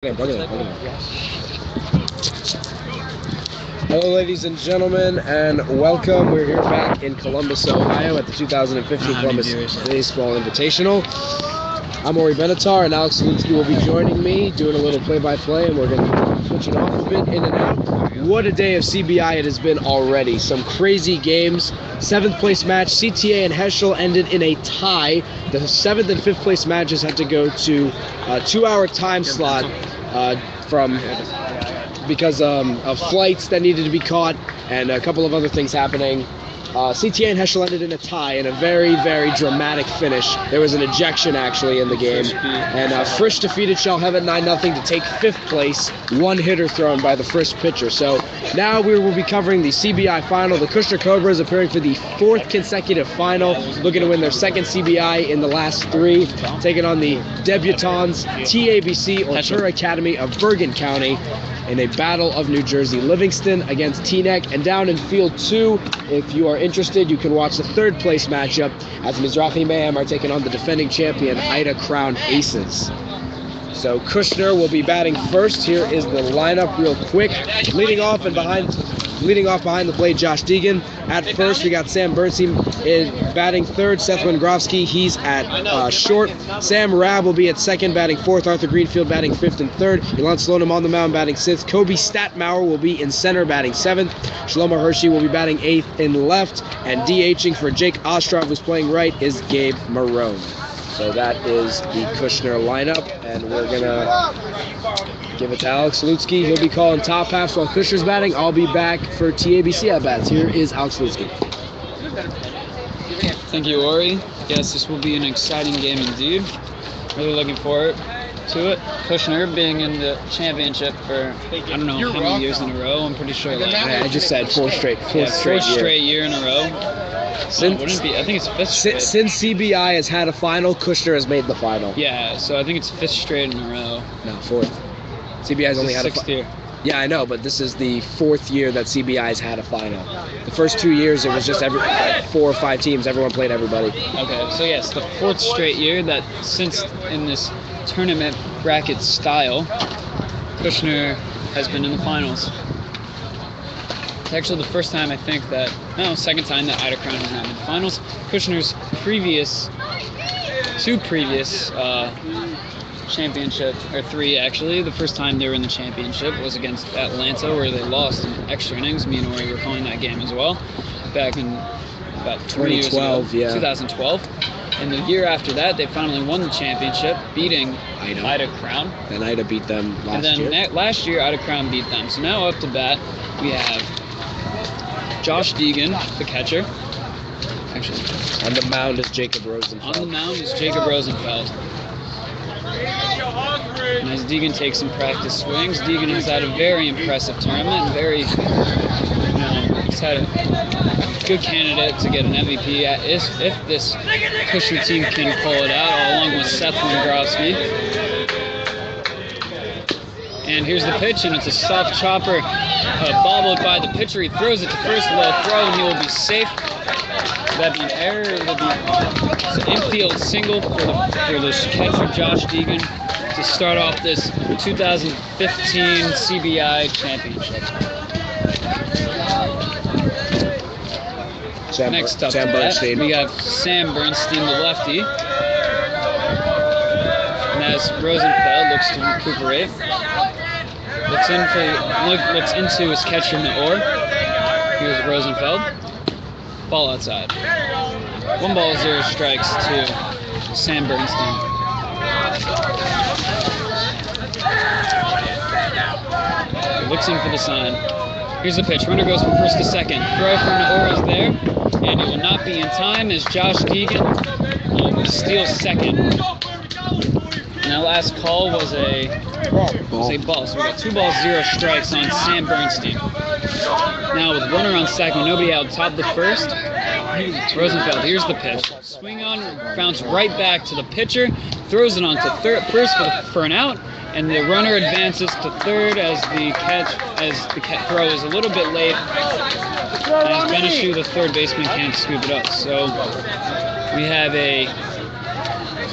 Hello, ladies and gentlemen, and welcome. We're here back in Columbus, Ohio at the 2015 Columbus Baseball Invitational. I'm Ori Benatar, and Alex Lutsky will be joining me, doing a little play-by-play, and we're going to switch it off a bit, in and out. What a day of CBI it has been already. Some crazy games. 7th place match, CTA and Heschel ended in a tie. The 7th and 5th place matches had to go to a 2-hour time slot because of flights that needed to be caught and a couple of other things happening. CTA and Heschel ended in a tie in a very, very dramatic finish. There was an ejection actually in the game. And Frisch defeated Shellheaven 9-0 to take 5th place, one hitter thrown by the Frisch pitcher. So now we will be covering the CBI final. The Kushner Cobras appearing for the 4th consecutive final, looking to win their 2nd CBI in the last 3, taking on the debutants TABC or Tour Academy of Bergen County in a battle of New Jersey. Livingston against Teaneck. And down in field 2, if you are interested, you can watch the 3rd place matchup as Mizrahi Mayhem are taking on the defending champion Ida Crown Aces. So Kushner will be batting first. Here is the lineup real quick. Leading off behind the plate, Josh Deegan. At first, we got Sam Bernstein batting 3rd. Seth Wendgrowski, he's at short. Sam Rabb will be at 2nd, batting 4th. Arthur Greenfield batting 5th and 3rd. Ilan Slonim on the mound, batting 6th. Kobe Statmauer will be in center, batting 7th. Shlomo Hershey will be batting 8th in left. And DHing for Jake Ostrov, who's playing right, is Gabe Marone. So that is the Kushner lineup, and we're going to give it to Alex Lutsky. He'll be calling top halves while Kushner's batting. I'll be back for TABC at-bats. Here is Alex Lutsky. Thank you, Ori. Yes, this will be an exciting game indeed. Really looking forward to it. Kushner being in the championship for, I don't know how many years in a row. I'm pretty sure. I just said fourth straight year in a row. Wouldn't be. I think it's 5th straight. Since CBI has had a final, Kushner has made the final. Yeah, so I think it's 5th straight in a row. No, 4th. CBI has only had a 6th year. Yeah, I know, but this is the 4th year that CBI has had a final. The first 2 years, it was just 4 or 5 teams. Everyone played everybody. Okay, so yes, the 4th straight year that since in this tournament bracket style, Kushner has been in the finals. It's actually the first time I think that, no, 2nd time that Ida Crown has not made the finals. Kushner's two previous championship, or 3 actually. The first time they were in the championship was against Atlanta, where they lost in extra innings. Me and Ori were calling that game as well, back in about 2012, yeah. 2012. And the year after that, they finally won the championship, beating Ida Crown. And Ida beat them last year. And then last year, Ida Crown beat them. So now up to bat, we have Josh Deegan, the catcher. Actually, on the mound is Jacob Rosenfeld. On the mound is Jacob Rosenfeld. And as Deegan takes some practice swings, Deegan has had a very impressive tournament, and he's had a good candidate to get an MVP if this Kushner team can pull it out, along with Seth Wendgrowski. And here's the pitch, and it's a soft chopper, bobbled by the pitcher. He throws it to first, low throw, and he will be safe. That'd be an error. It'll be an infield single for the catcher, Josh Deegan, to start off this 2015 CBI championship. Next up, we got Sam Bernstein, the lefty. And as Rosenfeld looks to recuperate, looks into his catcher, Naor. Here's Rosenfeld. Ball outside. 1 ball, 0 strikes to Sam Bernstein. He looks in for the sign. Here's the pitch. Runner goes from first to second. Throw for Naor is there, and it will not be in time as Josh Deegan will steal second. And that last call was a ball. So we got 2 balls, 0 strikes on Sam Bernstein. Now with runner on second, nobody out, top of the first. Rosenfeld, here's the pitch. Swing on, bounce right back to the pitcher, throws it on to first for an out, and the runner advances to third as the throw is a little bit late. As Benishu, the third baseman, can't scoop it up. So we have a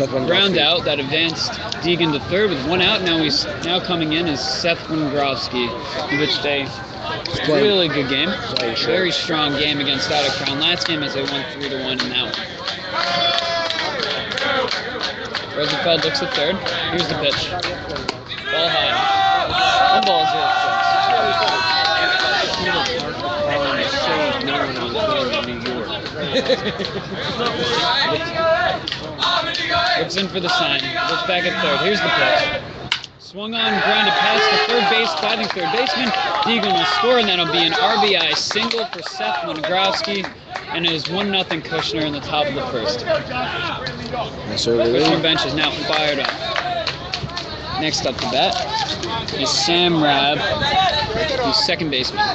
ground out that advanced Deegan to third with 1 out. Now coming in is Seth Wingrowski, in which they really good game. Very strong game against Out of Crown. Last game as they won 3-1 in that one. Rosenfeld looks at third. Here's the pitch. Ball high. 1 ball, 0 strikes. Looks in for the sign. Looks back at third. Here's the pitch. Swung on, grounded past the third base, diving third baseman. Deegan will score, and that'll be an RBI single for Seth Wingrowski, and it is 1-0 Kushner in the top of the first. Kushner bench is now fired up. Next up to bat is Sam Rabb, who's second baseman.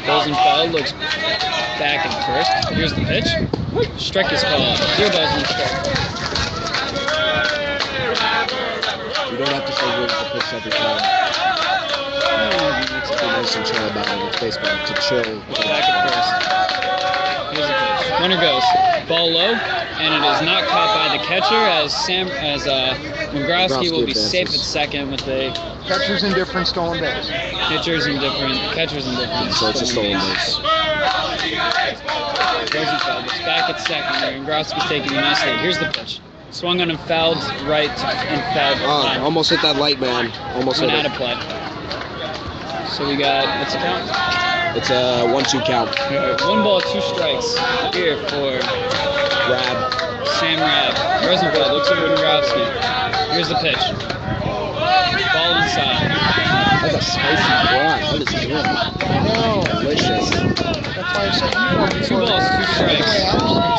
Rosenfeld looks back at first. Here's the pitch. Strike is called. 0 balls, 1 strike. You don't have to say here's the pitch every time. It's be nice and chill about it with baseball. To chill. Back at first. Here's the pitch. Runner goes. Ball low, and it is not caught by the catcher as Wingrowski will be safe at second with a Catcher's indifferent, stolen base. catcher's indifferent. So it's a stolen base. Rosenfeld is back at second. Wingrowski's taking a nice lead. Here's the pitch. Swung on and fouled right and fouled left. Almost hit that light, man. Almost hit Went it. out of play. So we got, what's the count? It's a 1-2 count. 1 ball, 2 strikes here for Sam Rabb. Rosenfeld looks at Wingrowski. Here's the pitch. Ball inside. That's a spicy fry. What is it? Delicious. That's why I said you want 2 balls, 2 strikes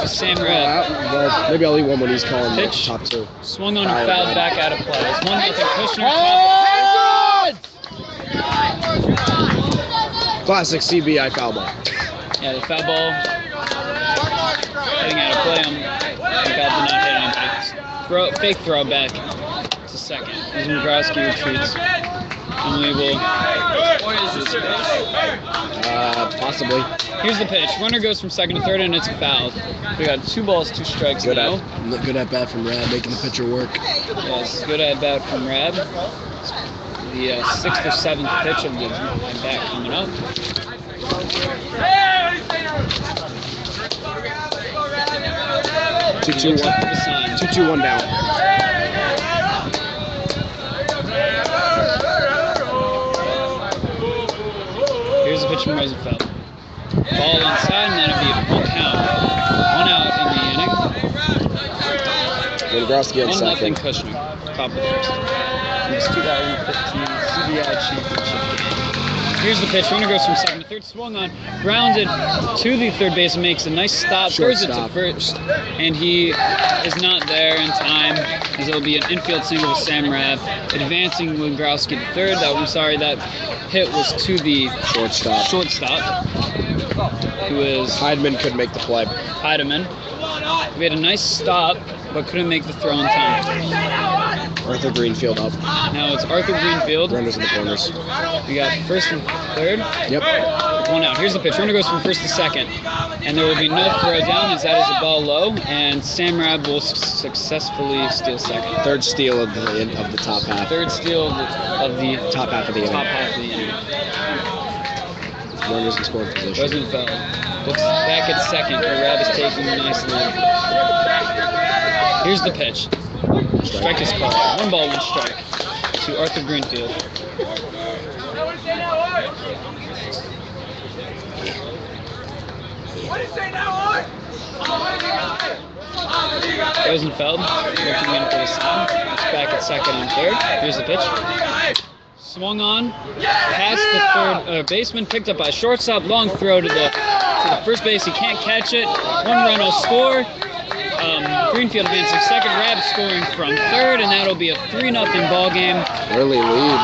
to Sam Rabb. Well, maybe I'll eat one when he's calling the Pitch. top 2. Swung on and fouled back out of play. It's 1-0 Kushner. Classic CBI foul ball. Yeah, the foul ball heading out of play. Foul did not hit anybody. Fake throw back to second as Wingrowski retreats. And we will. Possibly. Here's the pitch. Runner goes from second to third, and it's fouled. We got 2 balls, 2 strikes Good now. at bat from Rad, making the pitcher work. Yes, good at bat from Rab. The 6th or 7th pitch of the at bat coming up. 2-2-1 down. Here's the pitch from Rosenfeld. Ball inside, and that'll be a 1 count. 1 out in the inning. Wingrowski at 1-0 second. Kushner. Top of the first. It's 2015 CBI Championship. Here's the pitch. Runner goes from second to third. Swung on, grounded to the third base, and makes a nice stop. Throws it to first, and he is not there in time, as it'll be an infield single with Sam Rabb. Advancing Wingrowski to third. That hit was to the shortstop, who is Heidemann could make the play. Heidemann. We had a nice stop, but couldn't make the throw in time. Arthur Greenfield up. Now it's Arthur Greenfield. Runners in the corners. We got first and third. Yep. 1 out. Here's the pitch. Runner goes from first to second. And there will be no throw down as that is a ball low. And Sam Rabb will successfully steal second. Third steal of the top half. Third steal of the Top half of the inning. top half of the inning. Runners in scoring position. Rosenfeld looks back at second. Where Rabb is taking a nice lead. Here's the pitch. Strike is called. 1 ball, 1 strike to Arthur Greenfield. Rosenfeld looking in for the sign. It's back at second and third. Here's the pitch. Swung on, past the third baseman, picked up by shortstop. Long throw to the first base. He can't catch it. 1 run will score. Greenfield advancing second. Rabb scoring from third, and that'll be a 3-0 ball game. Early lead.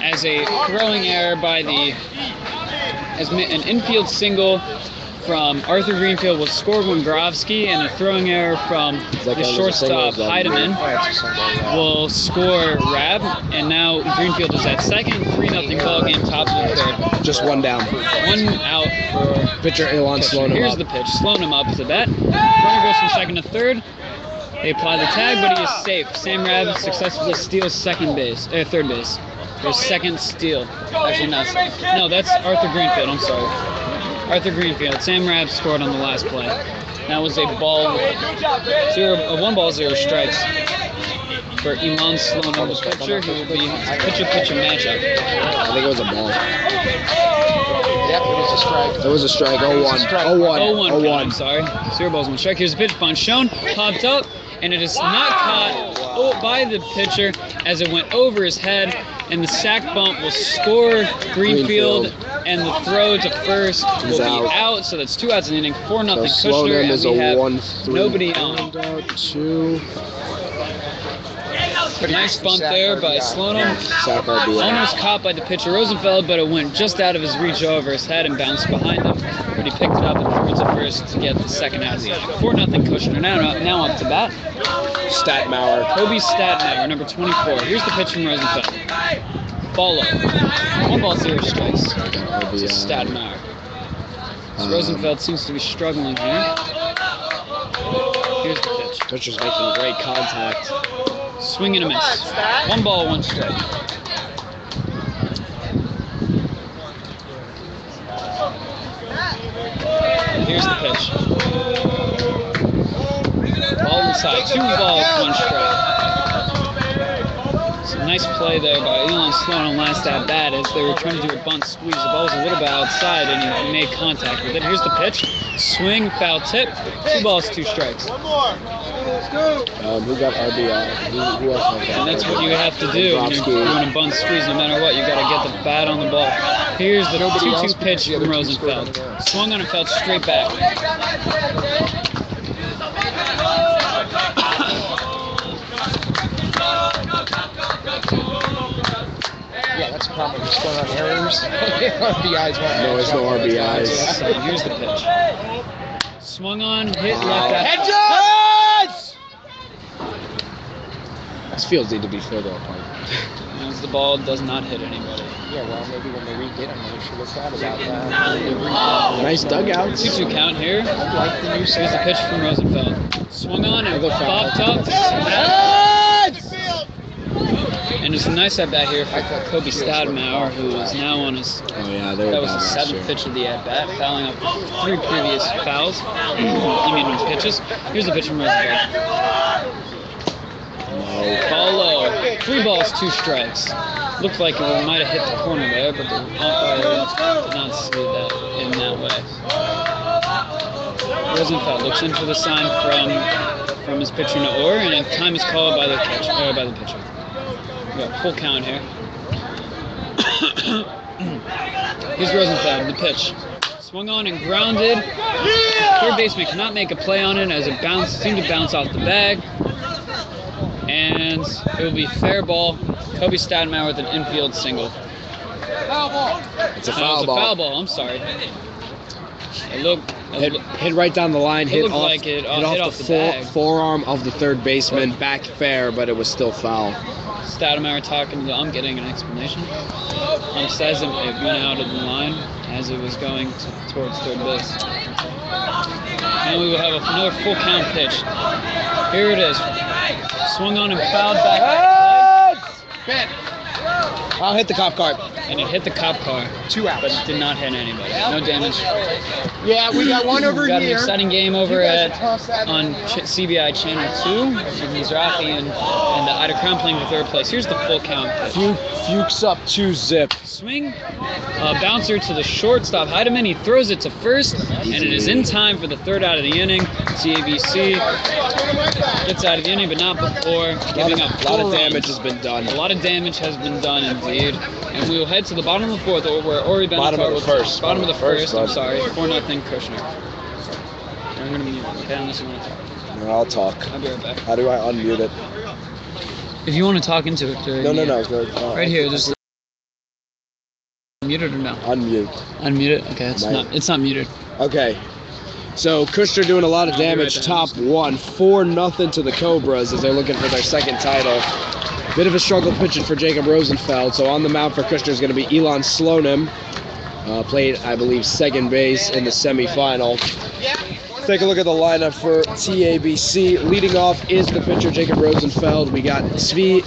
As a throwing error by an infield single from Arthur Greenfield will score Wingrovsky, and a throwing error from the shortstop Heidemann will score Rab, and now Greenfield is at second. 3-0 ball game, top of the third. Just one down. One out for Pitcher Elon slowing him Here's up. the pitch, slowing him up to bat. Runner goes from second to third. They apply the tag, but he is safe. Sam Rab successfully steals third base. Their second steal. Actually, no, that's Arthur Greenfield. I'm sorry. Arthur Greenfield. Sam Rab scored on the last play. That was a ball. 1-0 strikes for Elon Sloan, the pitcher, who will be pitcher-pitcher matchup. I think it was a ball. Yep, it was a strike. It was a strike. 0-1. 0-1. 0-1. I'm sorry. 0 balls, 1 strike. Here's a pitch. Bunt shown. Popped up. And it is not caught by the pitcher as it went over his head. And the sack bump will score Greenfield. And the throw to first will be out. So that's 2 outs in the inning. 4-0 Kushner. And we have 1-3. nobody on. 2. Nice bump there by Slonim. Sack RBI. Almost caught by the pitcher Rosenfeld, but it went just out of his reach over his head and bounced behind him. But he picked it up and threw it to first to get the second out of the inning. 4-0 Kushner. Now up to bat. Statmauer. Kobe Statmauer, number 24. Here's the pitch from Rosenfeld. Ball low. 1-0 strikes to Statmauer. Rosenfeld seems to be struggling here. Here's the pitch. Pitcher's making great contact. Swing and a miss. 1 ball, 1 strike. And here's the pitch. Ball inside. 2 balls, 1 strike. Some nice play there by Elon Sloan on last at bat as they were trying to do a bunt squeeze. The ball was a little bit outside and he made contact with it. Here's the pitch. Swing, foul tip. 2 balls, 2 strikes. Who got RBI? Who else has that? And that's what you have to do when you're doing a bunt squeeze. No matter what, you got to get the bat on the ball. Here's the 2-2 pitch from Rosenfeld. Swung on and felt straight back. Yeah, that's a problem. Just going on errors. RBIs won't. No, there's no RBIs. Here's the pitch. Swung on, hit left at Hedges! These fields need to be further apart. as the ball does not hit anybody. Yeah, well, maybe when they redid them, they should have thought about that. Nice dugout. 2-2 count here. I like the new Here's the pitch from Rosenfeld. Swung on and popped up. And it's a nice at bat here for Kobe Statmauer, who is now on his. Oh yeah, That was the 7th pitch of the at bat, fouling up 3 previous fouls. Pitches. Here's the pitch from Rosenfeld. Ball low. 3 balls, 2 strikes. Looked like it might have hit the corner there, but the umpire did not see that in that way. Rosenfeld looks in for the sign from his pitcher Naor, and time is called by the pitcher. We got full count here. Here's Rosenfeld, the pitch. Swung on and grounded. Third baseman cannot make a play on it as it seemed to bounce off the bag. And it will be fair ball. Kobe Statmauer with an infield single. It's a foul ball. A foul ball, I'm sorry. Hit right down the line, hit off, like it hit off the forearm of the third baseman, back fair, but it was still foul. Statmauer talking to the ump, getting an explanation. Says it went out of the line as it was going towards third base. And we will have another full count pitch. Here it is. Swung on and fouled back. I'll hit the cop car. And it hit the cop car. 2 outs. But it did not hit anybody. No damage. Yeah, we got one over We got an here. exciting game over on CBI Channel 2. Mizrahi and Ida Crown playing for third place. Here's the full count. Fuchs up 2-zip. Swing, bouncer to the shortstop Heidemann. He throws it to first, and it is in time for the 3rd out of the inning. TABC gets out of the inning, but not before giving up 4 A lot of runs. damage has been done. A lot of damage has been done indeed. And we will head to the bottom of the 4th, where Ori Benatar Bottom of the will first. Bottom of the first, I'm bud. sorry. 4-0 Kushner. I'm going to mute it, okay, unless you want to talk. No, I'll talk. I'll be right back. How do I unmute it? If you want to talk into it during No. Right here, just mute it or no? Unmute. Unmute it? Okay, it's not muted. Okay. So Kushner doing a lot of damage, top one. 4-0 to the Cobras as they're looking for their second title. Bit of a struggle pitching for Jacob Rosenfeld. So on the mound for Kushner is going to be Elon Slonim. Played, I believe, second base in the semifinal. Take a look at the lineup for TABC. Leading off is the pitcher, Jacob Rosenfeld. We got Zvi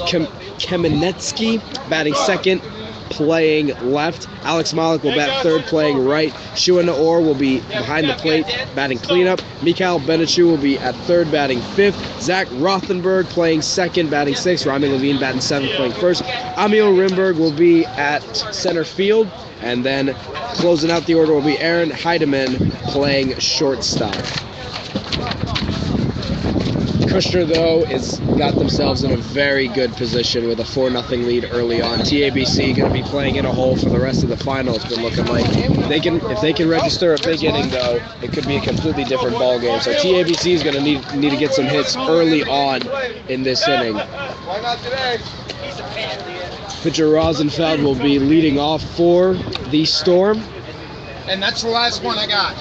Kamenetsky batting second, playing left. Alex Malik will bat third, playing right. Shua Naor will be behind the plate, batting cleanup. Mikhail Benechu will be at third, batting fifth. Zach Rothenberg playing second, batting sixth. Rami Levine batting seventh, playing first. Emil Rimberg will be at center field. And then closing out the order will be Aaron Heidemann playing shortstop. Kushner, though, is got themselves in a very good position with a 4-0 lead early on. TABC going to be playing in a hole for the rest of the final. It's been looking like if they can register a big inning, though, it could be a completely different ball game. So TABC is going to need to get some hits early on in this inning. Why not today? Pitcher Rosenfeld will be leading off for the Storm. And that's the last one I got.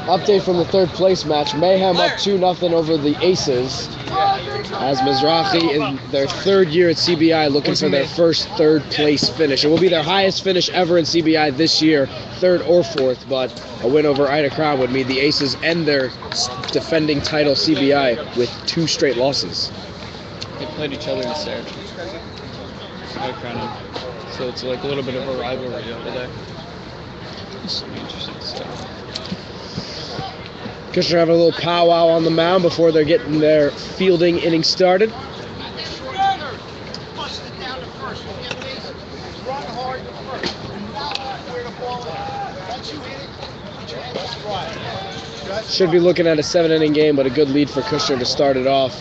Update from the third place match. Mayhem up 2-0 over the Aces. As Mizrahi in their third year at CBI looking for their first third place finish. It will be their highest finish ever in CBI this year, third or fourth, but a win over Ida Crown would mean the Aces end their defending title CBI with 2 straight losses. They played each other in Sarah. So it's like a little bit of a rivalry the other day. It's gonna be interesting stuff. Kushner having a little powwow on the mound before they're getting their fielding inning started. Should be looking at a 7-inning game, but a good lead for Kushner to start it off.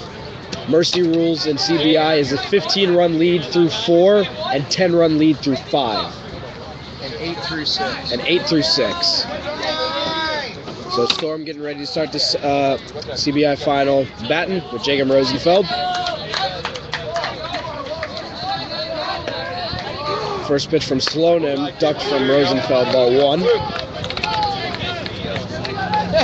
Mercy rules in CBI is a 15-run lead through 4 and 10-run lead through 5. And 8 through 6. And 8 through 6. So Storm getting ready to start this CBI final. Batting with Jacob Rosenfeld. First pitch from Slonim, ducked from Rosenfeld, ball 1.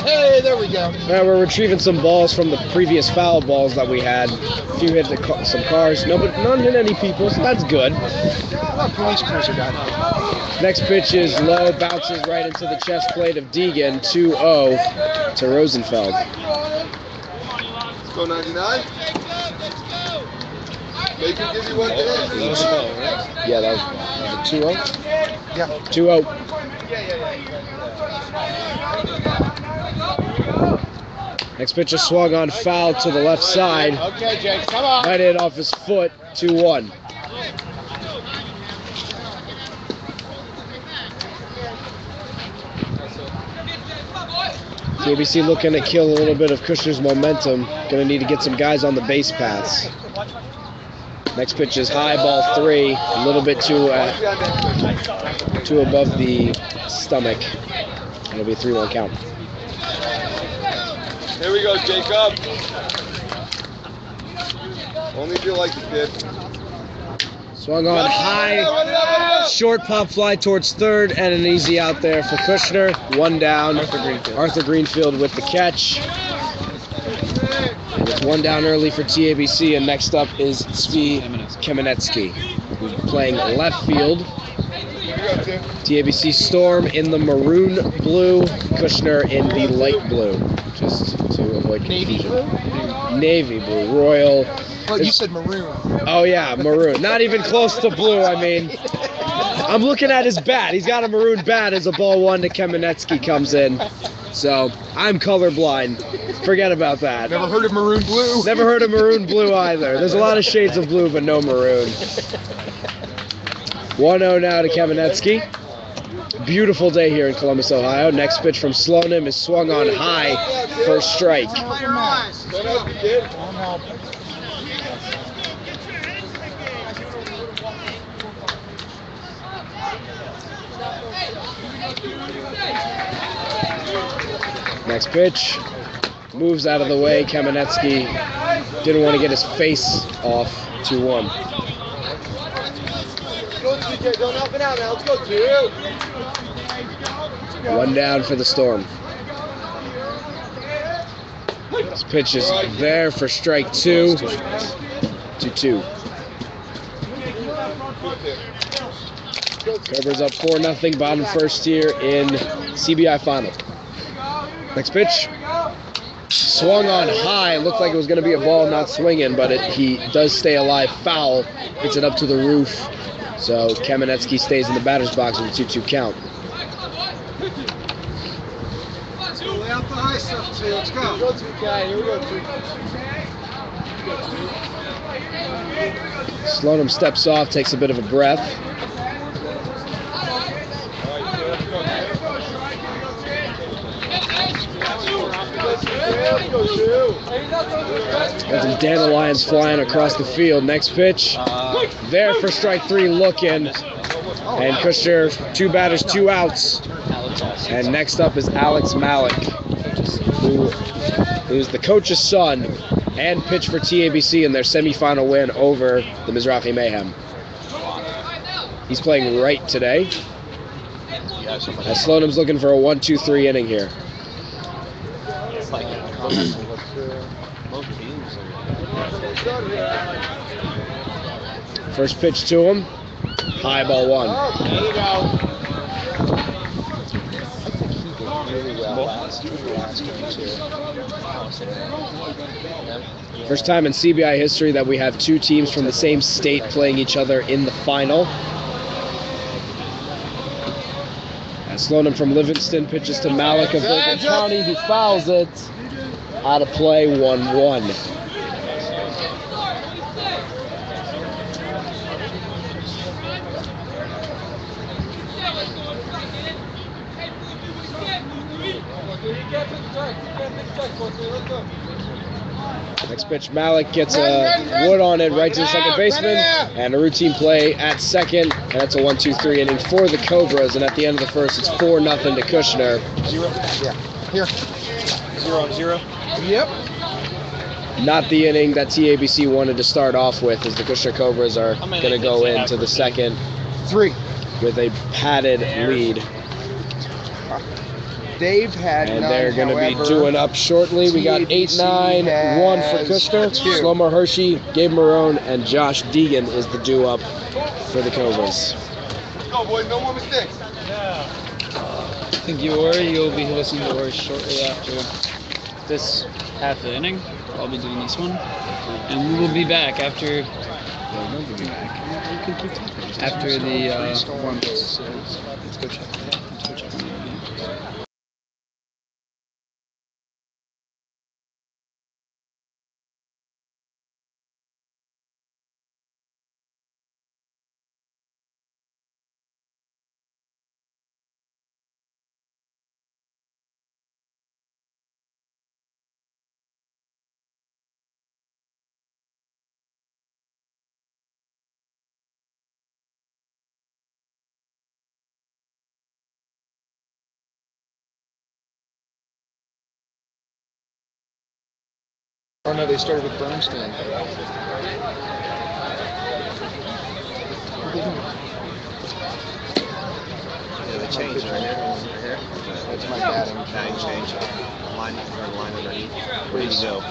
Hey, there we go. Now we're retrieving some balls from the previous foul balls that we had. A few hit some cars, none hit any people, so that's good. Police cruiser got it. Next pitch is low, bounces right into the chest plate of Deegan, 2-0 to Rosenfeld. Let's go 99. Make him give you one today. Yeah, that was it 2-0? Yeah. 2-0. Next pitch is swung on foul to the left side. Okay, Jake, come on. Right in off his foot, 2-1. TABC looking to kill a little bit of Kushner's momentum. Going to need to get some guys on the base paths. Next pitch is high, ball 3. A little bit too above the stomach. It'll be a 3-1 count. Here we go, Jacob. Only if you like the kid. Swung on high, short pop fly towards third, and an easy out there for Kushner. 1 down. Arthur Greenfield with the catch. And it's 1 down early for TABC, and next up is Zvi Kamenetsky, who's playing left field. TABC Storm in the maroon blue, Kushner in the light blue, just to avoid confusion. Navy blue, royal. Well, you said maroon. Oh yeah, maroon. Not even close to blue. I mean, I'm looking at his bat. He's got a maroon bat as a ball 1 to Kamenetsky comes in. So I'm colorblind. Forget about that. Never heard of maroon blue. Never heard of maroon blue either. There's a lot of shades of blue, but no maroon. 1-0 now to Kamenetsky. Beautiful day here in Columbus, Ohio. Next pitch from Slonim is swung on high for a strike. Next pitch. Moves out of the way. Kamenetsky didn't want to get his face off. 2-1. TJ, don't help it out now. Let's go, 2. One down for the Storm. This pitch is there for strike 2. 2-2. Cobras up 4-0, bottom first here in CBI final. Next pitch. Swung on high. Looked like it was going to be a ball not swinging, but he does stay alive. Foul. Hits it up to the roof. So Kamenetsky stays in the batter's box with a 2-2 count. Lay out the high stuff, too. Let's go. Go, 2K. Here we go, 2. Slonim steps off, takes a bit of a breath. Got some dandelions flying across the field. Next pitch. There for strike 3, looking. And Kushner, 2 batters, 2 outs. And next up is Alex Malik, who's the coach's son and pitched for TABC in their semifinal win over the Mizrahi Mayhem. He's playing right today. As Sloanim's looking for a 1-2-3 inning here. First pitch to him. High ball 1. There you go. First time in CBI history that we have 2 teams from the same state playing each other in the final. As Slonim from Livingston pitches to Malik of Bergen County. He fouls it. Out of play, 1-1. Next pitch, Malik gets a wood on it right to the second baseman, and a routine play at second, and that's a 1-2-3 inning for the Cobras. And at the end of the first, it's 4-0 to Kushner. 0. Yeah. Here. 0-0. Yep. Not the inning that TABC wanted to start off with, as the Kushner Cobras are going to go into the second 3. with a padded lead. They've had And none, they're going to be however, doing up shortly. We got 8-9-1 for Kushner. two. Slomo Hershey, Gabe Marone, and Josh Deegan is the do-up for the Cobras. Let's go, boys. No more mistakes. I think you'll be listening to Ori shortly after this half of the inning. I'll be doing this one. And we will be back after... After the... Let's go check. Oh no, they started with Bernstein. Yeah, they changed right here. That's my batting. Now you change line underneath. Where did he go? I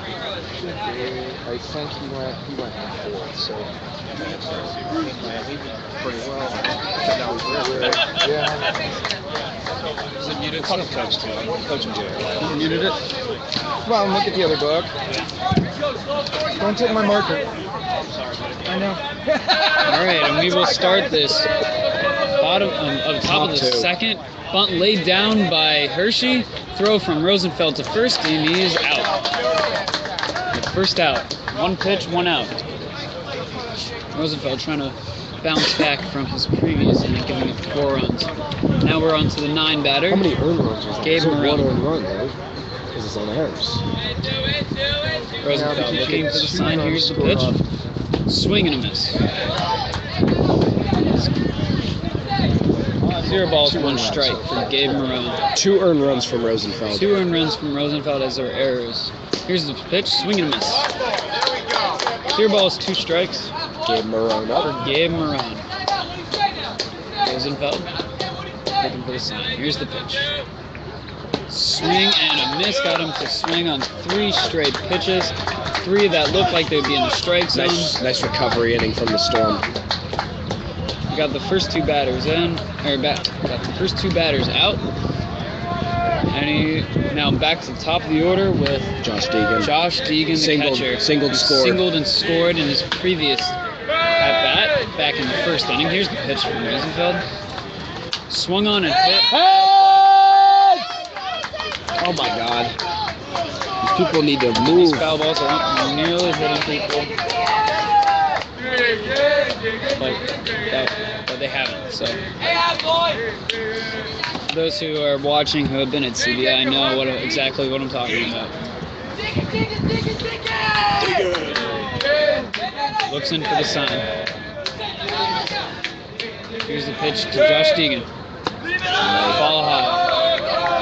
think he went on 4th, so He did pretty well. That was weird. yeah. Is it muted? Caught him touch too. I'm coaching Jerry. You muted it? Well, look at the other book. Don't take my marker. I know. All right, and we will start this bottom of top of the 2. second. Bunt laid down by Hershey. Throw from Rosenfeld to first, and he is out. First out. 1 pitch, 1 out. Rosenfeld trying to bounce back from his previous inning, giving up 4 runs. Now we're on to the 9 batter. How many earned runs was that? Gabe It was Morrell. 1 earned run, right? Because it's on the Harris. Rosenfeld looking for the sign. Here's the pitch. Swing and a miss. 0 balls, 1 strike from Gabe Morrell. 2 earned runs from Rosenfeld. 2 earned runs from Rosenfeld as their errors. Here's the pitch. Swing and a miss. 0 balls, 2 strikes Gabe Marone up. for Gabe Morrell. Rosenfeld looking for the sign. Here's the pitch. Swing and a miss. Got him to swing on 3 straight pitches. 3 that looked like they'd be in the strike zone. Nice recovery inning from the Storm. We got the first 2 batters in, got the first 2 batters out. And now back to the top of the order with Josh Deegan. Josh Deegan, the catcher. Singled and scored in his previous at-bat back in the first inning. Here's the pitch from Rosenfeld. Swung on and hit. Oh my God. These people need to move. These foul balls are not nearly hitting people. But they haven't. So for those who are watching who have been at CBI, know exactly what I'm talking about. Looks in for the sign. Here's the pitch to Josh Deegan. Ball high.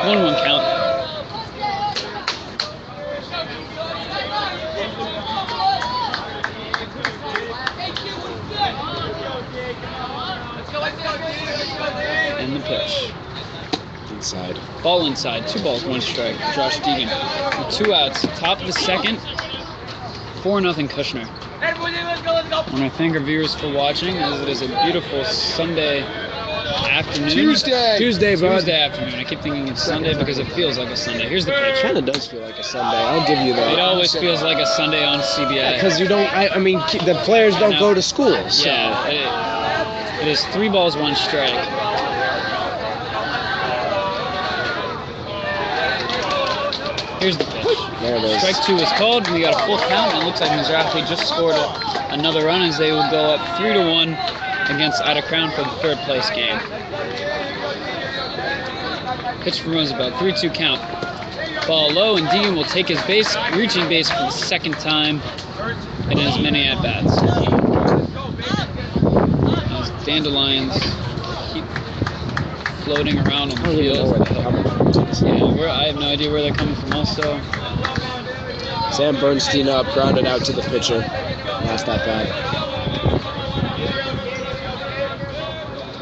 1-1 count. And the pitch. Inside. Ball inside. 2 balls, 1 strike. Josh Deegan. With 2 outs. Top of the second. 4-0 Kushner. I want to thank our viewers for watching, as it is a beautiful Sunday afternoon. Tuesday, bud. Tuesday afternoon. I keep thinking it's Sunday because it feels like a Sunday. Here's the pitch. It kind of does feel like a Sunday. I'll give you that. It always feels like a Sunday on CBI. Because you don't. I mean, the players don't go to school. So. Yeah. It is 3 balls, 1 strike. Here's the pitch. There it is. Strike 2 is called. We got a full count, and it looks like Mizrahi just scored another run as they will go up 3-1 against Ida Crown for the 3rd place game. Pitch from Roosevelt, 3-2 count. Ball low, and Deegan will take his base, reaching base for the 2nd time in as many at-bats. Those dandelions keep floating around on the field. Yeah, I have no idea where they're coming from also. Sam Bernstein up, grounded out to the pitcher. Last at bat.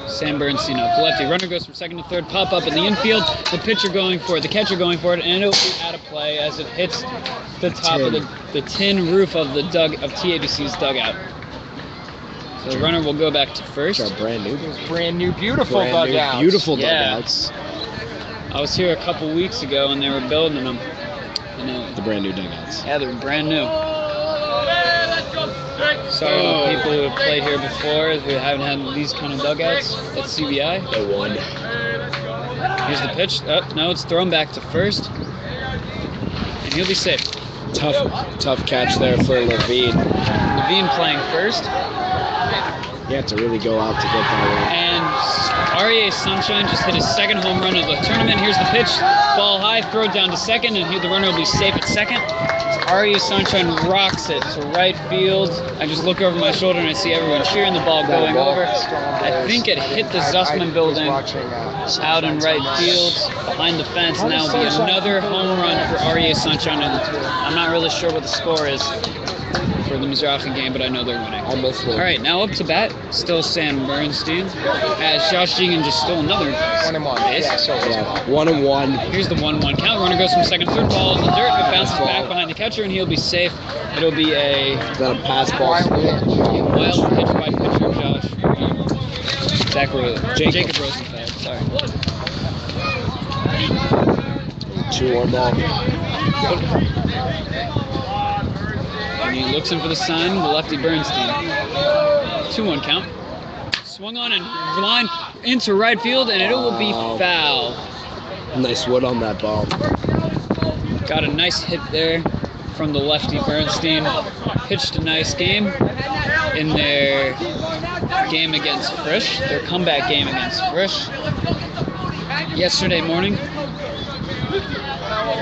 Sam Bernstein up, lefty. Runner goes from 2nd to 3rd. Pop up in the infield. The pitcher going for it. The catcher going for it, and it'll be out of play as it hits the top of the tin roof of the TABC's dugout. So the runner will go back to 1st. Those are brand new, Beautiful dugouts. beautiful Yeah. dugouts. I was here a couple weeks ago and they were building them. The brand new dugouts. Yeah, they're brand new. Sorry to people who have played here before who haven't had these kind of dugouts at CBI. They won. Here's the pitch. Oh, no, it's thrown back to 1st. And he'll be safe. Tough catch there for Levine. Levine playing 1st. You have to really go out to get that And REA Sunshine just hit his 2nd home run of the tournament. Here's the pitch. Ball high, throw it down to 2nd, and the runner will be safe at 2nd. REA Sunshine rocks it to right field. I just look over my shoulder and I see everyone cheering, the ball going over. I think it hit the Zussman building out in right field behind the fence, and that will be another home run for REA Sunshine. I'm not really sure what the score is for the Mizrahi game, but I know they're winning. I miss them. All right, now up to bat, still Sam Bernstein, as Josh Deegan just stole another 1-1. base. Yeah, 1-1. Here's the 1-1 count. Runner goes from 2nd, 3rd. Ball in the dirt. It bounces back behind the catcher, and he'll be safe. It'll be a Is that a pass ball? wild pitch by pitcher Josh. Jacob Rosenfeld. Sorry. 2-1 ball. And he looks in for the sign, the lefty Bernstein. 2-1 count. Swung on and line into right field, and it will be foul. Nice wood on that ball. Got a nice hit there from the lefty Bernstein. Pitched a nice game in their game against Frisch, their comeback game against Frisch yesterday morning.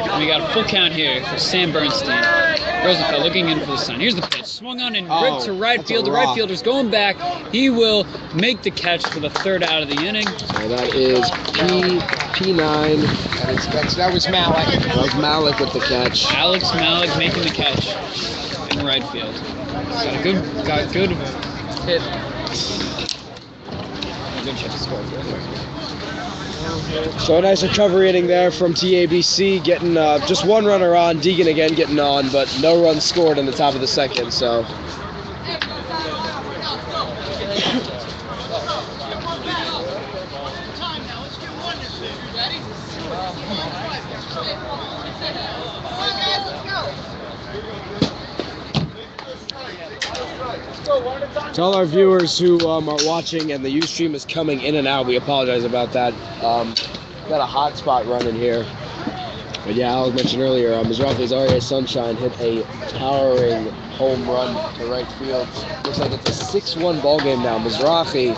And we got a full count here for Sam Bernstein. Rosenfeld looking in for the sun. Here's the pitch. Swung on and ripped to right field. The right fielder's going back. He will make the catch for the 3rd out of the inning. So that is P9. That was Malik. That was Malik with the catch. Alex Malik making the catch in right field. Got a good hit. Good check score. So a nice recovery inning there from TABC, getting just one runner on. Deegan again getting on, but no runs scored in the top of the second. So. To all our viewers who are watching and the Ustream is coming in and out, we apologize about that. Got a hot spot running here. But yeah, Alex mentioned earlier, Mizrahi's RA Sunshine hit a towering home run to right field. Looks like it's a 6-1 ball game now. Mizrahi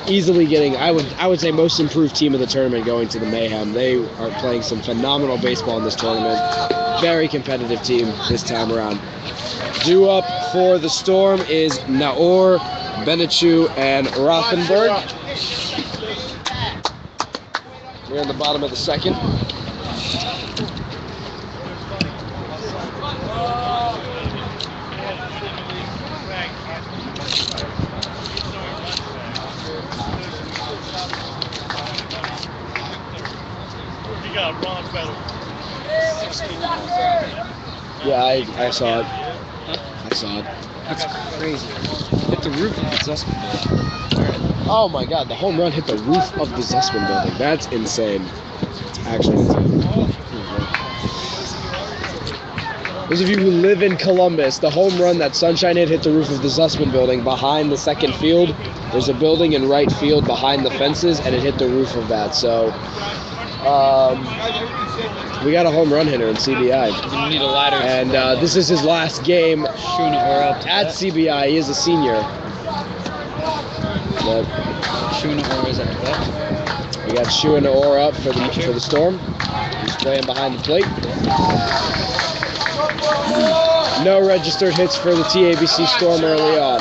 easily getting, I would say, most improved team of the tournament going to the Mayhem. They are playing some phenomenal baseball in this tournament. Very competitive team this time around. Due up for the Storm is Naor, Benichu, and Rothenberg. We're in the bottom of the second. You got Ron Feather. Yeah, I saw it. I saw it. That's crazy. Hit the roof of the Zussman building. Oh my God, the home run hit the roof of the Zussman building. That's insane. It's actually insane. Those of you who live in Columbus, the home run that Sunshine hit the roof of the Zussman building behind the second field. There's a building in right field behind the fences, and it hit the roof of that. So, we got a home run hitter in CBI. You need a ladder. And this is his last game at CBI. He is a senior. But Shuna is at that. we got Shua Naor up for the Storm. He's playing behind the plate. No registered hits for the TABC Storm early on.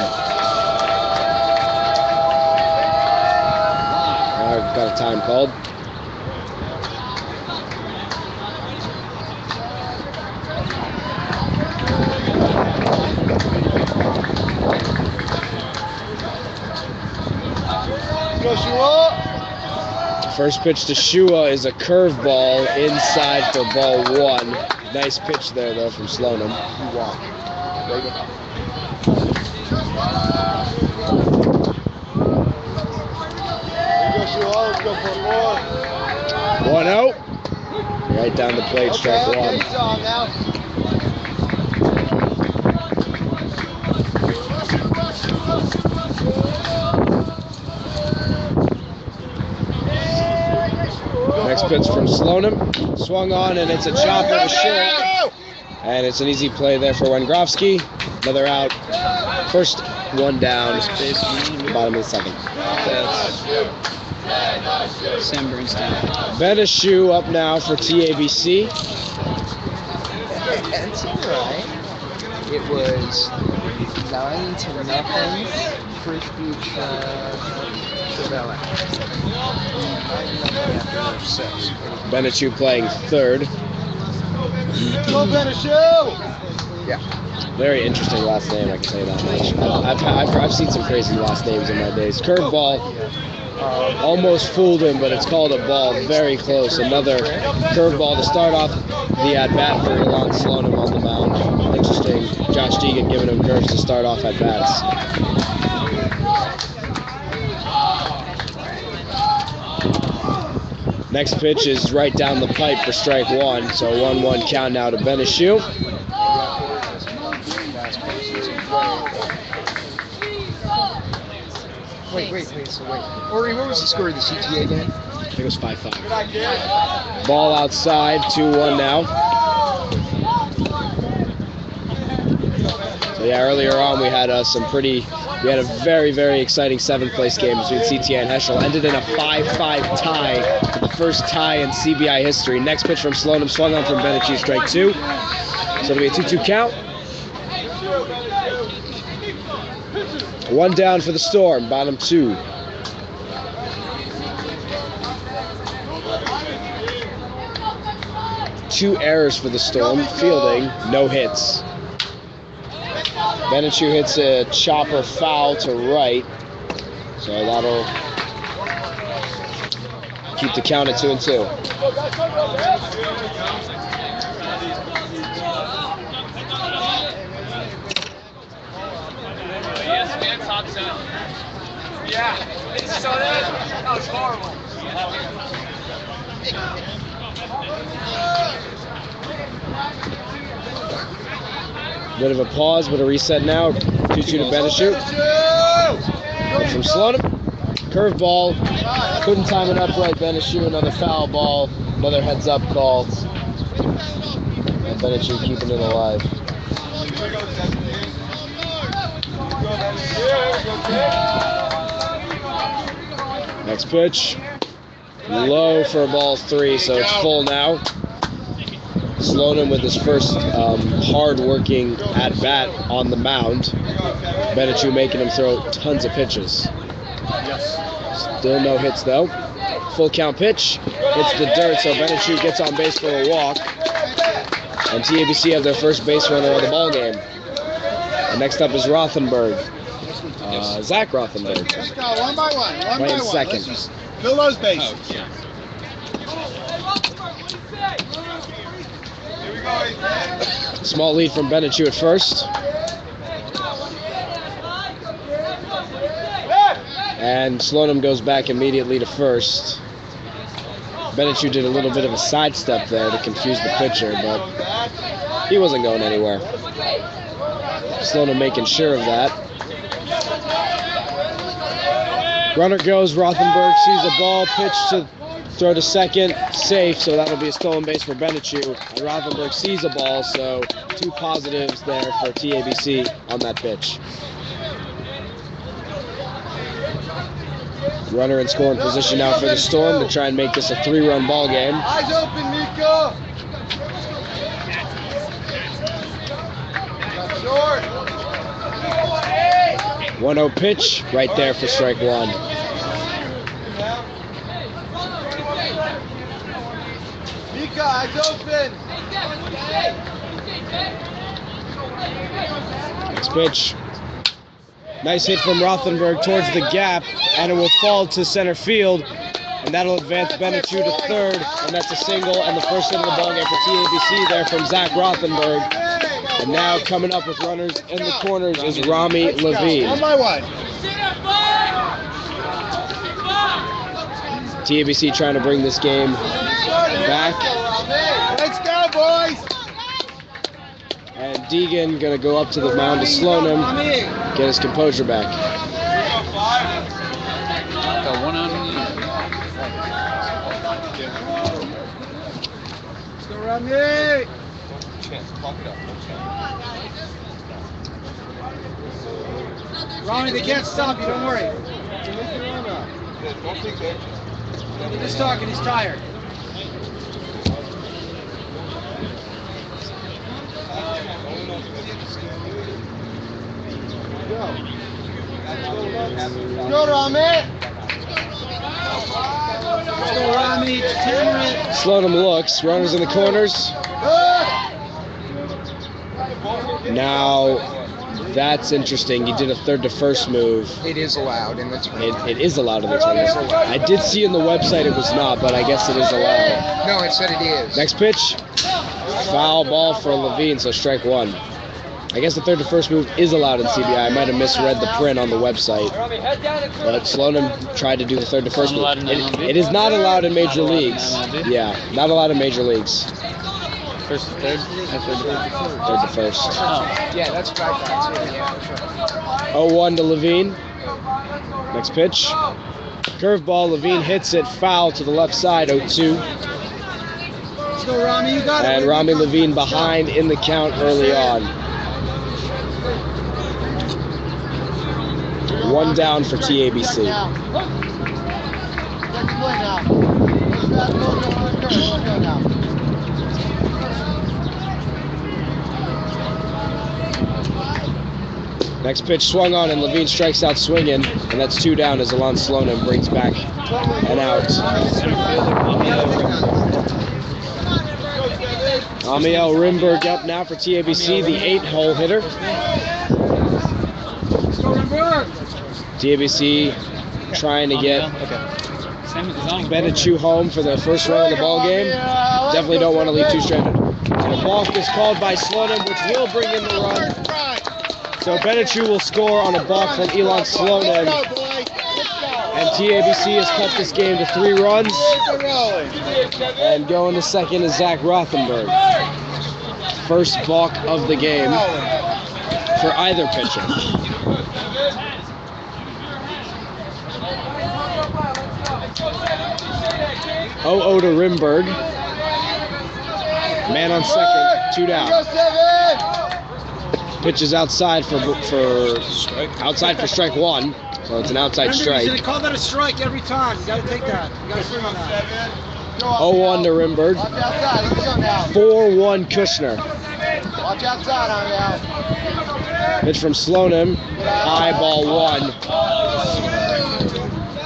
Got a time called. First pitch to Shua is a curveball inside for ball one. Nice pitch there, though, from Slonim. You walk. Right up. 1-0. Right down the plate, strike one. Next pitch from Slonim. Swung on, and it's a chopper to short. And it's an easy play there for Wengrovsky. Another out. First one down. Bottom of the second. Sam Bernstein. Benishu up now for TABC. And to the right, it was 9-0 for Trevella. Benichu playing third. Go Benishu! Yeah. Very interesting last name, I can say that much. I've seen some crazy last names in my days. Curveball. Almost fooled him, but it's called a ball. Very close. Another curveball to start off the at-bat for Elon Slonim on the mound. Interesting. Josh Deegan giving him curves to start off at-bats. Next pitch is right down the pipe for strike one. So 1-1 count now to Benishu. Wait. Ori, what was the score of the CTA again? I think it was 5-5. Ball outside, 2-1 now. So yeah, earlier on we had a very, very exciting 7th place game between CTA and Heschel. Ended in a 5-5 tie, the first tie in CBI history. Next pitch from Slonim, swung on from Benichu, strike 2. So it'll be a 2-2 count. One down for the Storm, bottom 2. Two errors for the Storm. Fielding, no hits. Benichu hits a chopper foul to right. So that'll keep the count at 2-2. Yeah, so that was horrible. Bit of a pause, but a reset now. 2-2 to Benishute. From Slonim. Curveball. Couldn't time it up right. Benishute, another foul ball. Another heads up call. And Benishute keeping it alive. Next pitch. Low for ball 3, so it's full now. Slonim with his first hard-working at-bat on the mound. Benishute making him throw tons of pitches. Still no hits, though. Full count pitch. Hits the dirt, so Benishute gets on base for a walk. And TABC have their first base runner of the ball game. And next up is Rothenberg. Zach Rothenberg. Let's go, one by one. Playing second. Let's just fill those bases. Small lead from Benishute at first. And Slonim goes back immediately to first. Benishute did a little bit of a sidestep there to confuse the pitcher, but he wasn't going anywhere. Slonim making sure of that. Runner goes, Rothenberg sees a ball, pitch to throw to second, safe, so that'll be a stolen base for Benishute. And Rothenberg sees a ball, so 2 positives there for TABC on that pitch. Runner in scoring position now for the Storm to try and make this a 3-run ball game. Eyes open, Nico. Short. 1-0 pitch, right there for strike 1. Nico, eyes open. Next pitch. Nice hit from Rothenberg towards the gap, and it will fall to center field, and that'll advance Benishute to third, and that's a single and the first hit of the ball game for TABC there from Zach Rothenberg. And now coming up with runners in the corners is Rami Levine. One by one. TABC trying to bring this game back. Let's go, boys. And Deegan gonna go up to the mound to Slonim, get his composure back. Got one on you. Let's go, Rami. Ronnie, they can't stop you, don't worry. He's just talking, he's tired. Go, Rami. Let's go, Rami. 10 minutes. Slonim looks, runners in the corners. Now, that's interesting. He did a third to first move. It is allowed in the tournament. It is allowed in the tournament. I did see in the website it was not, but I guess it is allowed. No, it said it is. Next pitch, foul ball for Levine, so strike 1. I guess the third to first move is allowed in CBI. I might have misread the print on the website. But Slonim tried to do the third to first move. It is not allowed in major leagues. Yeah, not allowed in major leagues. First to third? Third to first. Oh. Yeah, that's what I thought too. Yeah, that's right. 0-1 to Levine. Next pitch. Curveball, Levine hits it foul to the left side, 0-2. Let's go, Rami. You got it. And Rami Levine behind in the count early on. 1 down for TABC. Next pitch swung on and Levine strikes out swinging, and that's 2 down as Alon Slonim brings back an out. Amiel Rimberg up now for TABC, the 8-hole hitter. TABC trying to get Sam is on. Benechu home for the first run of the ball game. Definitely don't want to leave two stranded. So the balk is called by Slonim, which will bring in the run. So Benechu will score on a balk from Elon Slonim. And TABC has cut this game to 3 runs. And going to second is Zach Rothenberg. First balk of the game for either pitcher. 0-0 to Rimberg. Man on second, 2 down. Pitch is outside for strike 1, so it's an outside strike. They call that a strike every time. You gotta take that. You gotta swing on that. 0-1 to Rimberg. 4-1 Kushner. Watch outside on now. Pitch from Slonim. High ball 1.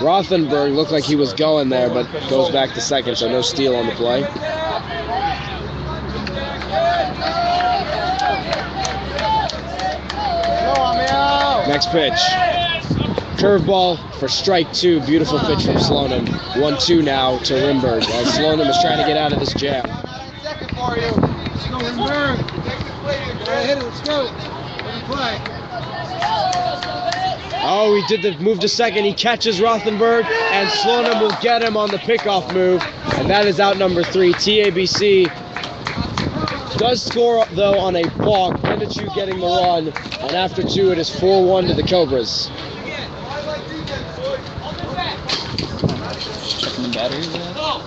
Rothenberg looked like he was going there, but goes back to second, so no steal on the play. Next pitch. Curveball for strike 2. Beautiful pitch from Slonim. 1-2 now to Rimberg as Slonim is trying to get out of this jam. Second for you. Let's go, Rimberg. Hit it. Let's go. Let me play. Oh, he did the move to second. He catches Rothenberg, and Slonim will get him on the pickoff move, and that is out number 3. TABC does score, though, on a balk. Benechu getting the run, and after 2, it is 4-1 to the Cobras. Checking the batteries out.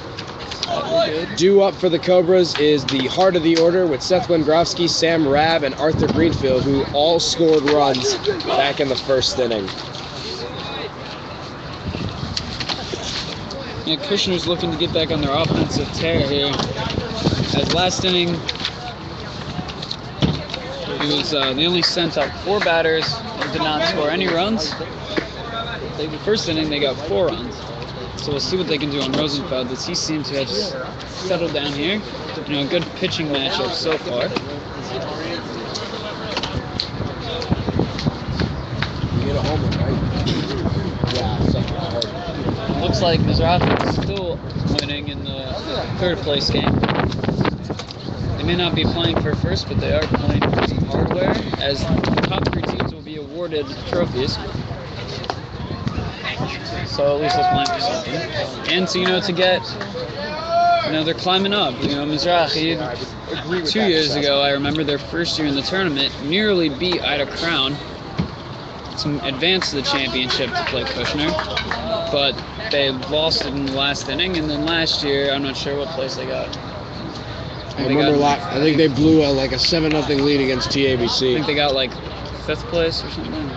Due up for the Cobras is the heart of the order with Seth Wengrowski, Sam Rabb, and Arthur Greenfield, who all scored runs back in the first inning. Yeah, Kushner's looking to get back on their offensive tear here. As last inning, he was they only sent out 4 batters and did not score any runs. The first inning, they got 4 runs. So we'll see what they can do on Rosenfeld, as he seems to have just settled down here. You know, a good pitching matchup so far. You get a homer, right? Yeah, something I heard. Looks like Mizrahi is still winning in the 3rd place game. They may not be playing for first, but they are playing for some hardware, as the top 3 teams will be awarded trophies. So at least they're playing for something. And so, you know, to get, you know, they're climbing up. You know, Mizrahi, 2 years ago, I remember their first year in the tournament, nearly beat Ida Crown to advance to the championship to play Kushner. But they lost it in the last inning, and then last year, I'm not sure what place they got. I think they blew like a 7-0 lead against TABC. I think they got like 5th place or something.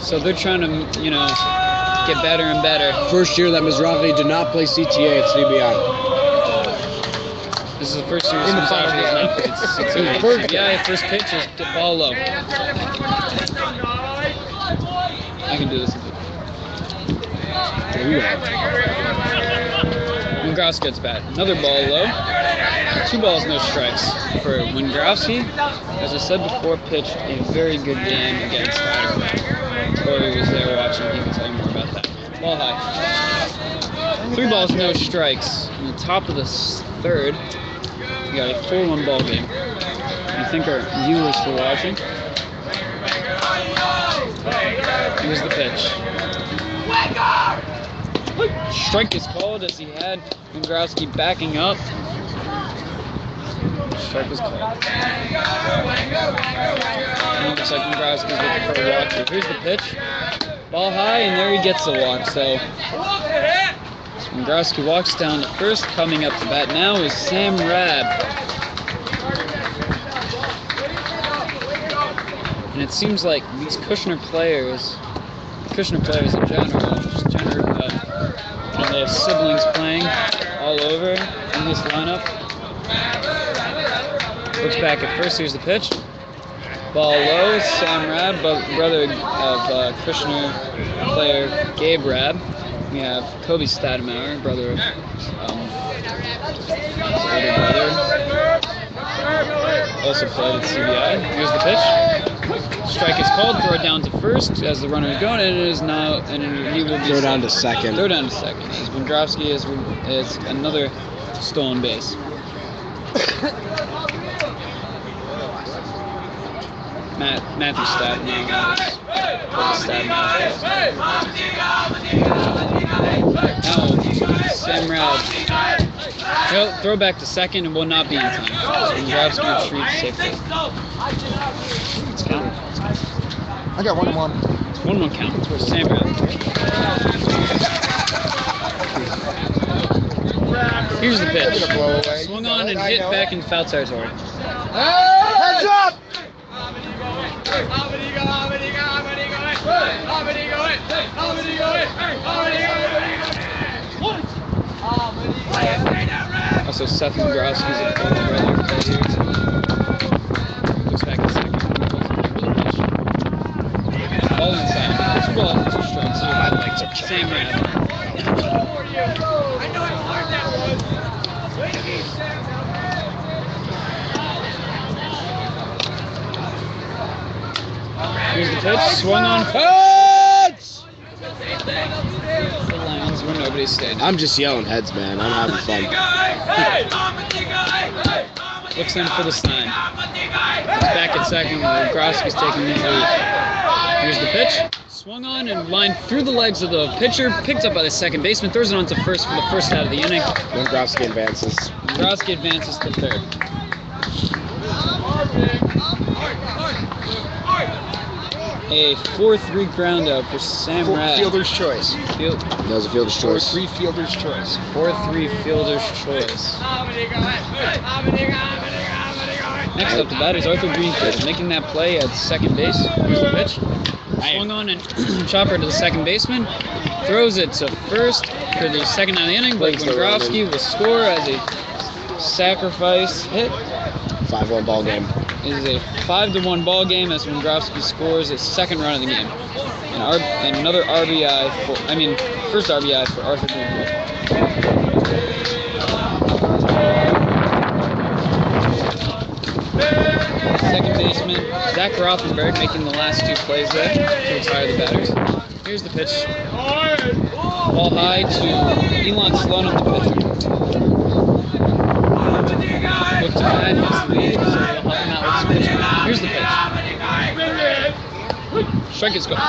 So they're trying to, you know, get better and better. First year that Mizrahi did not play CTA at CBI. This is the first year Mizrahi has not played CTA. CBI, first pitch is ball low. I can do this. Wingrowski gets bat. Another ball low. 2 balls, no strikes for Wingrowski. As I said before, pitched a very good game against Ida. Corey was there watching. He can tell you more about that. Ball high. 3 balls, no strikes. In the top of the 3rd, we got a 4-1 ball game. I thank our viewers for watching. Here's the pitch. Strike is called as he had Wingrowski backing up. Strike was called. And it looks like Wingrowski's looking for a walk here. Here's the pitch. Ball high, and there he gets the walk. So Wingrowski walks down to first. Coming up to bat now is Sam Rabb. And it seems like these Kushner players in general, they have siblings playing all over in this lineup. Looks back at first. Here's the pitch. Ball low. Sam Rabb, brother of Kushner player Gabe Rabb. We have Kobe Stademeyer, brother of his older brother. Also played at CBI. Here's the pitch. Strike is called. Throw it down to first as the runner is going, and it is now, and he will be Throw down to second. Throw down to second. As Wondrowski is another stolen base. Matthew Staten. Now Sam Rad. Throw back to second and will not be in time. Wondrowski retreats safely. Let's count. I got 1-1. It's 1-1 count for Sam Rad. Here's the pitch. Swung on and hit back in foul territory. Heads up! Also, Seth Wondrowski's a former brother. Looks back in second. Ball inside. Ball, 2 strikes. My legs are Sam Rad. Here's the pitch. Swung on. Heads! The Lions where nobody's standing. I'm just yelling heads, man. I'm having fun. Looks in for the sign. He's back at second. Wondrowski's taking the lead. Here's the pitch. Swung on and lined through the legs of the pitcher. Picked up by the second baseman. Throws it on to first for the first out of the inning. Wondrowski advances. Wondrowski advances to third. A 4-3 ground out for Sam Rad. Fielder's choice. That was a fielder's choice. 4-3 fielder's choice. 4-3 fielder's choice. Next up, the batter's Arthur Greenfield, making that play at second base. Here's the pitch. Swung on and chopper to the second baseman. Throws it to first for the second out of the inning, but Wondrowski will score as a sacrifice hit. 5-1 ball game. It is a 5-1 ball game as Wondrowski scores his second run of the game. And another RBI first RBI for Arthur Greenfield. Second baseman Zach Rothenberg making the last 2 plays there to retire the batters. Here's the pitch. Ball high to Elon Sloan, the pitcher. Look to pad his lead, so he'll help him out with his pitch. Here's the pitch. Strike is gone.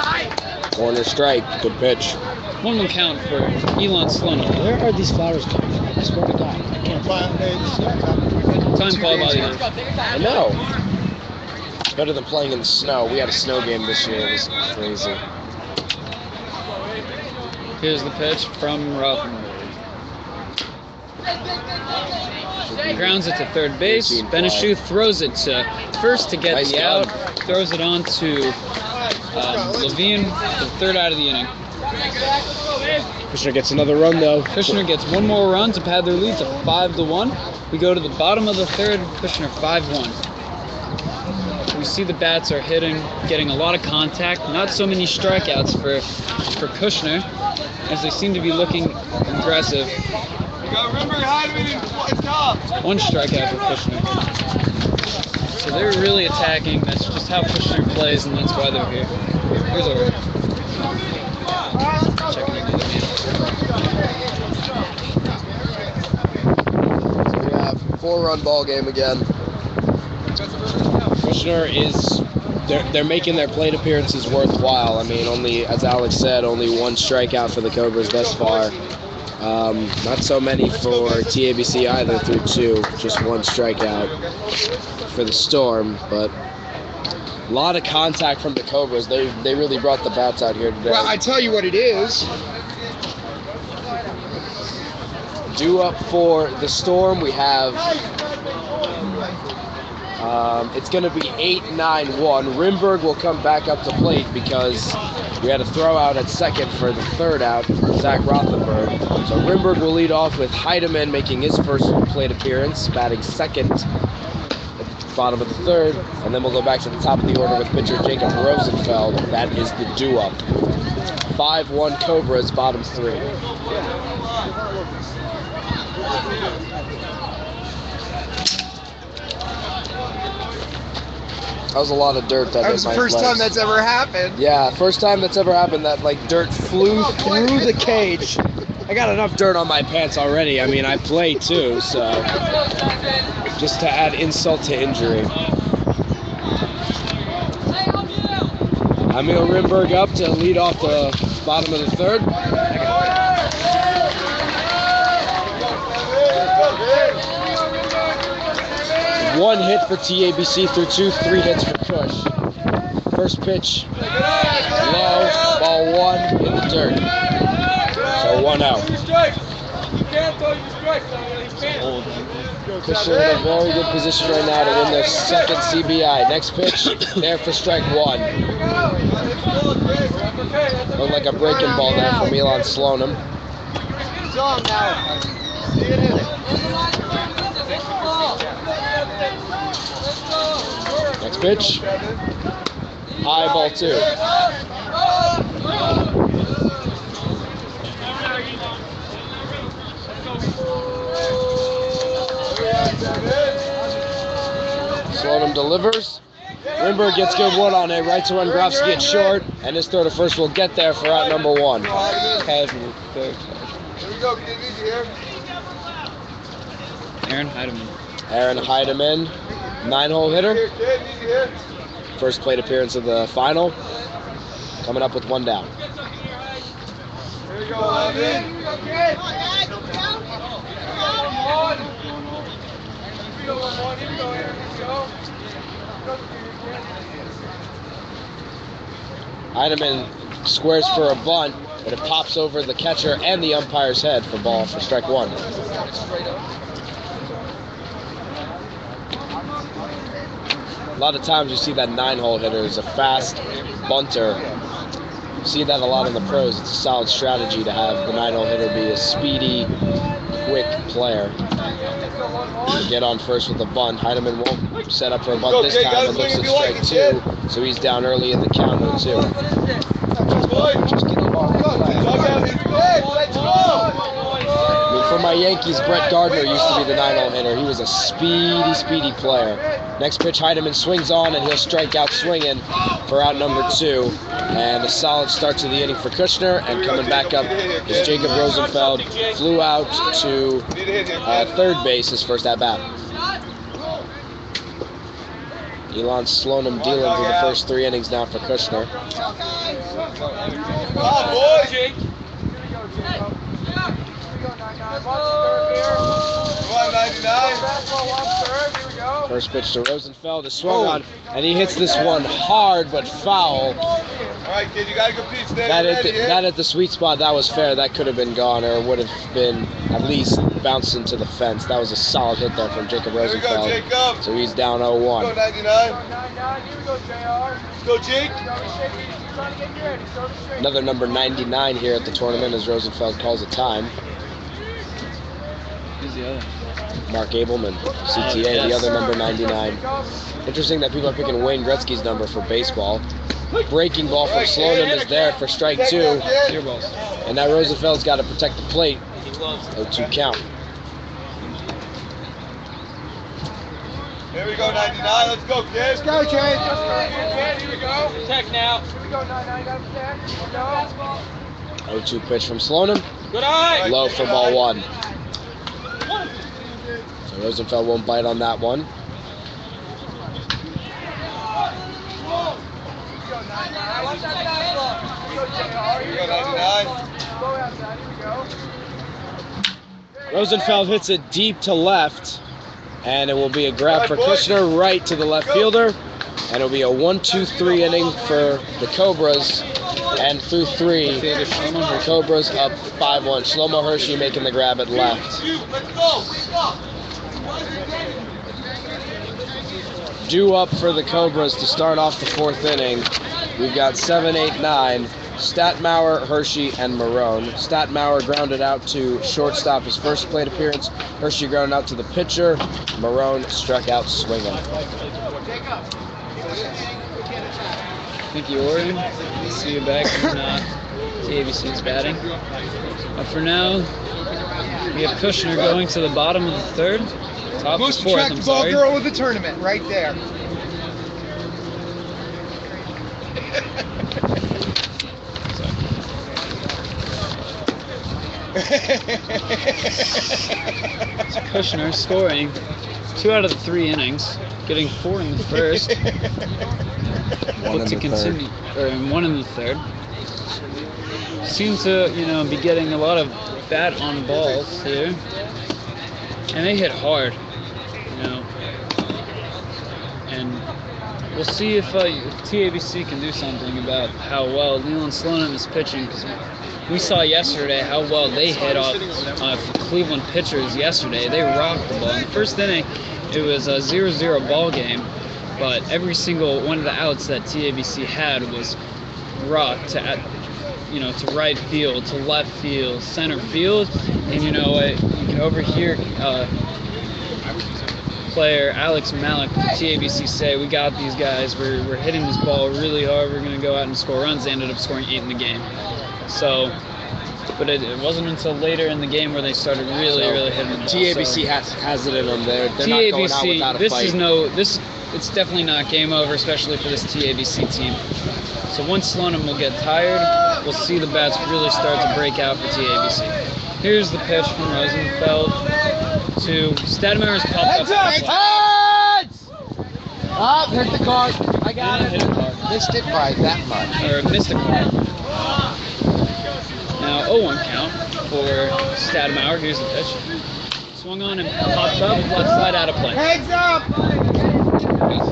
Corner strike. Good pitch. 1-1 count for Elon Sloan. Where are these flowers coming from? I swear to God. I can't Time called by the ump. I know. It's better than playing in the snow. We had a snow game this year. It was crazy. Here's the pitch from Rothenberg. Grounds it to third base. Beneshu throws it to first to get the out. Throws it on to Levine for the third out of the inning. Kushner gets another run, though. Kushner gets one more run to pad their lead to 5-1. We go to the bottom of the third. Kushner 5-1. We see the bats are getting a lot of contact. Not so many strikeouts for Kushner, as they seem to be looking aggressive. One strikeout for Kushner. So they're really attacking. That's just how Kushner plays, and that's why they're here. Here's over. Checking into the game. So we have 4-run ball game again. Kushner they're making their plate appearances worthwhile. I mean, only, as Alex said, only 1 strikeout for the Cobras thus far. Not so many for TABC either through 2, just 1 strikeout for the Storm, but a lot of contact from the Cobras. They really brought the bats out here today. Well, I tell you what it is. Due up for the Storm, we have it's going to be 8-9-1. Rimberg will come back up to plate because we had a throw out at second for the third out for Zach Rothenberg. So Rimberg will lead off with Heidemann making his first plate appearance, batting second at the bottom of the third. And then we'll go back to the top of the order with pitcher Jacob Rosenfeld. That is the due-up. 5-1 Cobras, bottom 3. That was a lot of dirt that That was hit the my first legs. time that's ever happened. Yeah, first time that's ever happened that like dirt flew through the cage. I got enough dirt on my pants already. I mean, I play too, so just to add insult to injury. Emil Rimberg up to lead off the bottom of the third. One hit for TABC through 2, 3 hits for Kush. First pitch, low, ball 1 in the dirt. So 1 out. Kushner in a very good position right now to win their second CBI. Next pitch, there for strike 1. Looked like a breaking ball there for Milan Slonim. Next pitch, high, ball 2. Slonim delivers. Rimberg gets good wood on it. Right to run, Grofsky gets short, and his throw to first will get there for out number 1. Casual. Very casual. Here we go, kid, easy here. Aaron Heidemann. Aaron Heidemann, 9-hole hitter. Here, kid, easy here. First plate appearance of the final. Coming up with 1 down. Here we go, 11. Here we go, kid. Come on. Here we go, Aaron. Here we go. Heidemann squares for a bunt, but it pops over the catcher and the umpire's head for ball for strike 1. A lot of times you see that 9-hole hitter is a fast bunter. You see that a lot in the pros. It's a solid strategy to have the 9-hole hitter be a speedy, quick player. Get on first with a bunt. Heidemann won't set up for a bunt this time. It looks at strike 2, so he's down early in the count 0-2. Just getting the ball in play. I mean, for my Yankees, Brett Gardner used to be the 9-hole hitter. He was a speedy player. Next pitch, Heidemann swings on, and he'll strike out swinging for out number 2. And a solid start to the inning for Kushner. And coming back up is Jacob Rosenfeld. Flew out to third base his first at-bat. Elon Slonim dealing through the first 3 innings now for Kushner. Come on, boy. First pitch to Rosenfeld is swung on, and he hits this one hard but foul. All right, kid, you gotta compete. Stay That ready, at the sweet spot, that was fair. That could have been gone, or would have been at least bounced into the fence. That was a solid hit there from Jacob Here we go, Rosenfeld. Jacob. So he's down 0-1. Go 99. Here we go, JR. Go, Jake. Another number 99 here at the tournament as Rosenfeld calls a time. Who's the other? Mark Abelman, CTA, the other number 99. Interesting that people are picking Wayne Gretzky's number for baseball. Breaking ball from Slonim is there for strike 2. Clear balls. And now Rosenfeld's got to protect the plate. 0-2 count. Here we go, 99. Let's go, kid. Let's go, Jake. Here we go. Check now. Here we go, 99. Got him check. Here we go. 0-2 pitch from Slonim. Good eye. Low for ball 1. So Rosenfeld won't bite on that one. Rosenfeld hits it deep to left, and it will be a grab for Kushner right to the left fielder, and it'll be a 1-2-3 inning for the Cobras, and through 3, the Cobras up 5-1. Shlomo Hershey making the grab at left. Due up for the Cobras to start off the 4th inning. We've got 7, 8, 9. Statmauer, Hershey, and Marone. Statmauer grounded out to shortstop his first plate appearance. Hershey grounded out to the pitcher. Marone struck out swinging. Thank you, Oregon. See you back when TABC's batting. But for now, we have Kushner going to the bottom of the 3rd. Top Most of the 4th, I'm attractive ball sorry. girl of the tournament, right there. It's Kushner scoring 2 out of the 3 innings, getting 4 in the first. Look to continue, or 1 in the third. Seem to, be getting a lot of bat on balls here, and they hit hard, And we'll see if TABC can do something about how well Leland Slonim is pitching, because we saw yesterday how well they hit off Cleveland pitchers yesterday. They rocked the ball. In the first inning, it was a 0-0 ball game, but every single one of the outs that TABC had was rocked to right field, to left field, center field, and you can overhear player Alex Malik from TABC say, "We got these guys. We're hitting this ball really hard. We're going to go out and score runs." They ended up scoring 8 in the game. So, but it wasn't until later in the game where they started really hitting the ball. TABC has it in them. They're not going out without a fight. It's definitely not game over, especially for this TABC team. So once Slonim will get tired, we'll see the bats really start to break out for TABC. Here's the pitch from Rosenfeld to Stadmeyer's popped up. Heads! Up, hit the card. I got it. Hit the card. Missed it by that much. Or missed a card. Now 0-1 count for Stadmeyer. Here's the pitch. Swung on and popped up, left side out of play. Heads up!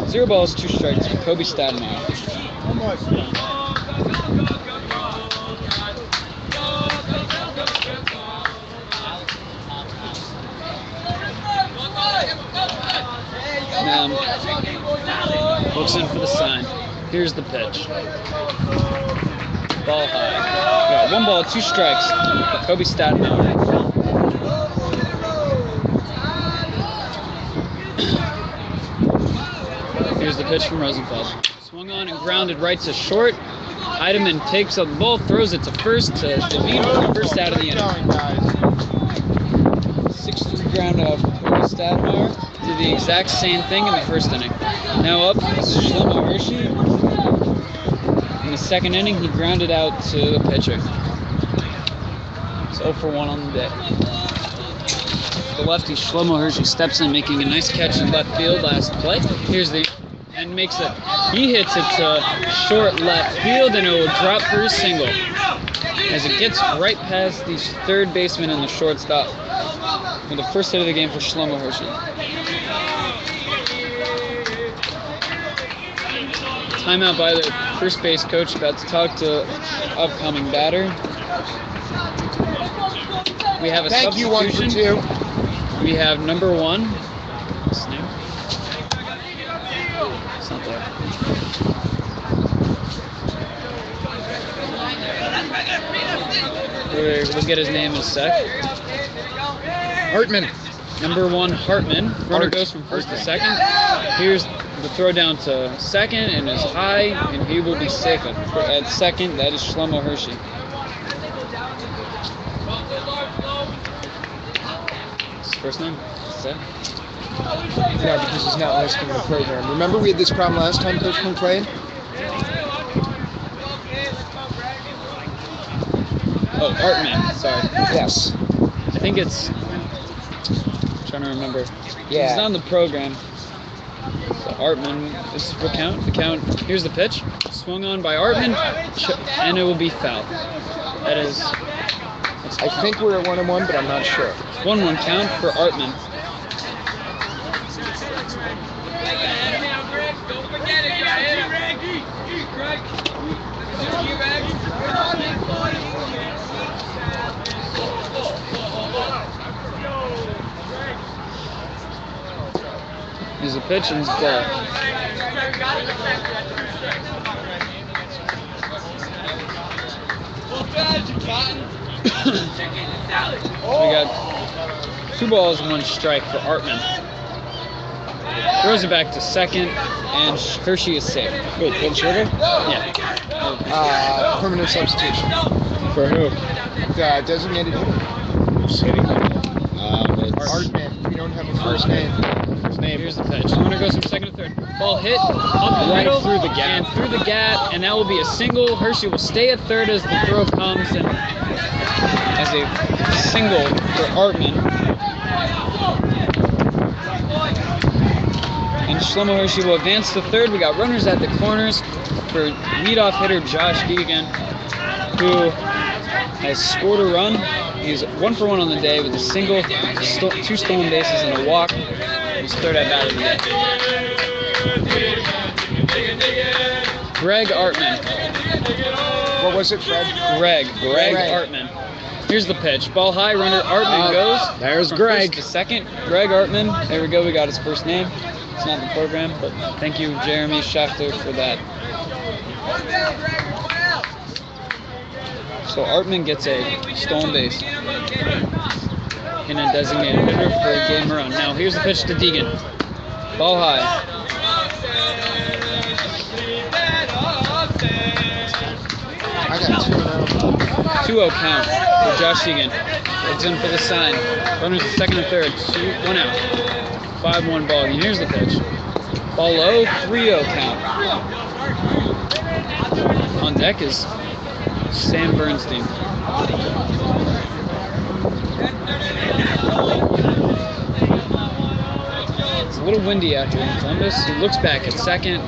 0 balls, 2 strikes for Kobe Stadmeyer. Now, looks in for the sign. Here's the pitch. Ball high. Yeah, 1 ball, 2 strikes for Kobe Stadmeyer. Here's the pitch from Rosenfeld. Swung on and grounded right to short. Heidemann takes up the ball, throws it to first to Devine for the first out of the inning. 6-3 ground out for Kobe Stadmeyer. Did the exact same thing in the first inning. Now up is Shlomo Hershey. In the second inning, he grounded out to the pitcher. It's 0 for 1 on the day. The lefty Shlomo Hershey steps in, making a nice catch in left field last play. Here's the and makes it. He hits it to short left field, and it will drop for a single as it gets right past the third baseman and the shortstop for the first hit of the game for Shlomo Hershey. Timeout by the first base coach, about to talk to upcoming batter. We have a Thank you, 1 for 2. We have number 1. What's his name? It's not there. We'll get his name in a sec. Hartman. Number 1, Hartman. Runner goes from first to second. Here's the throw down to second, and is high, and he will be safe at second. That is Shlomo Hershey. His first name? Set? Yeah, because he's not listed in the program. Remember we had this problem last time Coach Kuhn played? Oh, Hartman. Sorry. Yes. I think it's. I'm trying to remember. Yeah. He's not in the program. So Artman is the count. The count. Here's the pitch. Swung on by Artman, and it will be foul. That is. I think we're at 1-1, but I'm not sure. 1-1 count for Artman. Here's a pitch and it's ball. We got 2 balls, 1 strike for Artman. Throws it back to second, and Hershey is safe. Wait, pinch hitter? Yeah. Permanent substitution. For who? Designated hitter. It's Hartman. We don't have a first name. Here's the pitch. Runner goes from second to third. Ball hit up the Right middle through the gap. and through the gap, and that will be a single. Hershey will stay at third as the throw comes, and as a single for Artman. And Shlomo Hershey will advance to third. We got runners at the corners for leadoff hitter Josh Deegan, who has scored a run. He's 1 for 1 on the day with a single, 2 stolen bases, and a walk. His third at bat of the day. Greg Artman. What was it, Fred? Greg Artman. Here's the pitch. Ball high, runner Artman goes. There's from Greg. first to second. Greg Artman. There we go. We got his first name. It's not in the program, but thank you, Jeremy Schachter, for that. So Artman gets a stolen base in a designated hitter for a game run. Now here's the pitch to Deegan. Ball high. I got 2 now. 2-0 count for Josh Deegan. It's in for the sign. Runners at second and third. 1 out. 5-1 ball game. Here's the pitch. Ball low. 3-0 count. On deck is Sam Bernstein. It's a little windy out here in Columbus. He looks back at second.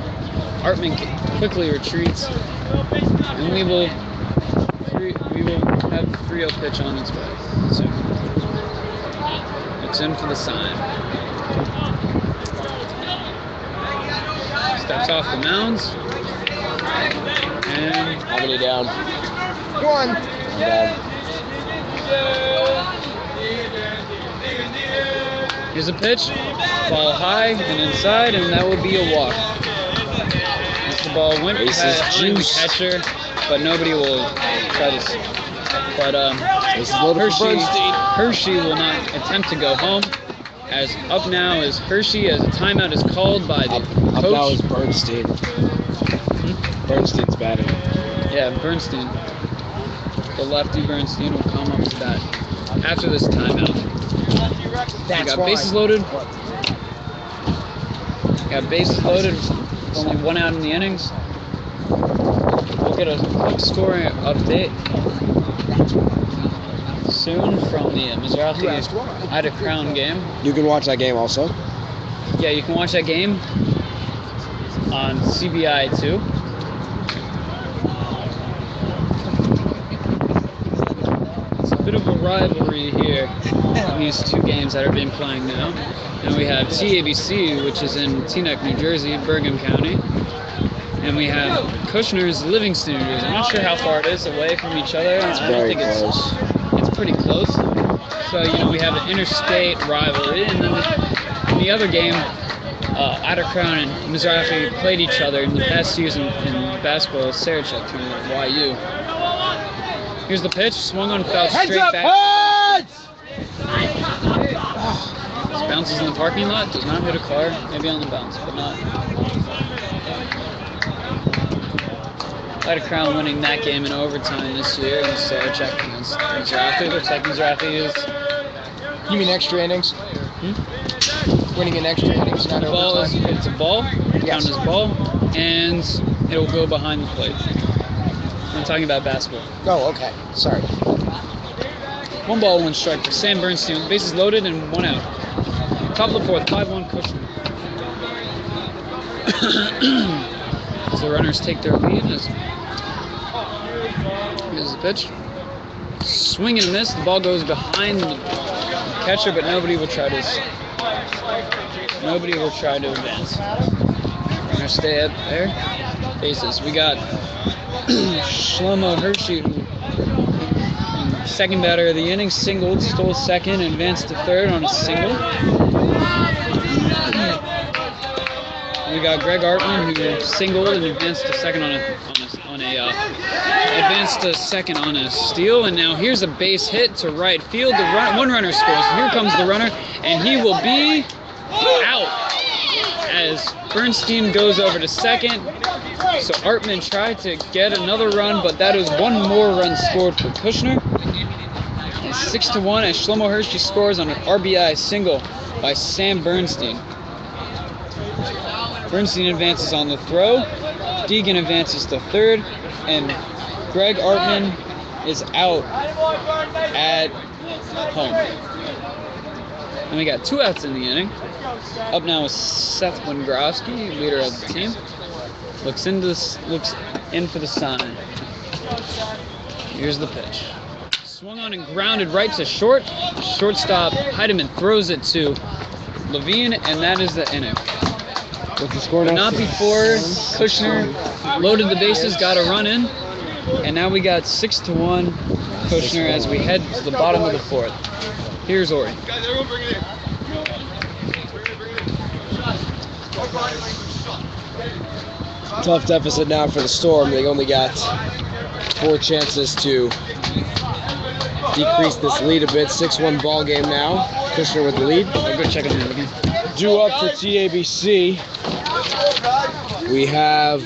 Artman quickly retreats, and we will have 3-0 pitch on its way soon. It's in for the sign. Steps off the mounds. And How many down? 1. Down. here's a pitch. Ball high and inside, and that will be a walk. As the ball went past the catcher, but nobody will try this. But Hershey will not attempt to go home. As up now is Hershey, as a timeout is called by the coach. Up now is Bernstein. Bernstein's batting. Yeah, Bernstein. The lefty Bernstein will come up to bat after this timeout. That's we got why. bases loaded. Got bases loaded. Only 1 out in the innings. We'll get a quick scoring update soon from the Mizrahi Ida Crown game. You can watch that game also. Yeah, you can watch that game on CBI 2. It's a bit of a rivalry here in these 2 games that are being playing now. And we have TABC, which is in Teaneck, New Jersey, Bergen County. And we have Kushner's Livingston, New Jersey. I'm not sure how far it is away from each other. It's very close. It's pretty close. So, we have an interstate rivalry. And then the other game, Ida Crown and Mizrahi played each other in the past season in basketball, Sarachek tournament, YU. Here's the pitch, swung on, foul straight back. This bounces in the parking lot, does not hit a car, maybe on the bounce, but not. Ida Crown winning that game in overtime this year, and Sarachek against Mizrahi. Looks like Mizrahi is. You mean extra innings? Winning in extra innings, not overtime. It's a ball. Yes. Count as ball, and it'll go behind the plate. I'm talking about basketball. Oh, okay. Sorry. 1 ball, 1 strike for Sam Bernstein. Bases loaded and 1 out. Top of the 4th, 5-1 Kushner. As the runners take their lead. Here's the pitch. Swing and a miss. The ball goes behind the catcher, but nobody will try to advance. Runners stay up there. Bases. We got Shlomo Hershey, who second batter of the inning, singled, stole second, and advanced to third on a single. We got Greg Artman, who singled and advanced to second on a steal, and now here's a base hit to right field. One runner scores. Here comes the runner, and he will be out as Bernstein goes over to second. So Artman tried to get another run, but that is 1 more run scored for Kushner. And 6-1 as Shlomo Hershey scores on an RBI single by Sam Bernstein. Bernstein advances on the throw. Deegan advances to third. And Greg Artman is out at home. And we got 2 outs in the inning. Up now is Seth Wendrowski, leader of the team. Looks in for the sign. Here's the pitch. Swung on and grounded right to short. Shortstop Heidemann throws it to Levine, and that is the inning. What's the score now? Not before Kushner loaded the bases, got a run in, and now we got 6-1 Kushner as we head to the bottom of the 4th. Here's Ori. Guys, everyone bring it in. Tough deficit now for the Storm. They only got 4 chances to decrease this lead a bit. 6-1 ball game now. Kushner with the lead. I'll go check it out again. Due up for TABC. We have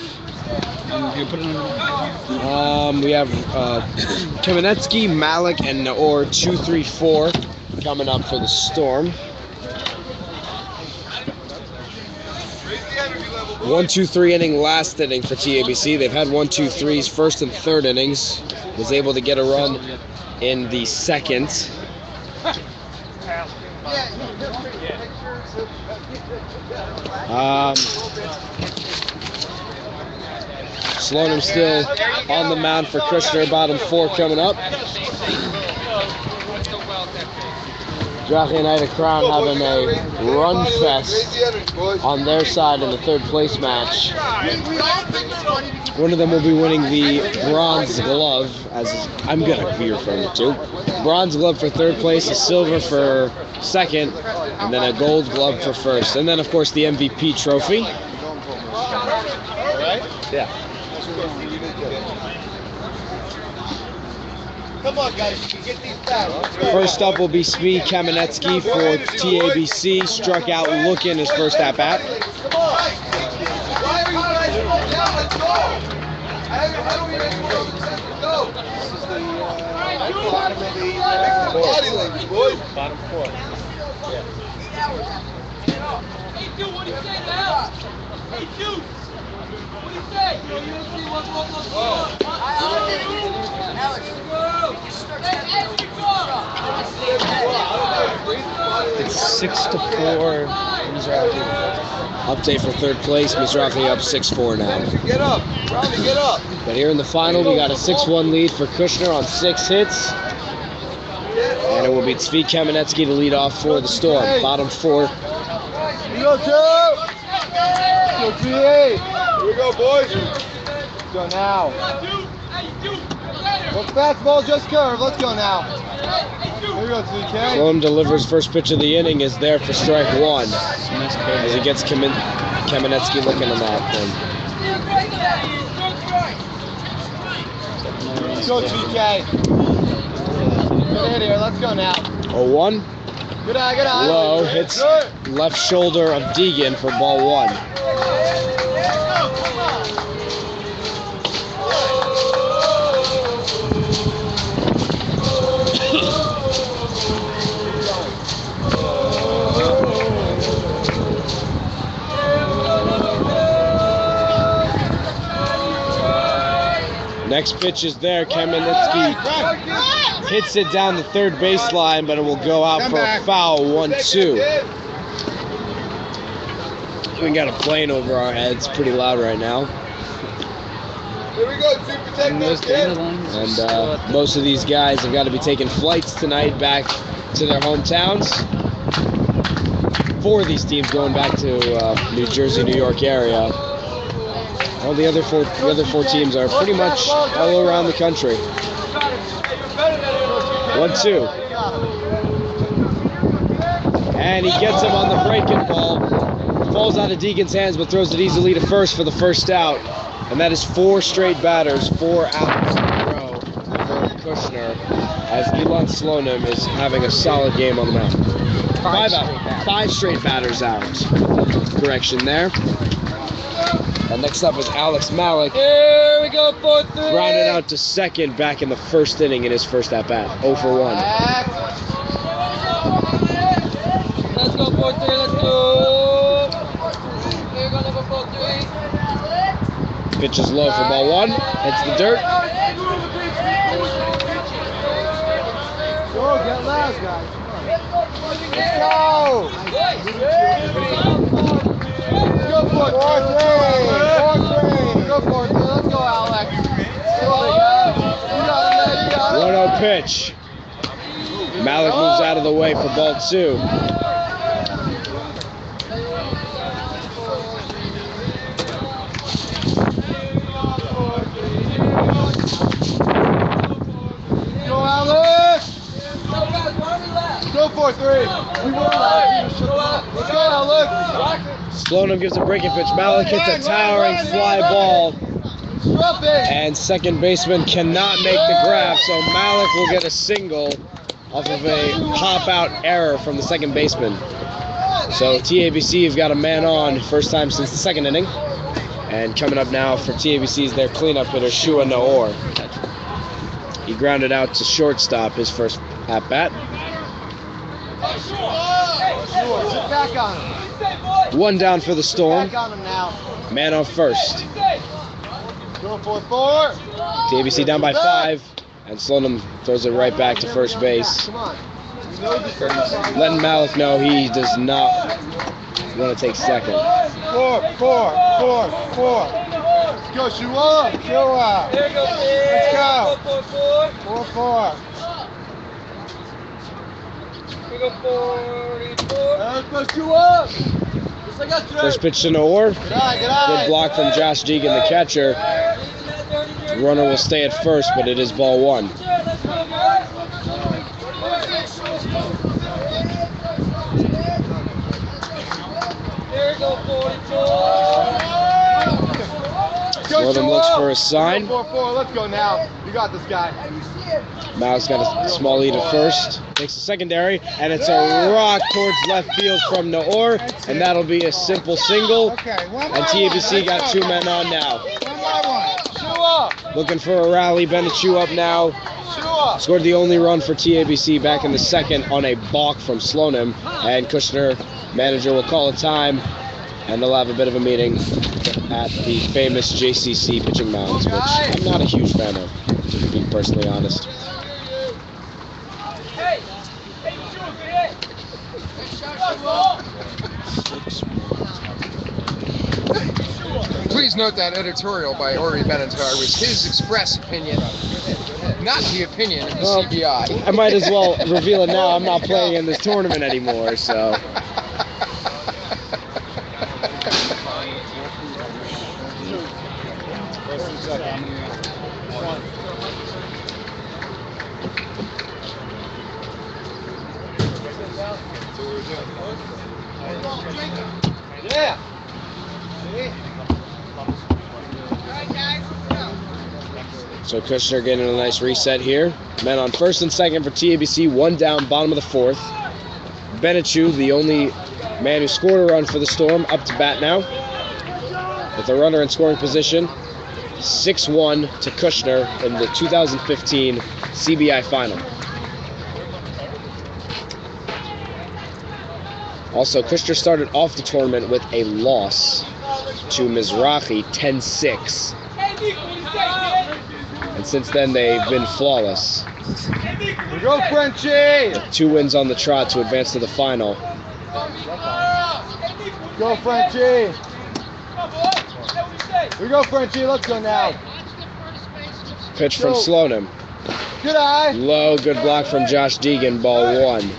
Kamenetsky, Malik, and Naor 2, 3, 4 coming up for the Storm. 1-2-3 inning last inning for TABC. They've had 1-2-3s first and third innings. Was able to get a run in the second. Slonim still on the mound for Kushner. Bottom 4 coming up. Jockey and Ida Crown having a run fest on their side in the 3rd place match. One of them will be winning the bronze glove, as I'm gonna be referring it to. Bronze glove for 3rd place, a silver for 2nd, and then a gold glove for 1st. And then of course the MVP trophy. Yeah. Come on, guys, you can get these back. First up will be Smee Kamenetsky for TABC. Struck out looking his first at bat. Come on. Why are you guys going down? Let's go. How do we make more of a sense to go? This is the bottom of the body language, boys. Bottom 4. Yeah. Hey, dude, what do you say now? Hey, dude. What do you say? You don't see what's going on. It's 6-4. Mizrahi. Update for 3rd place. Mizrahi up 6-4 now. Get up. Robbie, get up. But here in the final, we got a 6-1 lead for Kushner on 6 hits. And it will be Tzvi Kamenetsky to lead off for the Storm. Bottom 4. Here we go, 2. Go, 3-8. Here we go, boys. Let's go now. Look, fastball, just curve. Let's go now. Here we go, 2K. Sloan delivers first pitch of the inning, is there for strike 1. As he gets Kamenetsky looking on that one. Let's go, 2K. Good hit here. Let's go now. 0-1. Good eye, good eye. Low hits left shoulder of Deegan for ball 1. Next pitch is there. Kamenetsky hits it down the 3rd baseline, but it will go out for a foul. 1-2. We got a plane over our heads. Pretty loud right now. Here we go, 2 protect those kids. And most of these guys have got to be taking flights tonight back to their hometowns. 4 of these teams going back to New Jersey, New York area. All the other four teams are pretty much all around the country. 1-2. And he gets him on the breaking ball. Falls out of Deegan's hands, but throws it easily to first for the first out. And that is 4 straight batters, 4 outs in a row for Kushner, as Elon Slonim is having a solid game on the mound. 5 straight batters out. Correction there. And next up is Alex Malik. Here we go, 4-3. Grounded out to second back in the 1st inning in his first at bat. 0 for 1. Let's go, 4-3. Let's go. Pitch is low for ball one. Hits the dirt. Go, get loud, guys. Let's go! Go for it, 4-3! Go for it, let's go, Alex. You got it. 1-0 pitch. Malik moves out of the way for ball two. Go, Alex! Go for it, 3. We won last. Let's go, Alex! Slonim gives a breaking pitch. Malik hits a towering fly ball. Drop it! And second baseman cannot make the grab, so Malik will get a single off of a pop-out error from the second baseman. So TABC have got a man on, first time since the second inning. And coming up now for TABC is their cleanup hitter, Shua Naor. He grounded out to shortstop his first at-bat. Sit back on him. One down for the Storm. Back on him now. Man on first. Go for it, 4. TABC down by 5, and Slonim throws it right back to first base. Come on. You know this is Letting Malik know he does not want to take second. 4. Let's go, Shua. Shua. There goes Let's go. 4-4. We go 44. Let's go, Shua. First pitch to Naor. Good eye. Good block from Josh Deegan, the catcher. The runner will stay at first, but it is ball one. There we go, 44. Slonim looks for a sign. 4-4. Let's go now. You got this guy. Malik's got a small lead at first. Takes the secondary, and it's a rock towards left field from Naor, and that'll be a simple single. And TABC got 2 men on now. Shua. Looking for a rally. Benechu up now. Shua. Scored the only run for TABC back in the second on a balk from Slonim. And Kushner, manager, will call a time, and they'll have a bit of a meeting at the famous JCC pitching mounds, which I'm not a huge fan of, to be personally honest. Please note that editorial by Ori Benatar was his express opinion, not the opinion of the CBI. I might as well reveal it now. I'm not playing in this tournament anymore, so. Yeah. So Kushner getting a nice reset here. Men on first and second for TABC, 1 down, bottom of the 4th. Benechu, the only man who scored a run for the Storm, up to bat now. With a runner in scoring position, 6-1 to Kushner in the 2015 CBI final. Also, Kushner started off the tournament with a loss to Mizrahi, 10-6. And since then, they've been flawless. We go, Frenchie! 2 wins on the trot to advance to the final. Go, Frenchie! We go, Frenchie. Let's go now. Pitch from Slonim. Good eye. Low, good block from Josh Deegan, ball 1.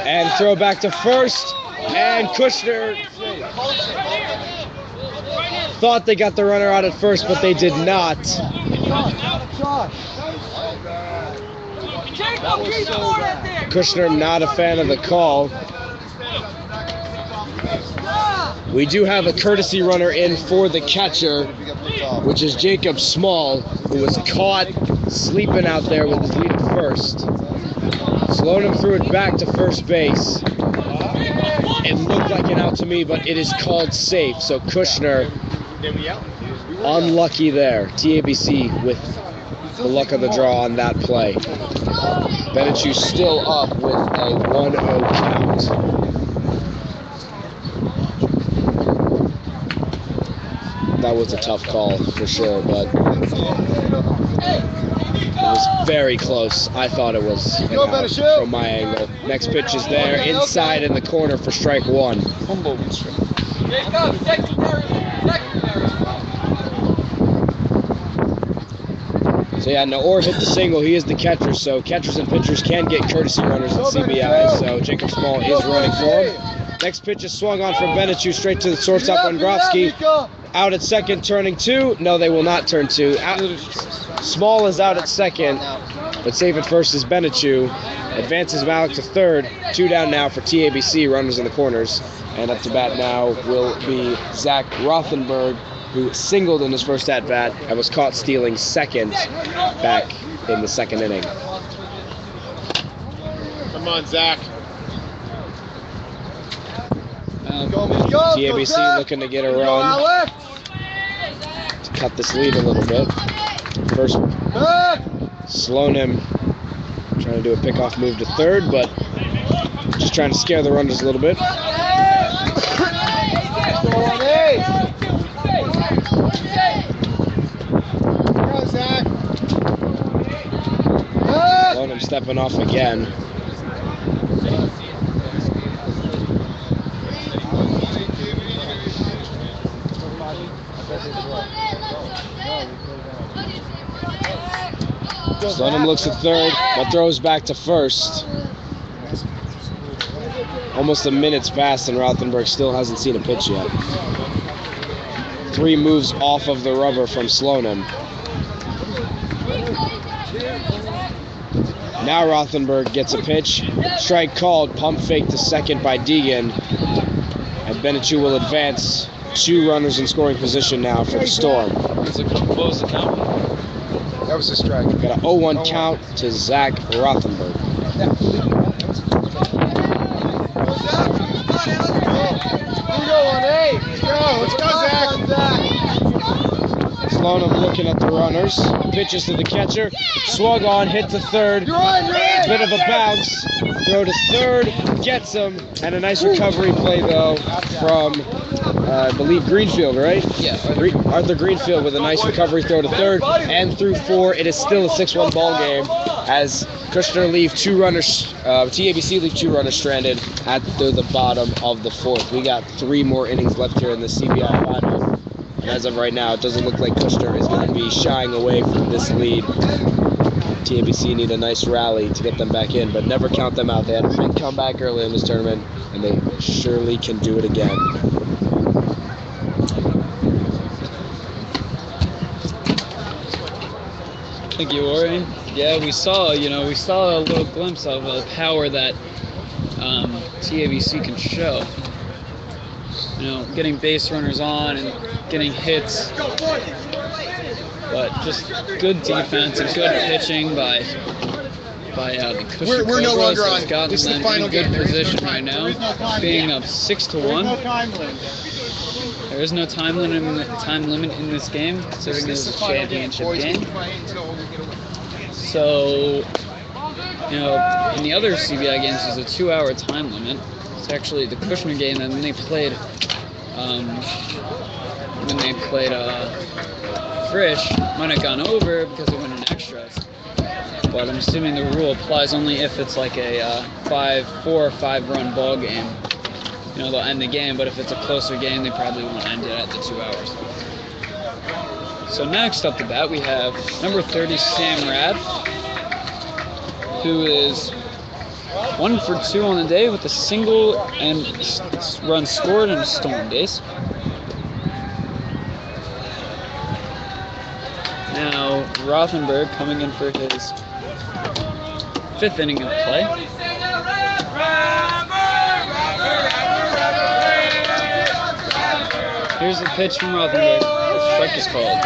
And throw back to first. And Kushner thought they got the runner out at first, but they did not. Kushner not a fan of the call. We do have a courtesy runner in for the catcher, which is Jacob Small, who was caught sleeping out there with his lead at first. Slonim threw it back to first base. It looked like an out to me, but it is called safe. So Kushner, unlucky there. TABC with the luck of the draw on that play. Benechu still up with a 1-0 count. That was a tough call for sure, but it was very close. I thought it was an out from my angle. Next pitch is there, inside in the corner for strike one. So yeah, Naor hit the single. He is the catcher, so catchers and pitchers can get courtesy runners at CBI. So Jacob Small is running for him. Next pitch is swung on from Benechu straight to the shortstop Wondrowski. Out at second, turning two. No, they will not turn two. Small is out at second, but safe at first is Benechu. Advances Malik to third. 2 down now for TABC, runners in the corners. And up to bat now will be Zach Rothenberg, who singled in his first at-bat and was caught stealing second back in the second inning. Come on, Zach. TABC looking to get a run to cut this lead a little bit. First, Slonim trying to do a pickoff move to third, but just trying to scare the runners a little bit. Slonim stepping off again. Slonim looks at third, but throws back to first. Almost a minute's passed and Rothenberg still hasn't seen a pitch yet. 3 moves off of the rubber from Slonim. Now Rothenberg gets a pitch. Strike called, pump fake to second by Deegan. And Benechu will advance. 2 runners in scoring position now for the Storm. What was the count? That was a strike. Got a 0-1 count to Zach Rothenberg. Let's go, Zach. Slonim looking at the runners. Pitches to the catcher. Swung on, hit to third. Bit of a bounce. Throw to third. Gets him. And a nice recovery play, though, from, I believe, Greenfield, right? Yeah. Arthur Greenfield with a nice recovery throw to third. And through 4, it is still a 6-1 ball game as Kushner leave 2 runners, TABC leave 2 runners stranded at the bottom of the 4th. We got 3 more innings left here in the CBI final. And as of right now, it doesn't look like Kushner is going to be shying away from this lead. TABC need a nice rally to get them back in, but never count them out. They had a big comeback early in this tournament, and they surely can do it again. Thank you, Ori. Yeah, we saw a little glimpse of the power that TABC can show. Getting base runners on and getting hits, but just good defense and good pitching by the Kushner. We're no longer on. Gotten This is the them final in good game. position right now, being up 6-1. There is no time limit in this game, considering this is a championship game. So, in the other CBI games, there's a 2-hour time limit. It's actually the Kushner game, and then they played Frisch. Might have gone over because it went in extras. But I'm assuming the rule applies only if it's like a 4 or 5 run ball game. They'll end the game, but if it's a closer game, they probably won't end it at the 2 hours. So next up to bat, we have number 30, Sam Rad, who is 1 for 2 on the day with a single and run scored and a stolen base. Now Rothenberg coming in for his 5th inning of play. Here's the pitch from Rothenberg. The strike is called.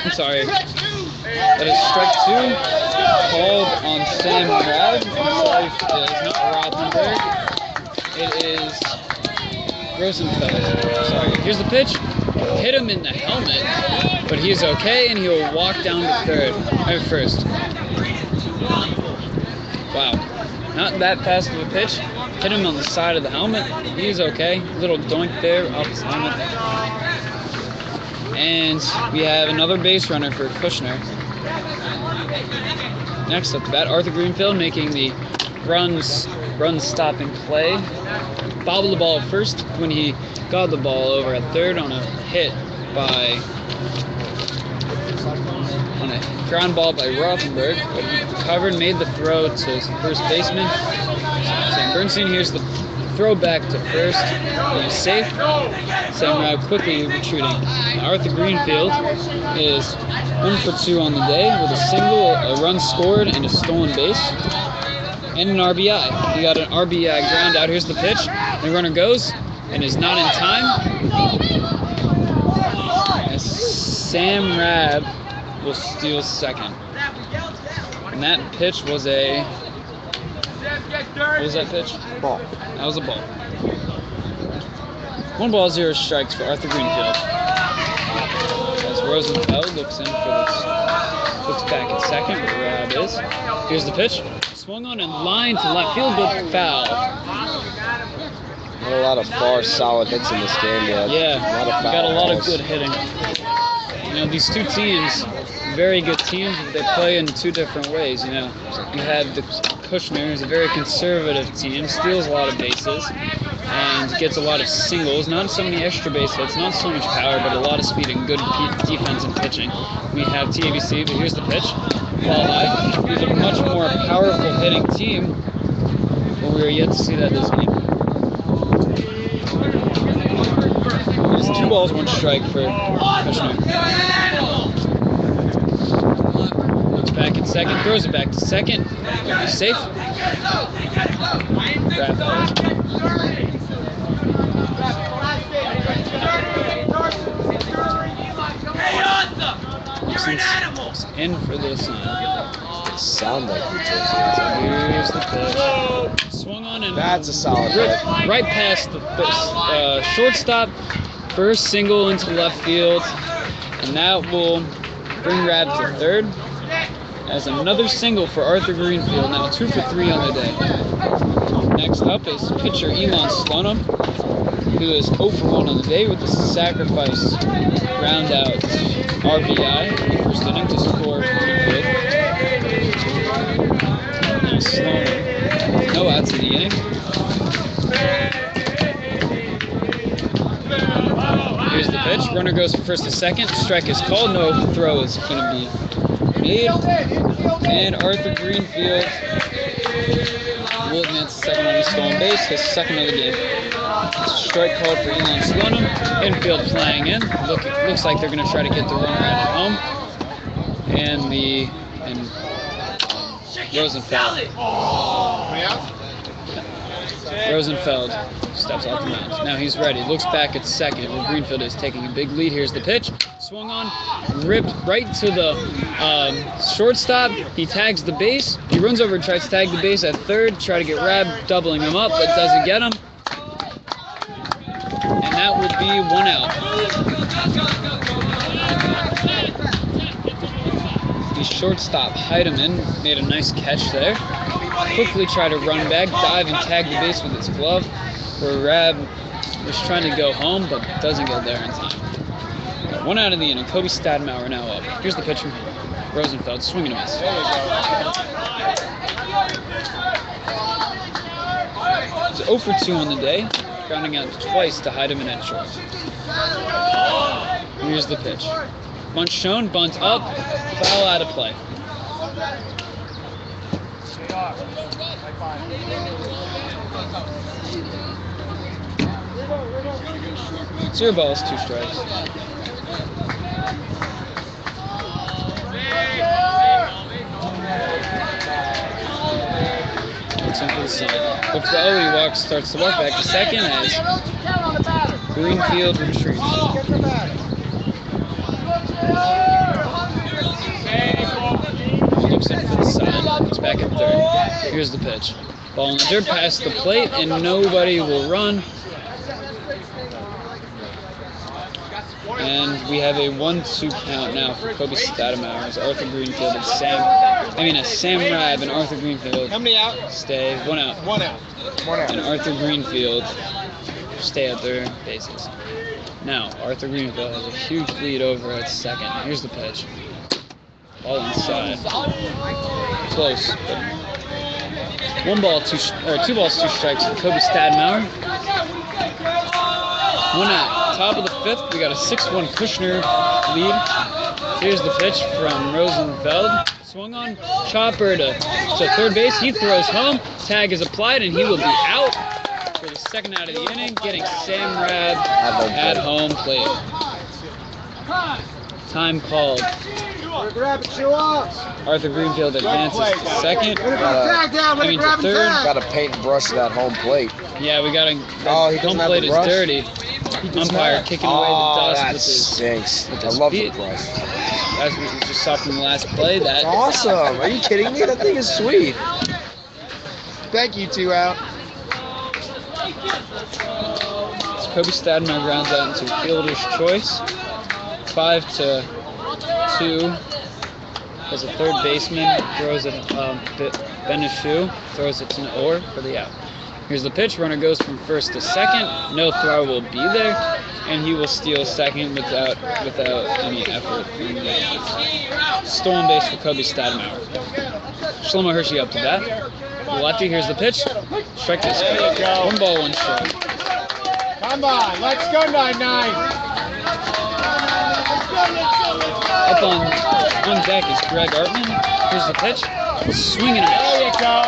I'm sorry. That is strike 2 called on Sam Rad. Sorry, it is not Rothenberg. It is Rosenfeld. Sorry. Here's the pitch. Hit him in the helmet, but he's okay, and he'll walk down to first. Wow. Not that fast of a pitch. Hit him on the side of the helmet. He's okay. Little doink there off his helmet. And we have another base runner for Kushner. Next up to bat, Arthur Greenfield making the run-stopping play. Bobbled the ball at first when he got the ball over at third on a ground ball by Rothenberg, but he recovered, made the throw to his first baseman, Sam Bernstein. Here's the throw back to first. He's safe. Sam Rao quickly retreating. Arthur Greenfield is 1 for 2 on the day with a single, a run scored, and a stolen base, and an RBI. He got an RBI ground out. Here's the pitch. The runner goes and is not in time. As Sam Rab will steal second. And that pitch was a... What was that pitch? Ball. That was a ball. 1 ball, 0 strikes for Arthur Greenfield. As Rosenfeld looks in for this. Looks back at second, where Rab is. Here's the pitch. Swung on and line to left field, but foul. Not a lot of far, solid hits in this game yet. Yeah, got a lot of balls. good hitting. You know, these two teams, very good teams, but they play in 2 different ways. You know, you have the Kushner, who's a very conservative team, steals a lot of bases, and gets a lot of singles. Not so many extra base hits, not so much power, but a lot of speed and good defense and pitching. We have TABC, but here's the pitch. Ball high. He's a much more powerful hitting team, but we are yet to see that this game. It's 2 balls, 1 strike for Kushner. Looks back at second, throws it back to second. He'll be safe. Grab that. In for the sign. Sound like New Jersey. Here's the pitch. Swung on and That's a solid hit. right past the shortstop. First single into left field, and that will bring Rab to third. As another single for Arthur Greenfield. Now 2 for 3 on the day. Next up is pitcher Elon Slonim, who is 0 for 1 on the day with the sacrifice ground out RBI in the first inning to score Greenfield. Now Slonim, no outs in the inning. Here's the pitch. Runner goes from first to second. Strike is called. No throw is going to be made. And Arthur Greenfield will advance to second on the stolen base, his second of the game. Strike called for Elon Slonim. Infield flying in. Looks like they're going to try to get the runner at home. And Rosenfeld steps off the mound. Now he's ready. Looks back at second. Where Greenfield is taking a big lead. Here's the pitch. Swung on. Ripped right to the shortstop. He tags the base. He runs over and tries to tag the base at third. Try to get Rab doubling him up, but doesn't get him. And that would be 1 out. The shortstop Heidemann made a nice catch there. Quickly try to run back, dive and tag the base with his glove, where Rab was trying to go home, but doesn't get there in time. 1 out of the inning. Kobe Stadmauer now up. Here's the pitch from Rosenfeld, swinging a miss. He's 0 for 2 on the day, grounding out twice to Heidemann at short. Here's the pitch. Bunt shown, bunt up, foul out of play. 0 balls, 2 strikes. Looks in for the sign. Looks to he walks, starts to walk back to second as Greenfield retreats. Here's the pitch. Ball in the dirt past the plate, and nobody will run. And we have a 1-2 count now for Kobe Stademeyer as Arthur Greenfield and Sam Rabb and Arthur Greenfield. How many out? Stay. 1 out. 1 out. And Arthur Greenfield stay at their bases. Now, Arthur Greenfield has a huge lead over at second. Here's the pitch. Ball inside. Close. But 2 balls, 2 strikes for Kobe Stademeyer. 1 out. Top of the 5th, we got a 6-1 Kushner lead. Here's the pitch from Rosenfeld. Swung on, chopper to third base. He throws home. Tag is applied, and he will be out for the 2nd out of the inning, getting Sam Rabb at home plate. Time called. Arthur Greenfield advances to second. To third. Got to paint and brush that home plate. Yeah, we got to. He home doesn't have plate the is brush? dirty. Umpire kicking away the dust that with his. stinks. with I his love the feet. brush. As we just saw from the last play, that Awesome. Are you kidding me? That thing is sweet. Thank you, 2 out. Kobe Stademeyer grounds out into fielder's choice. 5-2. As a third baseman throws it, Benishu throws it to Orr for the out. Here's the pitch. Runner goes from first to second. No throw will be there, and he will steal second without any effort. Stolen base for Kobe Stademeyer. Shlomo Hershey up to bat. The lefty. Here's the pitch. Strike to strike. 1 ball, 1 strike. Come on, let's go 9-9. Up on deck is Greg Artman. Here's the pitch. Swinging it. There you go.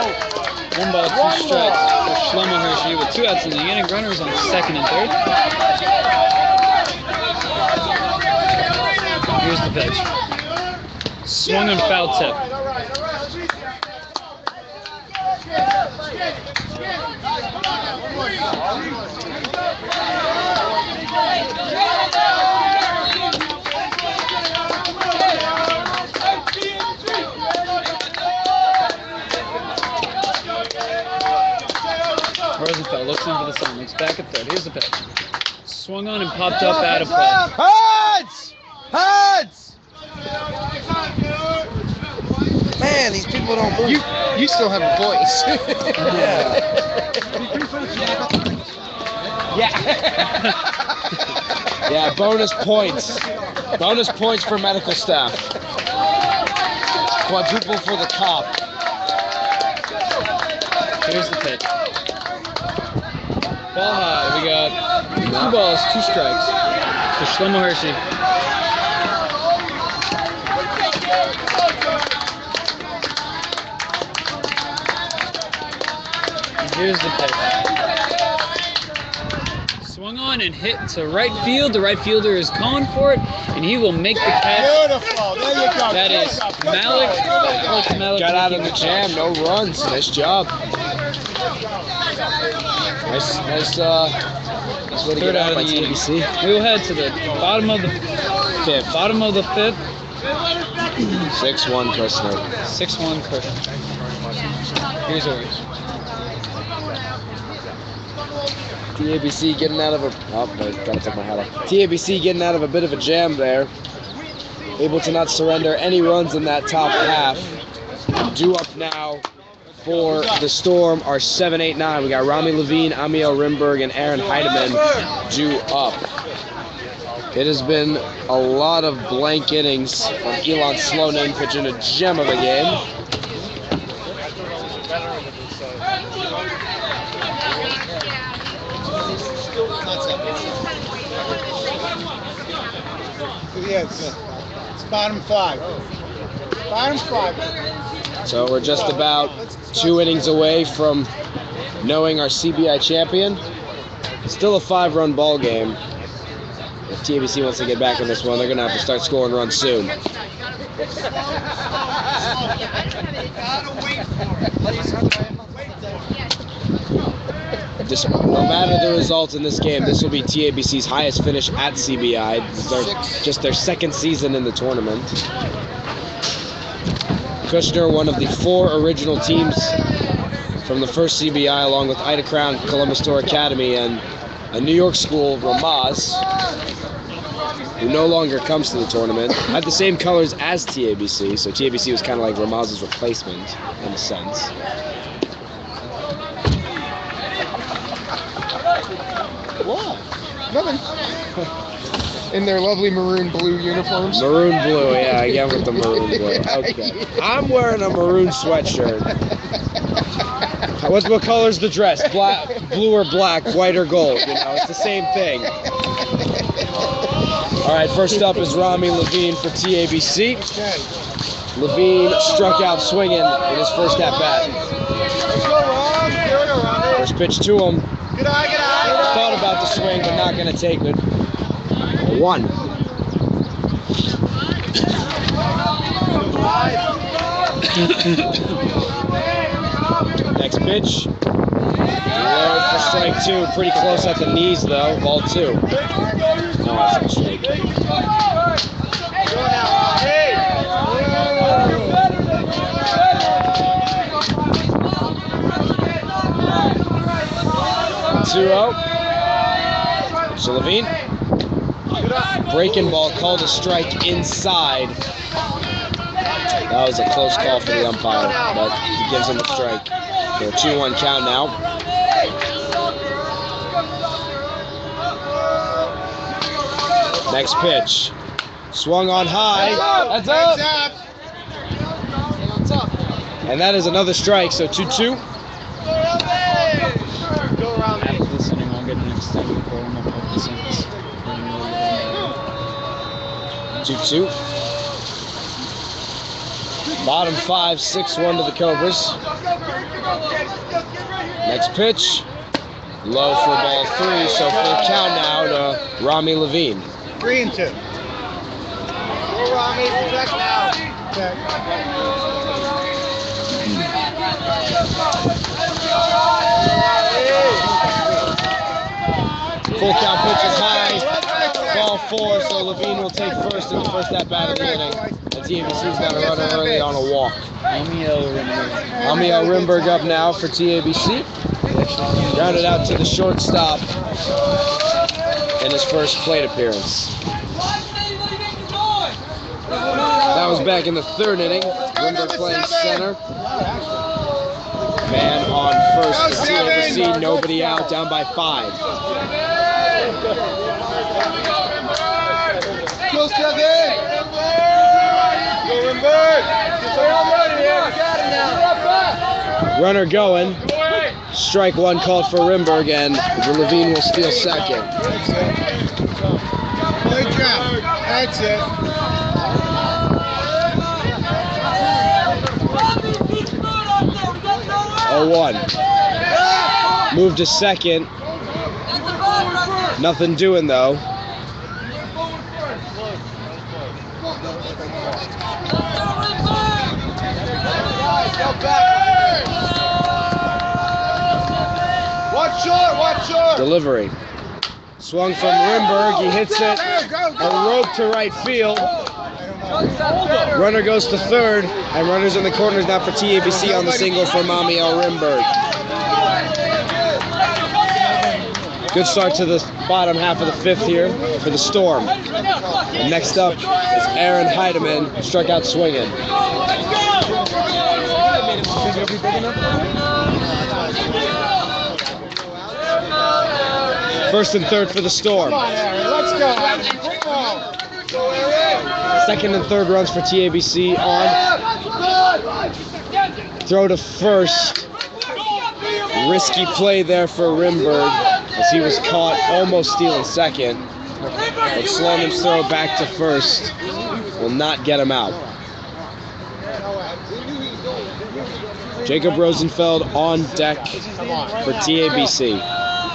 1 ball, 2 strikes for Shlomo Hershey with 2 outs in the inning. Runners on second and third. Here's the pitch. Swung and foul tip. Rosenfeld looks in for the sun, looks back at third. Here's the pitch. Swung on and popped up out of play. Heads! Heads! Man, these people don't move. You still have a voice. Yeah. Yeah, bonus points. Bonus points for medical staff. Quadruple for the cop. Here's the pitch. Ball high. We got 2 balls, 2 strikes for Shlomo Hershey. And here's the pitch. Swung on and hit to right field. The right fielder is calling for it, and he will make the catch. Beautiful. There you go. That is Malik. Got out of the jam, no runs. Nice job. Nice way to Third get out out of by the inning. TABC. We will head to the bottom of the fifth. 6-1 Kushner. 6-1 Kushner. Here's Orange. TABC getting out of a... Oh, no, gotta take my hat off. TABC getting out of a bit of a jam there. Able to not surrender any runs in that top half. Due up now for the Storm are 7-8-9. We got Rami Levine, Amiel Rimberg, and Aaron Heidemann due up. It has been a lot of blank innings from Elon Slonin pitching a gem of a game. Yes. It's bottom 5. Bottom 5. So we're just about 2 innings away from knowing our CBI champion. Still a 5-run ball game. If TABC wants to get back in this one, they're going to have to start scoring runs soon. No matter the result in this game, this will be TABC's highest finish at CBI. This is just their 2nd season in the tournament. Kushner, one of the 4 original teams from the first CBI, along with Ida Crown, Columbus Tour Academy, and a New York school, Ramaz, who no longer comes to the tournament, had the same colors as TABC, so TABC was kind of like Ramaz's replacement in a sense. What? Nothing. In their lovely maroon blue uniforms. Maroon blue, yeah, I get with the maroon blue. Yeah, Okay. yeah. I'm wearing a maroon sweatshirt. What color's the dress? Black, blue or black, white or gold? You know, it's the same thing. All right, first up is Rami Levine for TABC. Levine struck out swinging in his first at-bat. First pitch to him. Good eye, good eye. Thought about the swing, but not going to take it. 1. Next pitch. Low for strike 2. Pretty close at the knees, though. Ball 2. No, that's a strike. Two-0. So Levine. Breaking ball called a strike inside. That was a close call for the umpire, but he gives him a strike. So 2-1 count now. Next pitch. Swung on high. That's up. And that is another strike, so 2-2. After this inning, I'll get an extended program of focus. 2-2. Bottom 5, 6-1 to the Cobras. Next pitch. Low for ball 3, so full count now to Rami Levine. 3-2. Go Rami, check now. Check. Full count pitch is high. Ball 4, so Levine will take first in the first at-bat of the inning. And TABC's got a runner early on a walk. Amiel Rimberg up now for TABC. Grounded out to the shortstop in his first plate appearance. That was back in the 3rd inning. Rimberg playing center. Man on first for TABC. Nobody out, down by 5. Go 7. Go Rimberg. Runner going. Strike 1 called for Rimberg, and Levine will steal second. Good job. That's it. 0-1. Move to second. Nothing doing though. Watch short. Delivery. Swung from Rimberg. He hits it. A rope to right field. Runner goes to 3rd, and runners in the corners now for TABC on the single from Amiel Rimberg. Good start to the bottom half of the 5th here for the Storm. And next up is Aaron Heidemann, struck out swinging. First and 3rd for the Storm. Let's go. Come on. 2nd and 3rd runs for TABC on. Throw to first. Risky play there for Rimberg as he was caught almost stealing second. But Sloman's throw back to first will not get him out. Jacob Rosenfeld on deck for TABC.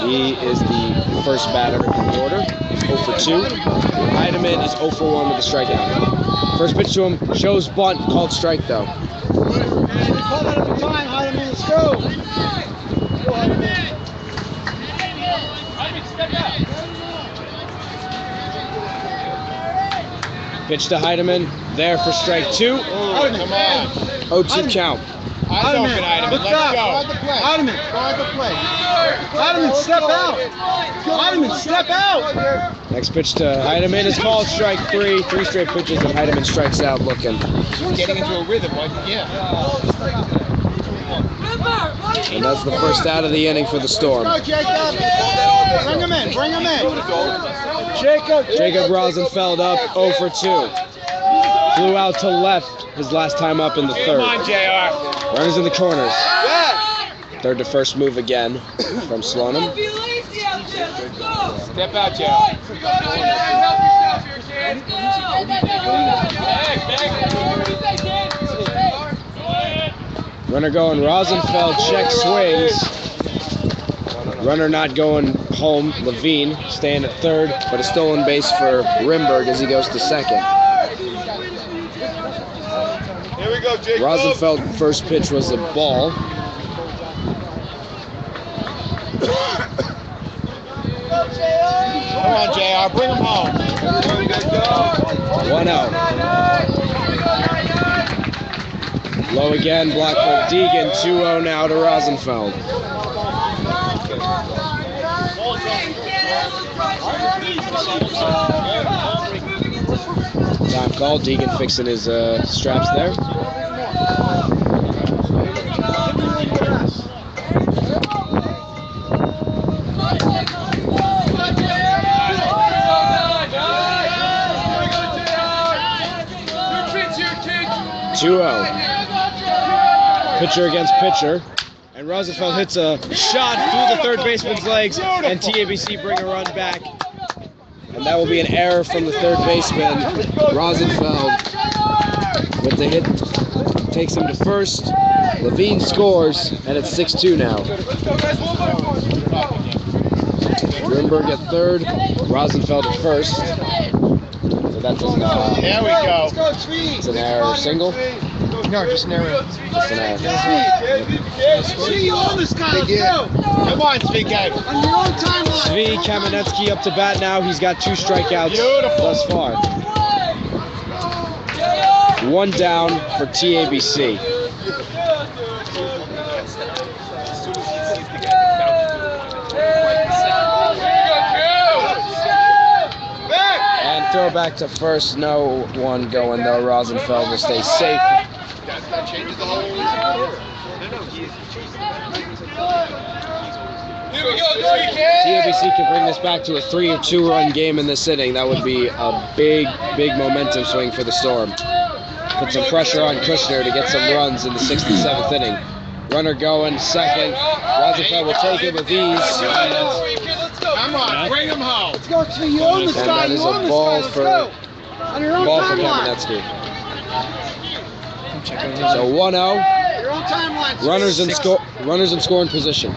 He is the first batter in the order. 0 for 2. Heidemann is 0 for 1 with a strikeout. First pitch to him, shows bunt, called strike though. Call that every time, Heidemann. Let's go. Go, Heidemann. Pitch to Heidemann, there for strike 2. 0-2 count. Eyes open, Heidemann. Look Let's up. go. Guard the play. Heidemann, guard the play. Heidemann, step out. Heidemann, step out. Next pitch to Heidemann is called strike 3. 3 straight pitches and Heidemann strikes out looking. Getting into a rhythm, like, yeah. And that's the first out of the inning for the Storm. Go, Jacob. Bring him in. Bring him in. Jacob Rosenfeld up 0 for 2. Flew out to left his last time up in the third. Come on, JR. Runners in the corners. Third to first move again from Slonim. Step out, JR. Runner going Rosenfeld, check swings. Runner not going home, Levine staying at third, but a stolen base for Rimberg as he goes to second. Here we go, Jacob. Rosenfeld first pitch was a ball. Come on, JR. Bring him home. 1-0. Low again, blocked by Deegan. 2-0 now to Rosenfeld. Time call. Deegan fixing his straps there. Pitcher against pitcher, and Rosenfeld hits a shot through the third baseman's legs, and TABC bring a run back. And that will be an error from the third baseman. Rosenfeld with the hit takes him to first. Levine scores, and it's 6-2 now. Rimberg at third, Rosenfeld at first. So that's There we go. it's an error single. No, just an error. Just an error. You own this guy. Let's go. Come on, Svika. On your own timeline. Svi Kamenetsky up to bat now. He's got 2 strikeouts thus far. 1 down for TABC. And throw back to first. No one going though. Rosenfeld will stay safe. That changes the whole. Here we go, TABC can bring this back to a 3 or 2 run game in this inning. That would be a big momentum swing for the Storm. Put some pressure on Kushner to get some runs in the 6th and 7th inning. Runner going second. Rosenfeld will take it with ease. Come on, bring him home. Let's go, Svi. You own this And guy. that is You a own this ball guy. Let's for go. On your own timeline. Kamenetsky. So 1-0. Your own timeline. Runners in scoring position.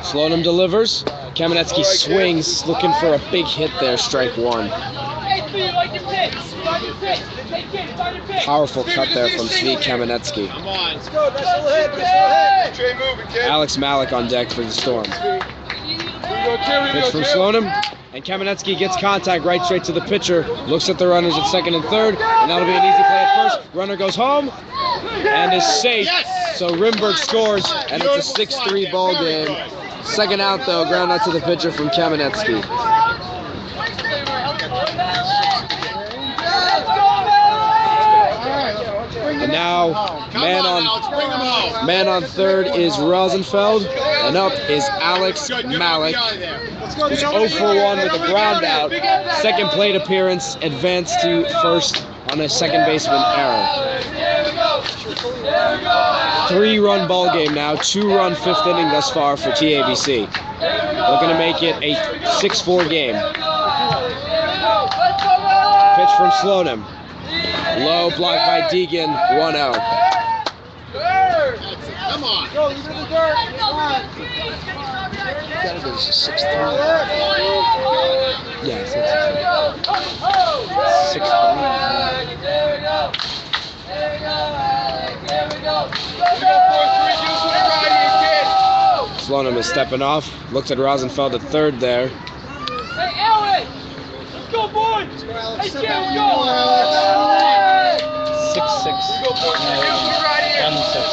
Slonim delivers. Kamenetsky swings, looking for a big hit there. Strike 1. Powerful cut there from Svi Kamenetsky. Come on. Let's go. That's all hit. That's all hit. Trey moving, kid. Alex Malik on deck for the Storm. Pitch from Slonim, and Kamenetsky gets contact right straight to the pitcher. Looks at the runners at second and third, and that'll be an easy play at first. Runner goes home and is safe. So Rimberg scores, and it's a 6-3 ball game. Second out though, ground out to the pitcher from Kamenetsky. And now, man on third is Rosenfeld, and up is Alex Malik, who's 0 for 1 with a ground out. Second plate appearance, advanced to first on a second baseman error. 3-run ball game now, 2-run 5th inning thus far for TABC. Looking to make it a 6-4 game. Pitch from Slonim. Low, blocked by Deegan, 1-0. Come on. Go, leave it in the dirt. Come on. Gotta go 6-3. Yeah, 6-3. Slonim is stepping off. Looks at Rosenfeld at third there. go, boys! Let's go, Alex. Hey, Step Jim, out when you go! go, Alex. 6-6. Go, boys. Bottom 6.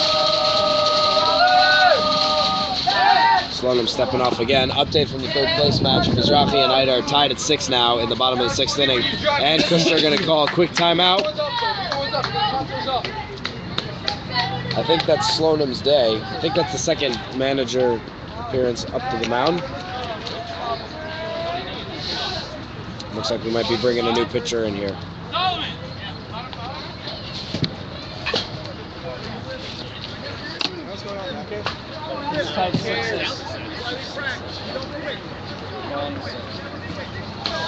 Slonim stepping off again. Update from the third place match. Mizrahi and Ida are tied at 6 now in the bottom of the 6th inning. And Kushner going to call a quick timeout. I think that's Sloanim's day. I think that's the second manager appearance up to the mound. Looks like we might be bringing a new pitcher in here. What's going on, okay? It's tied 6-6.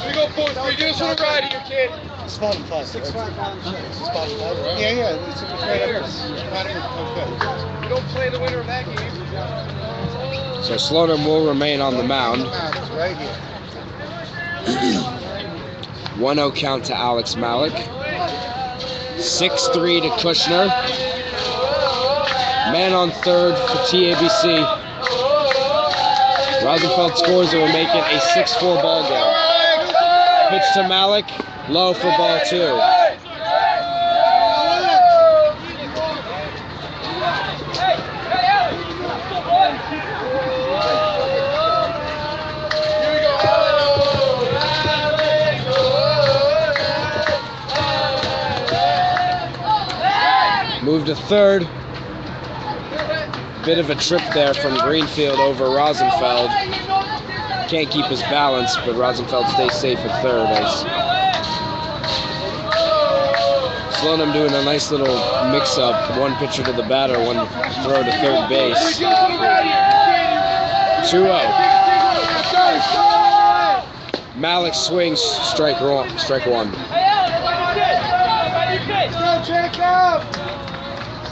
We go, boys. We do this with a ride here, kid. It's bottom 5. 6, 5, bottom 6. It's bottom 5, right? Yeah. It's right up there. Okay. We don't play the winner of that game. So Slonim will remain on the mound. It's right here. 1-0 count to Alex Malik. 6-3 to Kushner. Man on third for TABC. Rosenfeld scores and will make it a 6-4 ball game. Pitch to Malik, low for ball 2. Move to third. Bit of a trip there from Greenfield over Rosenfeld. Can't keep his balance, but Rosenfeld stays safe at third as Slonim doing a nice little mix-up. One pitcher to the batter, one throw to third base. 2-0. Malik swings, strike one. Let's go, Jacob!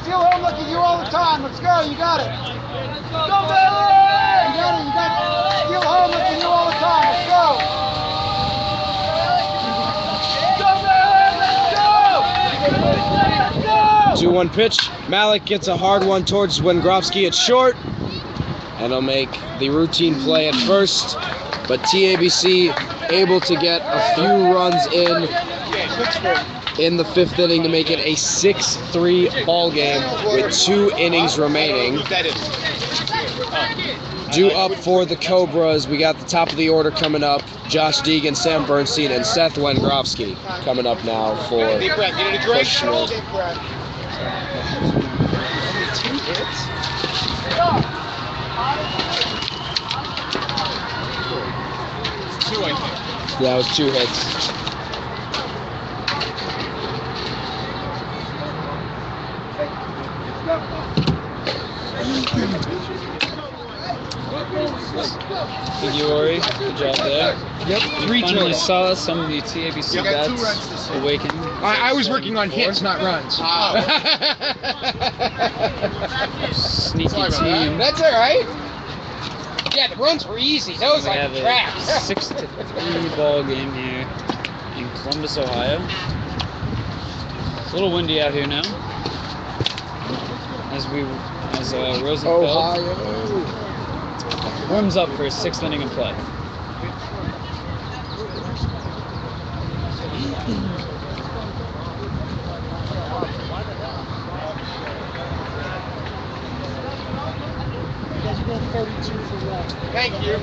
Steal home, look at you all the time. Let's go, you got it. You got it. Steal home, look at you all the time. Let's go! 2-1 pitch. Malik gets a hard one towards Wengrovsky at short. And he'll make the routine play at first. But TABC able to get a few runs in the 5th inning to make it a 6-3 ball game with 2 innings remaining. Due up for the Cobras, we got the top of the order coming up. Josh Deegan, Sam Bernstein, and Seth Wengrovsky coming up now for Kushner. Yeah, it was 2 hits. Figuori, good job there. Yep, We 3 finally total. saw some of the TABC You got 2 runs bats this inning. awaken. I was working on hits, not runs. Sneaky Sorry about team. that. That's all right. Yeah, the runs were easy. Those We like have a traps. 6-3 ball game here in Columbus, Ohio. It's a little windy out here now. As Rosenfeld warms up for his 6th inning of play. Thank you.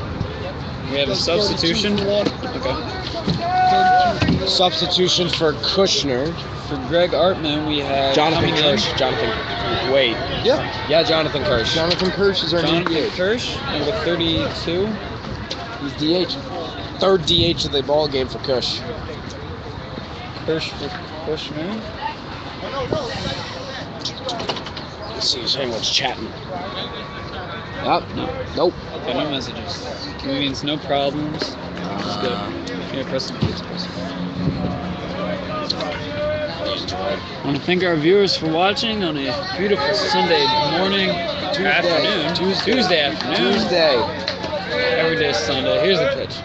We have a substitution. Okay. Substitution for Kushner. For Greg Artman, we have Jonathan coming in Kirsch. Wait. Yep. Yeah, Jonathan Kirsch. Jonathan Kirsch is our new Jonathan DH. Kirsch, number 32. He's DH. Third DH of the ball game for Kush. Kirsch for Kushner. Let's see if anyone's chatting. Oh, nope. Okay, no messages. Convenience, no problems. Just good. Here, press the keys, press the keys. I want to thank our viewers for watching on a beautiful Sunday morning, afternoon. Tuesday afternoon. Tuesday. Every day is Sunday. Here's the pitch.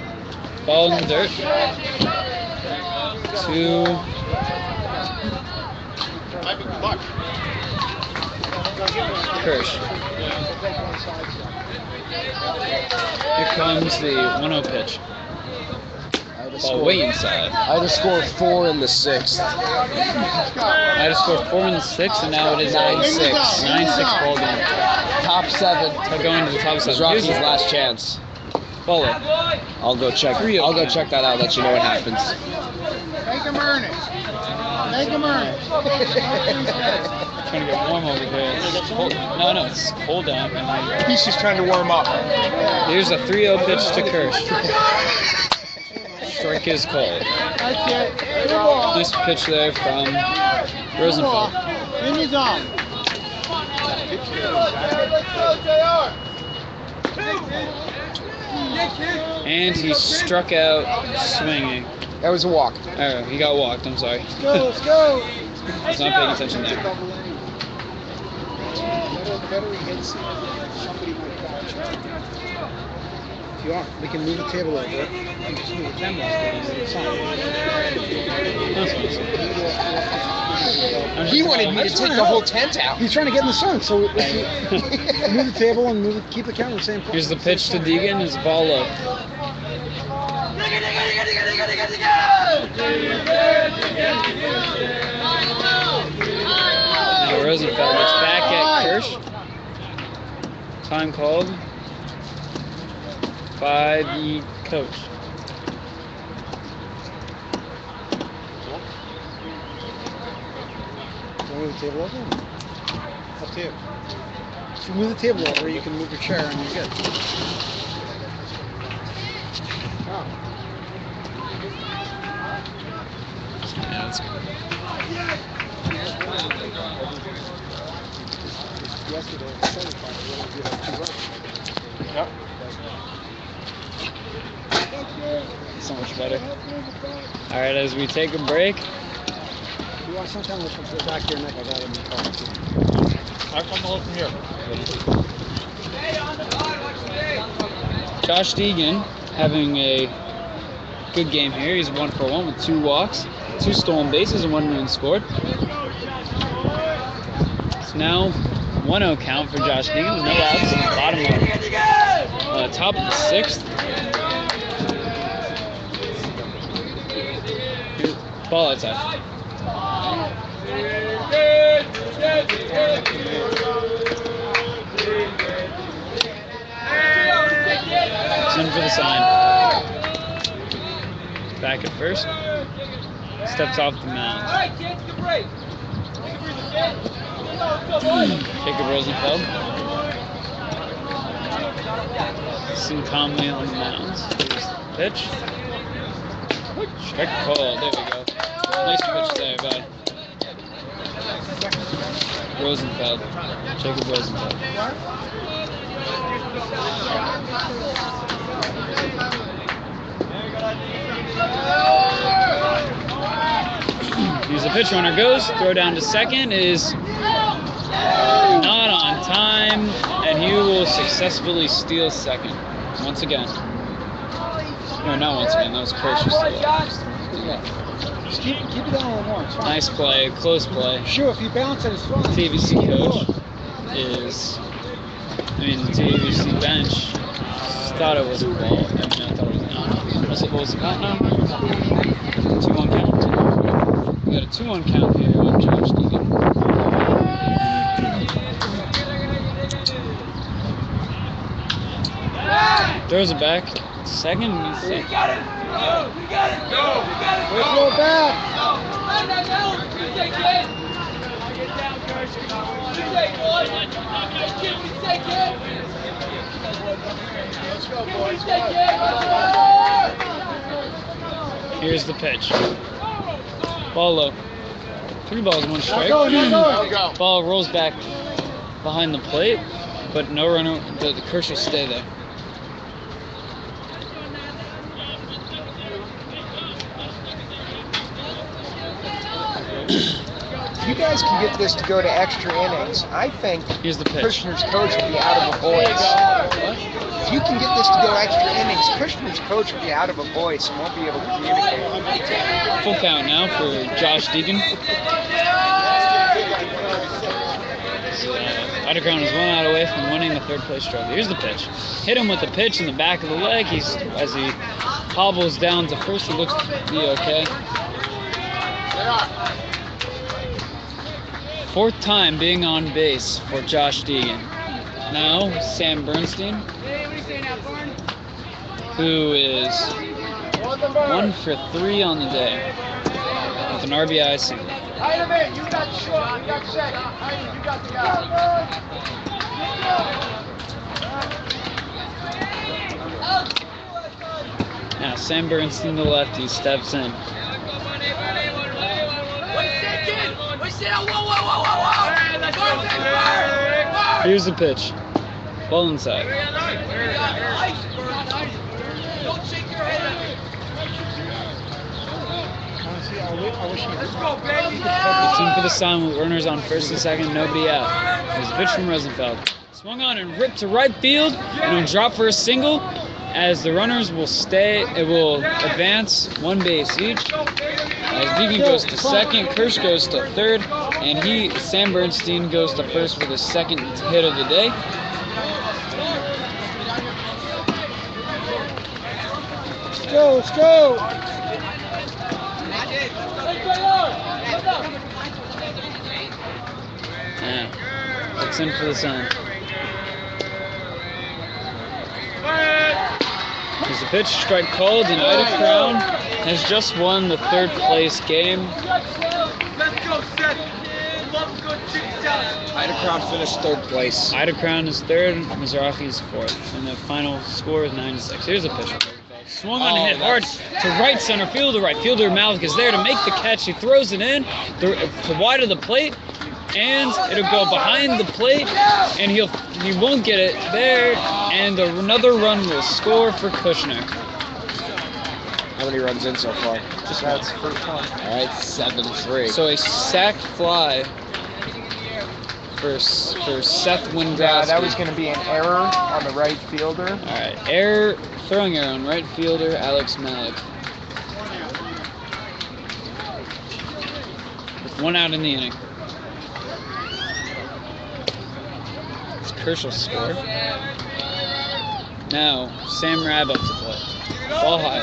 Ball in the dirt. 2. Kirsch. Here comes the 1-0 pitch. to Ball score. way inside. I had to score 4 in the 6th. I had to score 4 in the 6th, and now it is a 9-6. 9-6 ball game. Top 7 So going to the top is 7. Rocky's Here's the last chance. ball up. I'll go check. I'll go check that out. Let you know what happens. Make him earn it. Make him earn it. Trying to get warm over here. It's cold. No, it's cold down. He's just trying to warm up. Here's a 3-0 pitch to Kirsch. Strike is called. That's it. Good ball. Nice pitch there from Rosenfeld. In his zone. And he struck out swinging. That was a walk. Oh, he got walked. I'm sorry. Let's go, let's go. He's not paying attention there. If you want, we can move the table over and just move the 10 balls down to the side. That's He wanted me to take the whole tent out. He's trying to get in the sun, so if you move the table and keep the camera the same place. Here's the pitch to Deegan. His ball low. Now Rosenfeld looks back at Kirsch. Time called by the coach. Move the table over? Up to you. If you move the table over, you can move your chair and you're good. Oh. Yeah, that's good. Yesterday, the semifinal, we only did 2 runs. Yep. So much better. All right, as we take a break. If you want sunshine lotion for the back of your neck, I got it in the car too. I come over from here. Josh Deegan having a good game here. He's 1 for 1 with 2 walks, 2 stolen bases, and 1 run scored. It's now 1-0 count for Josh Deegan with no outs in the bottom of top of the 6th. Ball outside. It's in for the sign. Back at first. Steps off the mound. Jacob Rosenfeld. Sitting calmly on the mound. Here's the pitch. Strike call. There we go. Nice pitch there by Rosenfeld. Jacob Rosenfeld. Here's the pitch. Runner goes. Throw down to second is not on time, and he will successfully steal second once again. No, not once again. That was Kirsch who stole it. Just keep it down a little more. It's fine. Nice play, close play. Sure, if you bounce it, it's fine. TABC coach is, the TABC bench thought it was a ball. I thought it was not. What was the count now? 2-1 count. We got a 2-1 count here on Josh Deegan. Throws it back. Second. We got it! Go! We got it! Go! We got it! Let's go back. Here's the pitch. Ball low. 3 balls, 1 strike. Not going. Ball rolls back behind the plate, but no runner. The Kirsch will stay there. If you guys can get this to go to extra innings, I think Here's the pitch. Kushner's coach will be out of a voice. If you can get this to go extra innings, Kushner's coach will be out of a voice and won't be able to communicate. Full count now for Josh Deegan. Underground is 1 out away from winning the 3rd place trophy. Here's the pitch. Hit him with the pitch in the back of the leg. As he hobbles down to first. It looks to be okay. Fourth time being on base for Josh Deegan. Now, Sam Bernstein, who is 1 for 3 on the day with an RBI single. Heinemann, you got short, you got second. Heinemann, you got the guy. Now, Sam Bernstein, the lefty, steps in. Here's the pitch. Ball inside. It's in for the sign with runners on first and second, nobody out. There's a pitch from Rosenfeld. Swung on and ripped to right field, and it'll drop for a single. As the runners will it will advance 1 base each. As Deegan goes to second, Kirsch goes to third, and Sam Bernstein goes to first for the second hit of the day. Let's go. Yeah, looks in for the sign. There's a pitch, strike called, and Ida Crown has just won the 3rd place game. Ida Crown finished 3rd place. Ida Crown is 3rd, Mizrahi is 4th, and the final score is 9-6. Here's a pitch. Swung on and hit hard to right center field. The right fielder Malik is there to make the catch. He throws it in to wide of the plate, and it'll go behind the plate, and he won't get it there, and another run will score for Kushner. How many runs in so far? That's first one. All right, 7-3. So a sac fly for Seth Wingrowski. Yeah, that was going to be an error on the right fielder. All right, throwing error on right fielder Alex Malik. With 1 out in the inning. Kershaw's score. Now, Sam Rabb up to play. Ball high.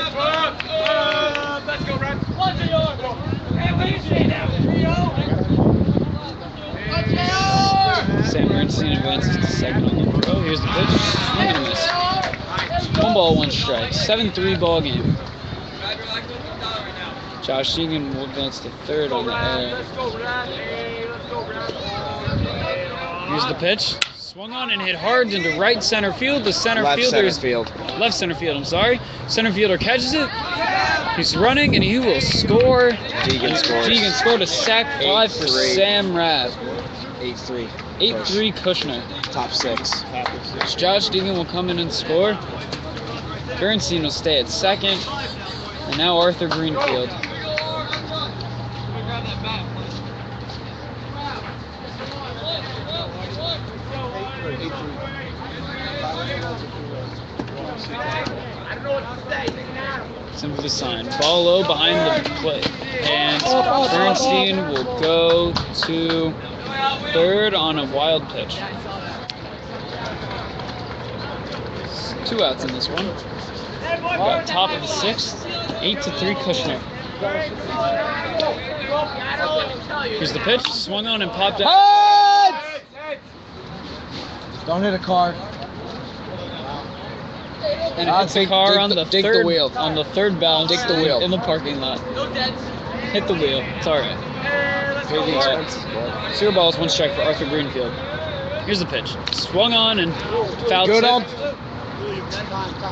Sam Bernstein advances to second on the throw. Here's the pitch. Swing and a miss. 1 ball, 1 strike. 7-3 ball game. Josh Deegan will advance to third on the air. Here's the pitch. Swung on and hit hard into right center field. The Left center field. Left center field, I'm sorry. Center fielder catches it. He's running and he will score. Deegan scores. Deegan scored a sac fly for 8-3. Sam Rabb. 8-3. 8-3 Kushner. Top 6. Josh Deegan will come in and score. Bernstein will stay at second. And now Arthur Greenfield. Simple for the sign. Ball low behind the plate. And Bernstein will go to third on a wild pitch. 2 outs in this one. We got top of the 6th. 8-3 Kushner. Here's the pitch. Swung on and popped out. Don't hit a car. And it hits the car on the dig third the wheel. on the third bounce Dig the wheel. in the parking lot. Hit the wheel. It's all right. Pay the expenses, boy. 0 balls, 1 strike for Arthur Greenfield. Here's the pitch. Swung on and fouled Good tip. ump.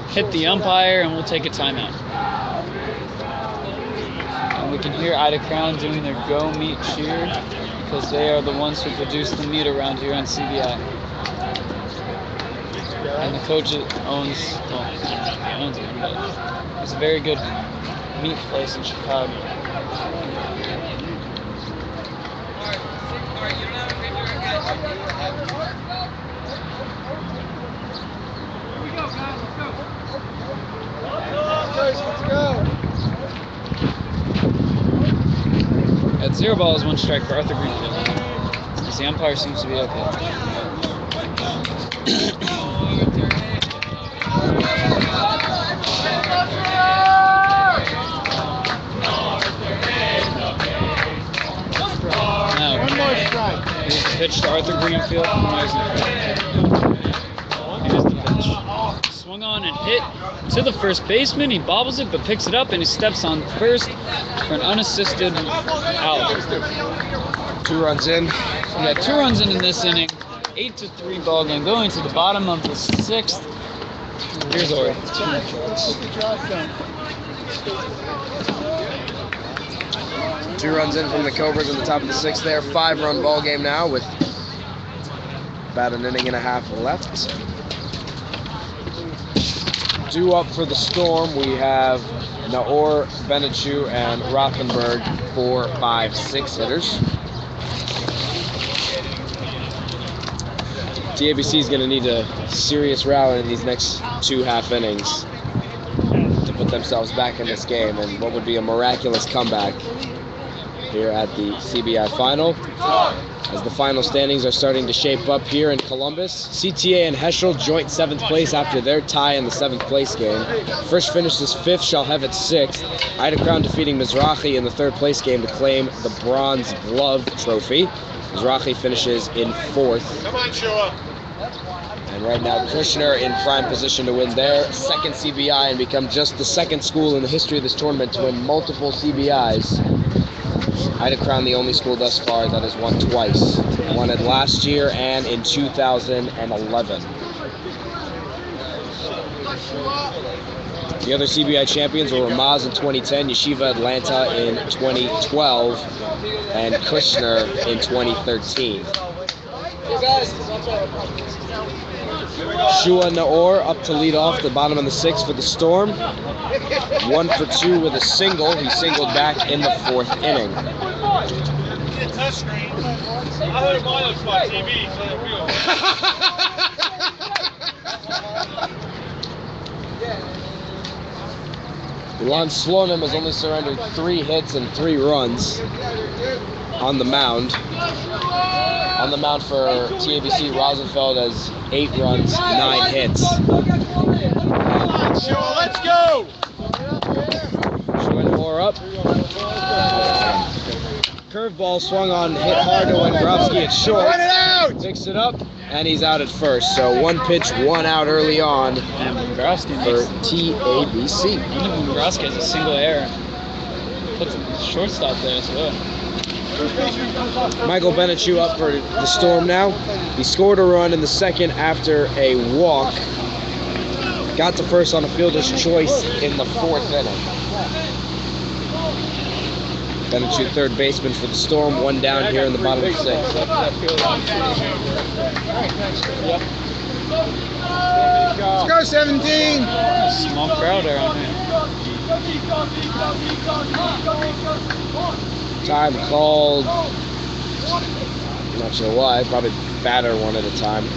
Hit the umpire, and we'll take a timeout. And we can hear Ida Crown doing their Go Meat cheer because they are the ones who produce the meat around here on CBI. And the coach owns, well, I don't know if he owns it, but it's a very good meat place in Chicago. At 0 balls, 1 strike for Arthur Greenfield. As the umpire seems to be okay. Arthur Greenfield. Here's the pitch. Swung on and hit to the first baseman. He bobbles it, but picks it up, and he steps on first for an unassisted out. 2 runs in. We got 2 runs in this inning. 8-3 ball game. Going to the bottom of the 6th. Here's Ori. 2 runs in from the Cobras in the top of the 6th there. 5-run ball game now with about an inning and a half left. Due up for the Storm, we have Naor, Benichu, and Rothenberg, 4, 5, 6 hitters. TABC is going to need a serious rally in these next 2 half innings to put themselves back in this game, and what would be a miraculous comeback here at the CBI final. As the final standings are starting to shape up here in Columbus, CTA and Heschel joint 7th place after their tie in the 7th place game. First finishes 5th, Shalhevet 6th. Ida Crown defeating Mizrahi in the 3rd place game to claim the Bronze Glove trophy. Mizrahi finishes in 4th. Come on, Shua. And right now, Kushner in prime position to win their 2nd CBI and become just the 2nd school in the history of this tournament to win multiple CBIs. Ida Crown, the only school thus far that has won twice. Won it last year and in 2011. The other CBI champions were Ramaz in 2010, Yeshiva Atlanta in 2012, and Kushner in 2013. Shua Naor up to lead off the bottom of the 6th for the Storm. 1 for 2 with a single. He singled back in the 4th inning. Ilan Slonim has only surrendered 3 hits and 3 runs on the mound. On the mound for TABC, Rosenfeld has 8 runs, 9 hits. Let's go! Showing more up. Curveball swung on, hit hard to Wendrowski at short. Run it out! Picks it up, and he's out at first. So 1 pitch, 1 out early on And Wendrowski for TABC. Even Wendrowski has a single error. Puts a shortstop there as well. Michael Benichu up for the Storm now. He scored a run in the 2nd after a walk. Got to first on a fielder's choice in the 4th inning. Benichu, 3rd baseman for the Storm. 1 down here in the bottom of the 6th. Let's go, 17! Small crowd around here. Time called. Not sure why. Probably batter 1 at a time.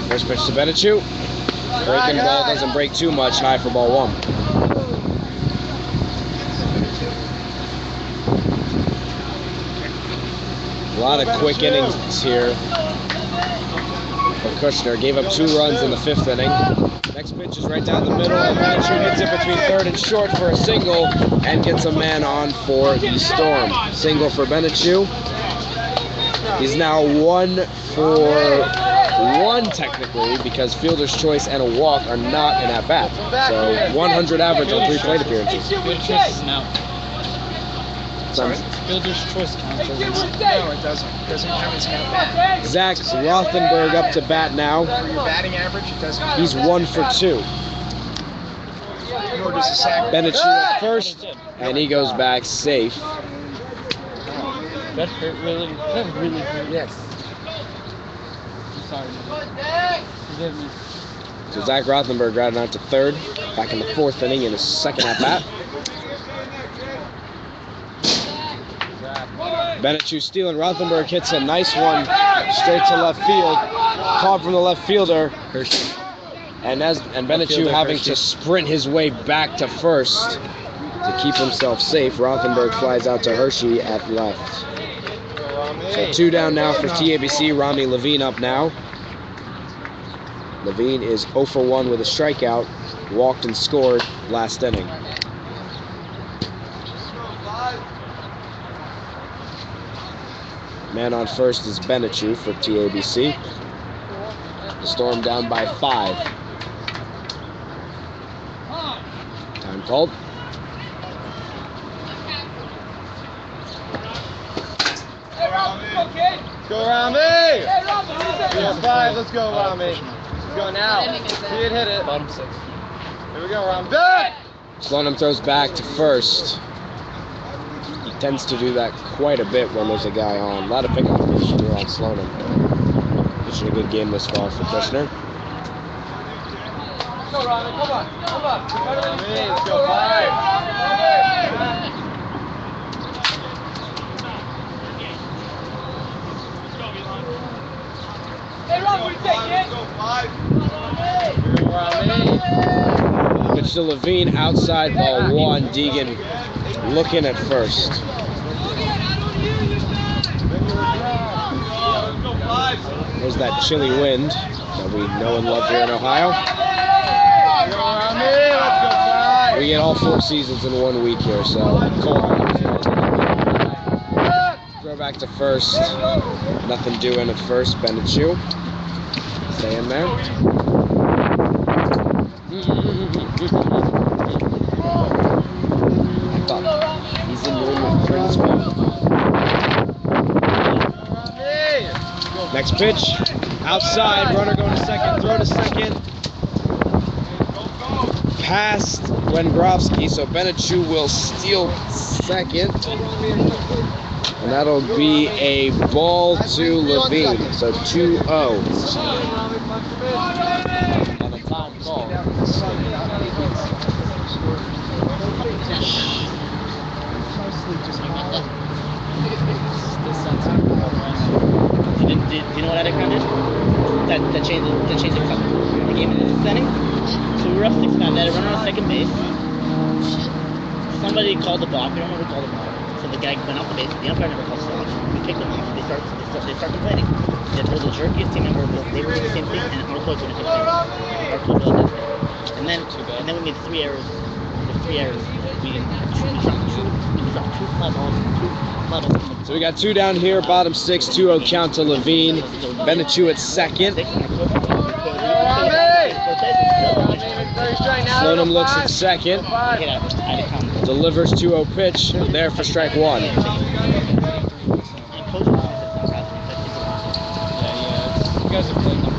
First pitch to Benichu. Breaking ball doesn't break too much. High for ball 1. A lot of quick innings here for Kushner. Gave up 2 runs in the 5th inning. Next pitch is right down the middle, and Benichu hits it between 3rd and short for a single and gets a man on for the Storm. Single for Benichu. He's now 1 for 1 technically, because fielder's choice and a walk are not an at-bat. So 100 average on 3 plate appearances. Fielder's choice is now. Sorry? Fielder's choice counts. No, it doesn't. It doesn't count as an at-bat. Zach Rothenberg up to bat now. For your batting average, it doesn't count. He's 1 for 2. Nor does the sack. Benichu at first, and he goes back safe. That hurt really. That really hurt. Yes. I'm sorry. Forgive me. So Zach Rothenberg grounded out to 3rd, back in the 4th inning in his 2nd at bat. Benichu stealing. Rothenberg hits a nice one straight to left field. Caught from the left fielder. And Benichu having to sprint his way back to first to keep himself safe. Rothenberg flies out to Hershey at left. So 2 down now for TABC. Rami Levine up now. Levine is 0 for 1 with a strikeout, walked and scored last inning. Man on first is Benichu for TABC. The Storm down by 5. Time called. Hey, Rob, let's go, kid. Go, Rami! Hey, Rob, what do you say? 5, let's go, Rami. Let's go now. See it, hit it. Bottom 6. Here we go, Rami. Back! Slonim throws back to first. He tends to do that quite a bit when there's a guy on. A lot of pickup position here on Slonim. Pitching a good game this far for Kushner. Let's go, Rob. Come on. Come on. Let's go, 5. Hey, Rob, what do you say, kid? Here we go, Rami. Pitch to Levine, outside ball 1. Deegan looking at first. There's that chilly wind that we know and love here in Ohio. Go, Rami. Let's go, 5. We get all 4 seasons in 1 week here, so cold. Throw back to first. Nothing doing at first. Benichu. Stay in there. I thought he's in the room with Prince. Next pitch. Outside. Runner going to second. Throw to second. Past Wengrovsky, so Benichu will steal second. And that'll be a ball to Levine, so 2-0. And a time call. Do you know what that occurred is? That changed the color. The game in the sixth inning. So we were up 6-9. They had a runner on second base. Somebody called the balk. We don't know who called the balk. So the guy went off the base. The umpire never called the balk. We kicked them off. They start complaining. They told the jerkiest team member they were doing the same thing, and our coach wouldn't complain. Our coach was that thing. And then we made 3 errors. The 3 errors. We dropped 2 fly balls. 2 fly balls. So we got 2 down here, bottom 6, 2-0 count to Levine. Benichu at second. Slonim looks at second. Delivers 2-0 pitch. There for strike 1. You guys have played them.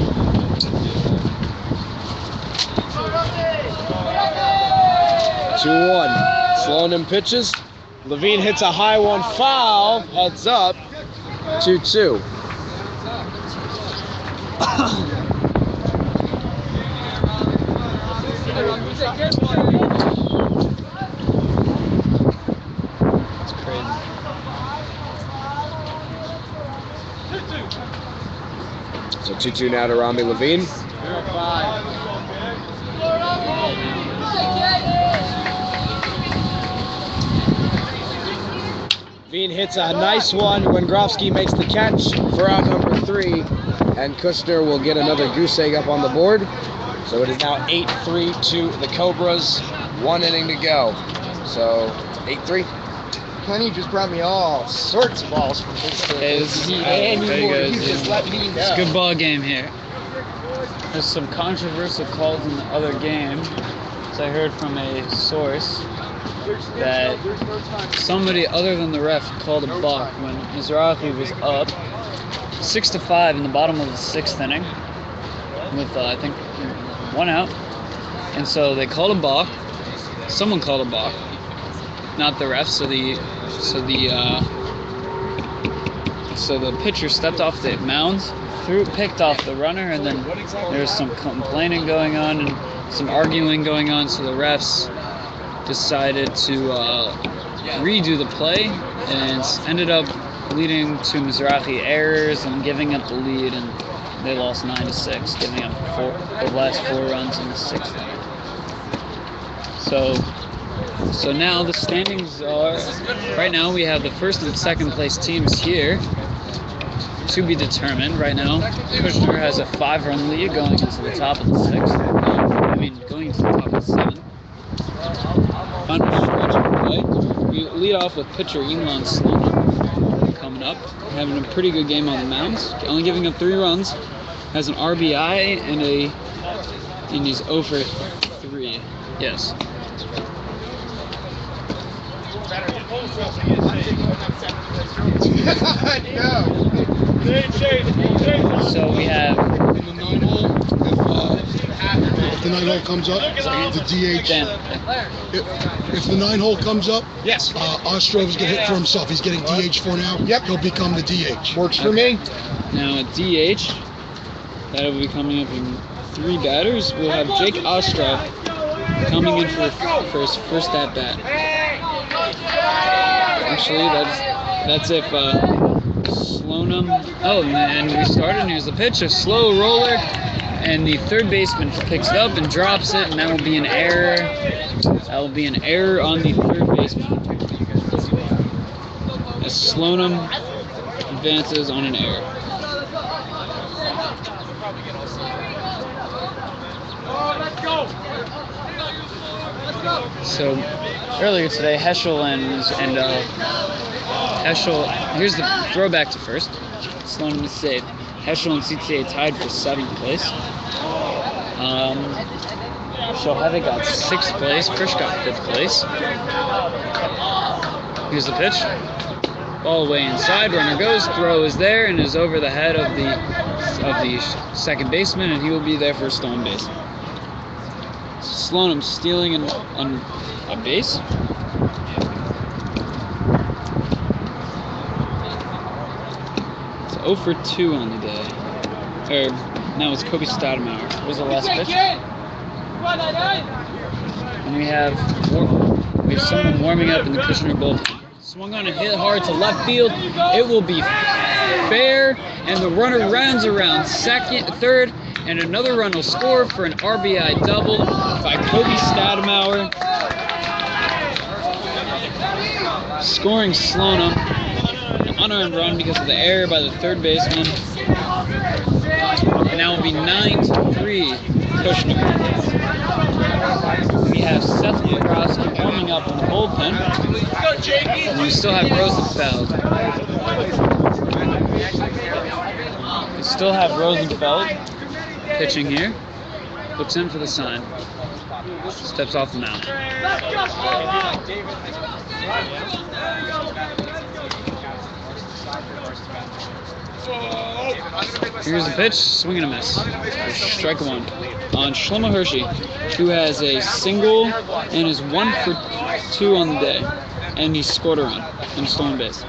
2-1. Slonim pitches. Levine hits a high one, foul. Heads up. 2-2. It's crazy. So 2-2 now to Rami Levine. Levine hits a nice one. Wengrovsky makes the catch for out number 3. And Kushner will get another goose egg up on the board. So it is now 8-3 to the Cobras. 1 inning to go. So 8-3. Kenny just brought me all sorts of balls from his just let me know. It's a good ball game here. There's some controversial calls in the other game. So I heard from a source that somebody other than the ref called a balk when Mizrahi was up 6-5 in the bottom of the 6th inning with I think 1 out, and so they called a balk. Someone called a balk, not the ref. So the pitcher stepped off the mound, picked off the runner, and then there was some complaining going on and some arguing going on. So the refs decided to redo the play, and ended up leading to Mizrahi errors and giving up the lead, and they lost 9-6, giving up the last 4 runs in the 6th inning. So now the standings are, right now we have the 1st and 2nd place teams here. to be determined right now. Kushner has a 5-run lead going into the top of the 6th. Going into the top of the 7th. Final stretch of play. We lead off with pitcher Elon Sloan coming up, having a pretty good game on the mound, only giving up 3 runs, has an RBI and he's 0 for 3. Yes. So we have in the 9 hole. If the 9 hole comes up, the DH. If the 9 hole comes up, Yes. Ostrov's gonna hit for himself. He's getting DH for now. Yep. He'll become the DH. Works for me. now at DH. That'll be coming up in 3 batters. We'll have Jake Ostrov coming in for his first at bat. Actually, that's if Sloanum. Oh, and we started. And here's the pitch, a slow roller, and the third baseman picks it up and drops it, and that will be an error. That will be an error on the third baseman. As Sloanum advances on an error. So earlier today, Heschel and Heschel. Here's the throwback to first. Sloan was saved. Heschel and CTA tied for 7th place. Shohei got 6th place. Frisch got 5th place. Here's the pitch. Ball away inside. Runner goes. Throw is there and is over the head of the second baseman, and he will be there for a stolen base. Sloanum stealing on a base. It's 0 for 2 on the day. Or now it's Kobe Stoudemire. What was the last pitch? And we have someone warming up in the Kushner bullpen. Swung on and hit hard to left field. It will be fair, and the runner runs around third, and another run will score for an RBI double by Kobe Stoudemire, scoring Sloanum an unearned run because of the error by the third baseman. And now it will be 9-3 Kushner. We have Seth Bobrovsky warming up in the bullpen. And we still have Rosenfeld. We still have Rosenfeld pitching here. Looks in for the sign. Steps off the mound. Here's the pitch, swing and a miss. Strike 1 on Shlomo Hershey, who has a single and is 1 for 2 on the day, and he scored a run and a stolen base.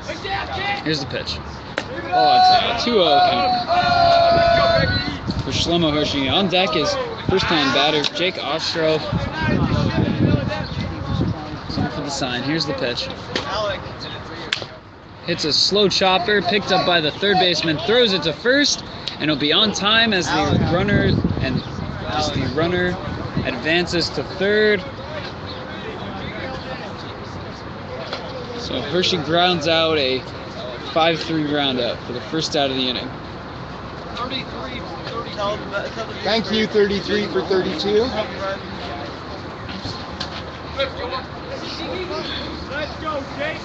Here's the pitch. Oh, it's a 2-0 count for Shlomo Hershey. On deck is first-time batter Jake Ostrov. Something for the sign. Here's the pitch. Hits a slow chopper, picked up by the third baseman, throws it to first, and it'll be on time as the runner advances to third. So Hershey grounds out a 5-3 ground out for the first out of the inning. Thank you, 33 for 32. Let's go, Jake.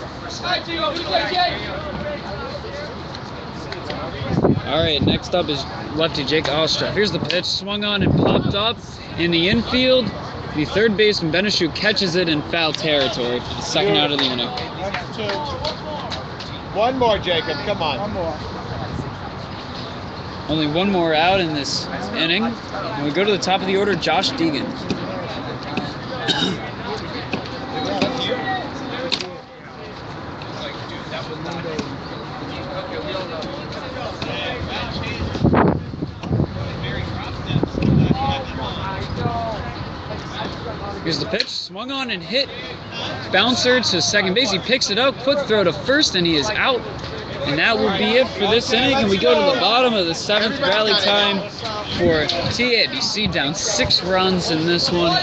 All right, next up is lefty Jake Ostrov. Here's the pitch, swung on and popped up in the infield. The third baseman Beneshu catches it in foul territory for the second out of the inning. That's 2. One more, Jacob. Come on. One more. Only one more out in this inning. And we go to the top of the order, Josh Deegan. Here's the pitch, swung on and hit. Bouncer to second base, he picks it up, quick throw to first, and he is out. And that will be it for this inning, and we go to the bottom of the 7th, rally time for TABC, down 6 runs in this one.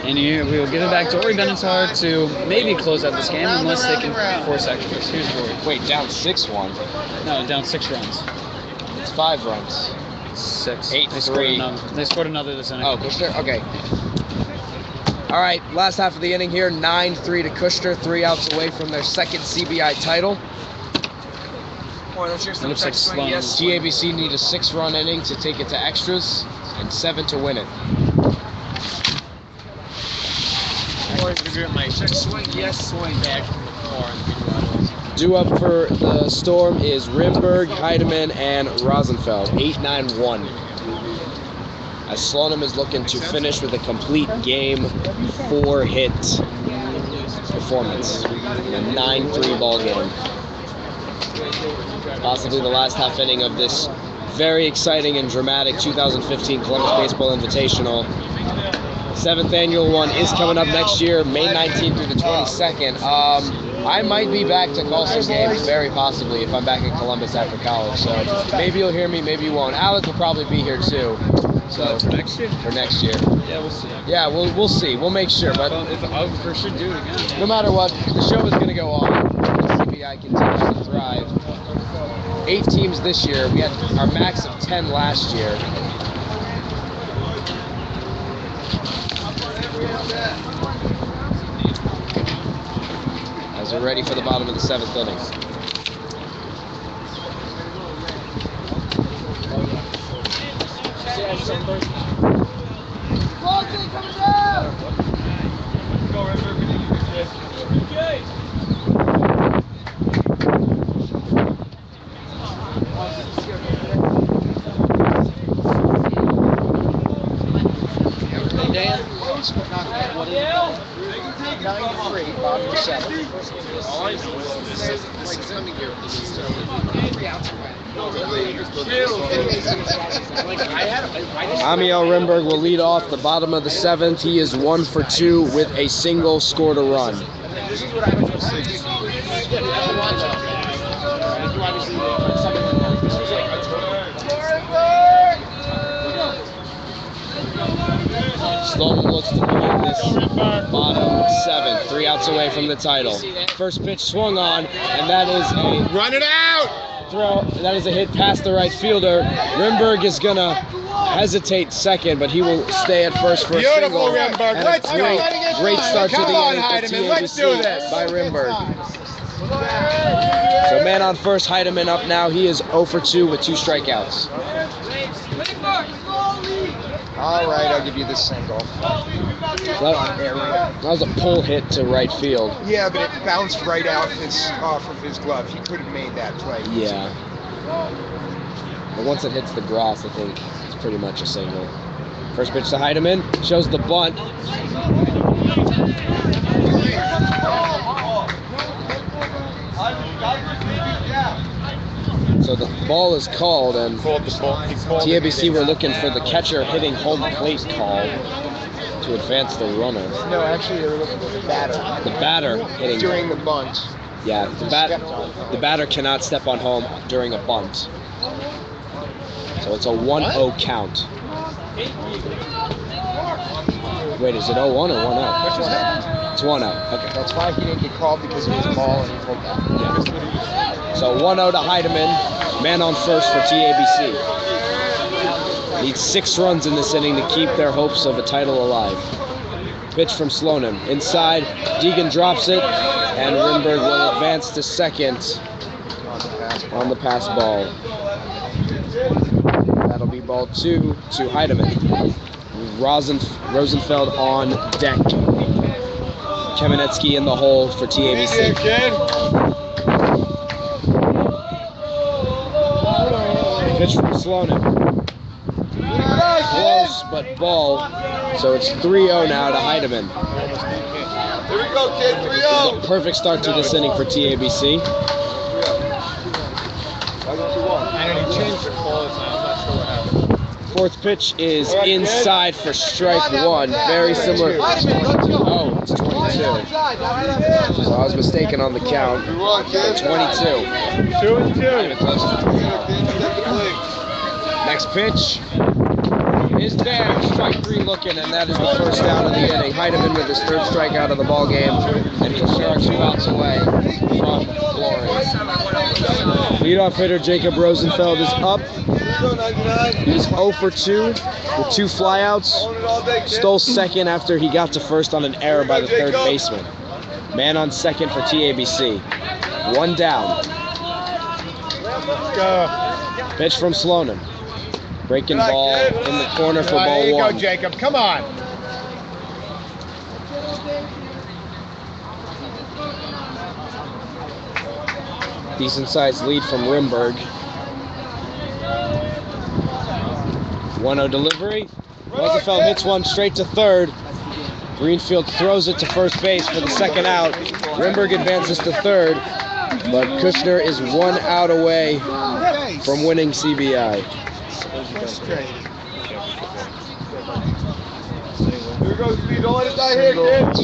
And here we will give it back to Ori Benatar to maybe close out this game unless they can force extras. Here's Ori. Wait, down 6-1. No, down 6 runs. It's 5 runs. 6. 8-3. They scored another this inning. Oh, Kushner? Okay. All right, last half of the inning here, 9-3 to Kushner, 3 outs away from their second CBI title. It looks like Sloan. TABC need a 6-run inning to take it to extras and 7 to win it. Due up for the Storm is Rimberg, Heidemann, and Rosenfeld. 8-9-1. As Slonim is looking to finish with a complete game 4-hit performance in a 9-3 ball game. Possibly the last half inning of this very exciting and dramatic 2015 Columbus Baseball Invitational. 7th annual one is coming up next year, May 19th through the 22nd. I might be back to call some games, very possibly, if I'm back in Columbus after college. So maybe you'll hear me, maybe you won't. Alex will probably be here too. So for next year. Yeah, we'll see. Yeah, we'll see. We'll make sure. But I'll for sure do it again. No matter what, the show is going to go on. The CBI continues to thrive. 8 teams this year. We had our max of 10 last year. As we're ready for the bottom of the 7th inning. Amiel Rimberg will lead off the bottom of the 7th. He is 1 for 2 with a single, scored a run. Sloman looks to win this bottom 7th. 3 outs away from the title. First pitch swung on, and that is a Run it out! throw. That is a hit past the right fielder. Rimberg is gonna hesitate second, but he will stay at first for a single. Beautiful, Rimberg. And Let's a go. great start to Come the on, inning for Heidemann. Let's do TABC this. by Rimberg. So man on first, Heidemann up now. He is 0 for 2 with 2 strikeouts. All right, I'll give you the single. That was a pull hit to right field. Yeah, but it bounced right off of his glove. He could have made that play. Yeah. But once it hits the grass, I think it's pretty much a single. First pitch to Heidemann, shows the bunt. So the ball is called, and TABC were looking for the catcher hitting home plate call to advance the runner. No, actually, they were looking for the batter. The batter hitting During the bunt. Yeah, the batter cannot step on home during a bunt. So it's a 1-0 count. Wait, is it 0-1 or 1-0? Which was that? It's 1-0. Okay. That's why he didn't get called, because it was a ball and he pulled that. Yeah. So 1-0 to Heidemann, man on first for TABC. Needs 6 runs in this inning to keep their hopes of a title alive. Pitch from Slonim. Inside, Deegan drops it, and Rimberg will advance to second on the pass ball. That'll be ball 2 to Heidemann. Rosenfeld on deck. Kamenetsky in the hole for TABC. Pitch from Slonim. Close, but ball. So it's 3-0 now to Heidemann. Here we go, kid. 3-0. Perfect start to this inning for TABC. And he changed the clothes. I'm not sure what happened. Fourth pitch is inside for strike 1. Very similar. Oh, it's 22. So I was mistaken on the count. 22. 2-2. Next pitch is there. Strike 3 looking, and that is the first down of the inning. Heidemann with his 3rd strikeout of the ball game, and Kushner 2 outs away from glory. Leadoff hitter Jacob Rosenfeld is up. He's 0 for 2 with 2 flyouts. Stole second after he got to first on an error by the 3rd baseman. Man on second for TABC. 1 down. Pitch from Slonim. Breaking ball in the corner for ball 1. There you go, Jacob. Come on. Decent sized lead from Rimberg. 1-0 delivery. Rosenfeld hits one straight to 3rd. Greenfield throws it to first base for the 2nd out. Rimberg advances to 3rd, but Kushner is 1 out away from winning CBI. Here goes Speed. Don't let it die here, kid.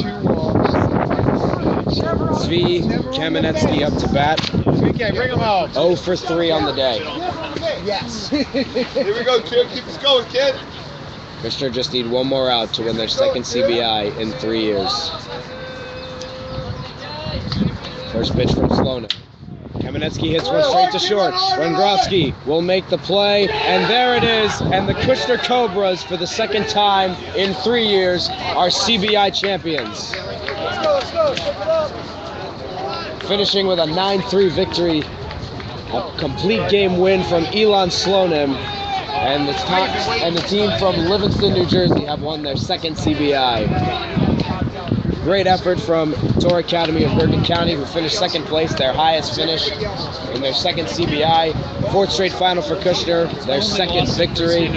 Zvi Kamenetsky up to bat. Okay, bring him home. 0 for 3 on the day. Yes. Here we go, kid. Keep us going, kid. Kushner just need 1 more out to win their 2nd CBI in 3 years. First pitch from Slonim. Kamenetsky hits one straight to short. Rengrovsky will make the play, and there it is. And the Kushner Cobras, for the 2nd time in 3 years, are CBI champions. Finishing with a 9-3 victory, a complete game win from Elon Slonim, and the team from Livingston, New Jersey have won their 2nd CBI. Great effort from Torrey Academy of Bergen County, who finished 2nd place, their highest finish in their 2nd CBI. 4th straight final for Kushner, their 2nd victory.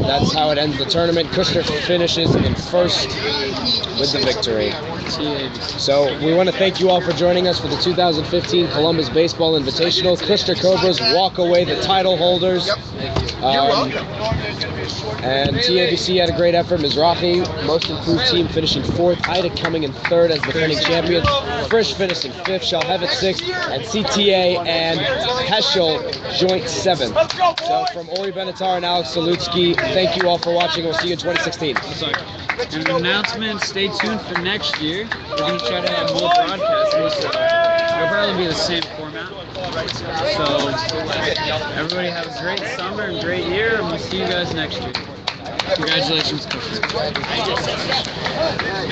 That's how it ends the tournament. Kushner finishes in 1st with the victory. So we want to thank you all for joining us for the 2015 Columbus Baseball Invitational. Kushner Cobras walk away the title holders. And TABC had a great effort. Mizrahi, most improved team, finishing 4th. Ida coming in 3rd as defending champions. Frisch finishing 5th. Shalhevet 6th. And CTA and Heschel joint 7th. So from Ori Benatar and Alex Salutsky, thank you all for watching. We'll see you in 2016. And an announcement, stay tuned for next year. We're going to try to have more broadcasts. It'll probably be the same format. So everybody have a great summer and great year, and we'll see you guys next year. Congratulations, Kushner.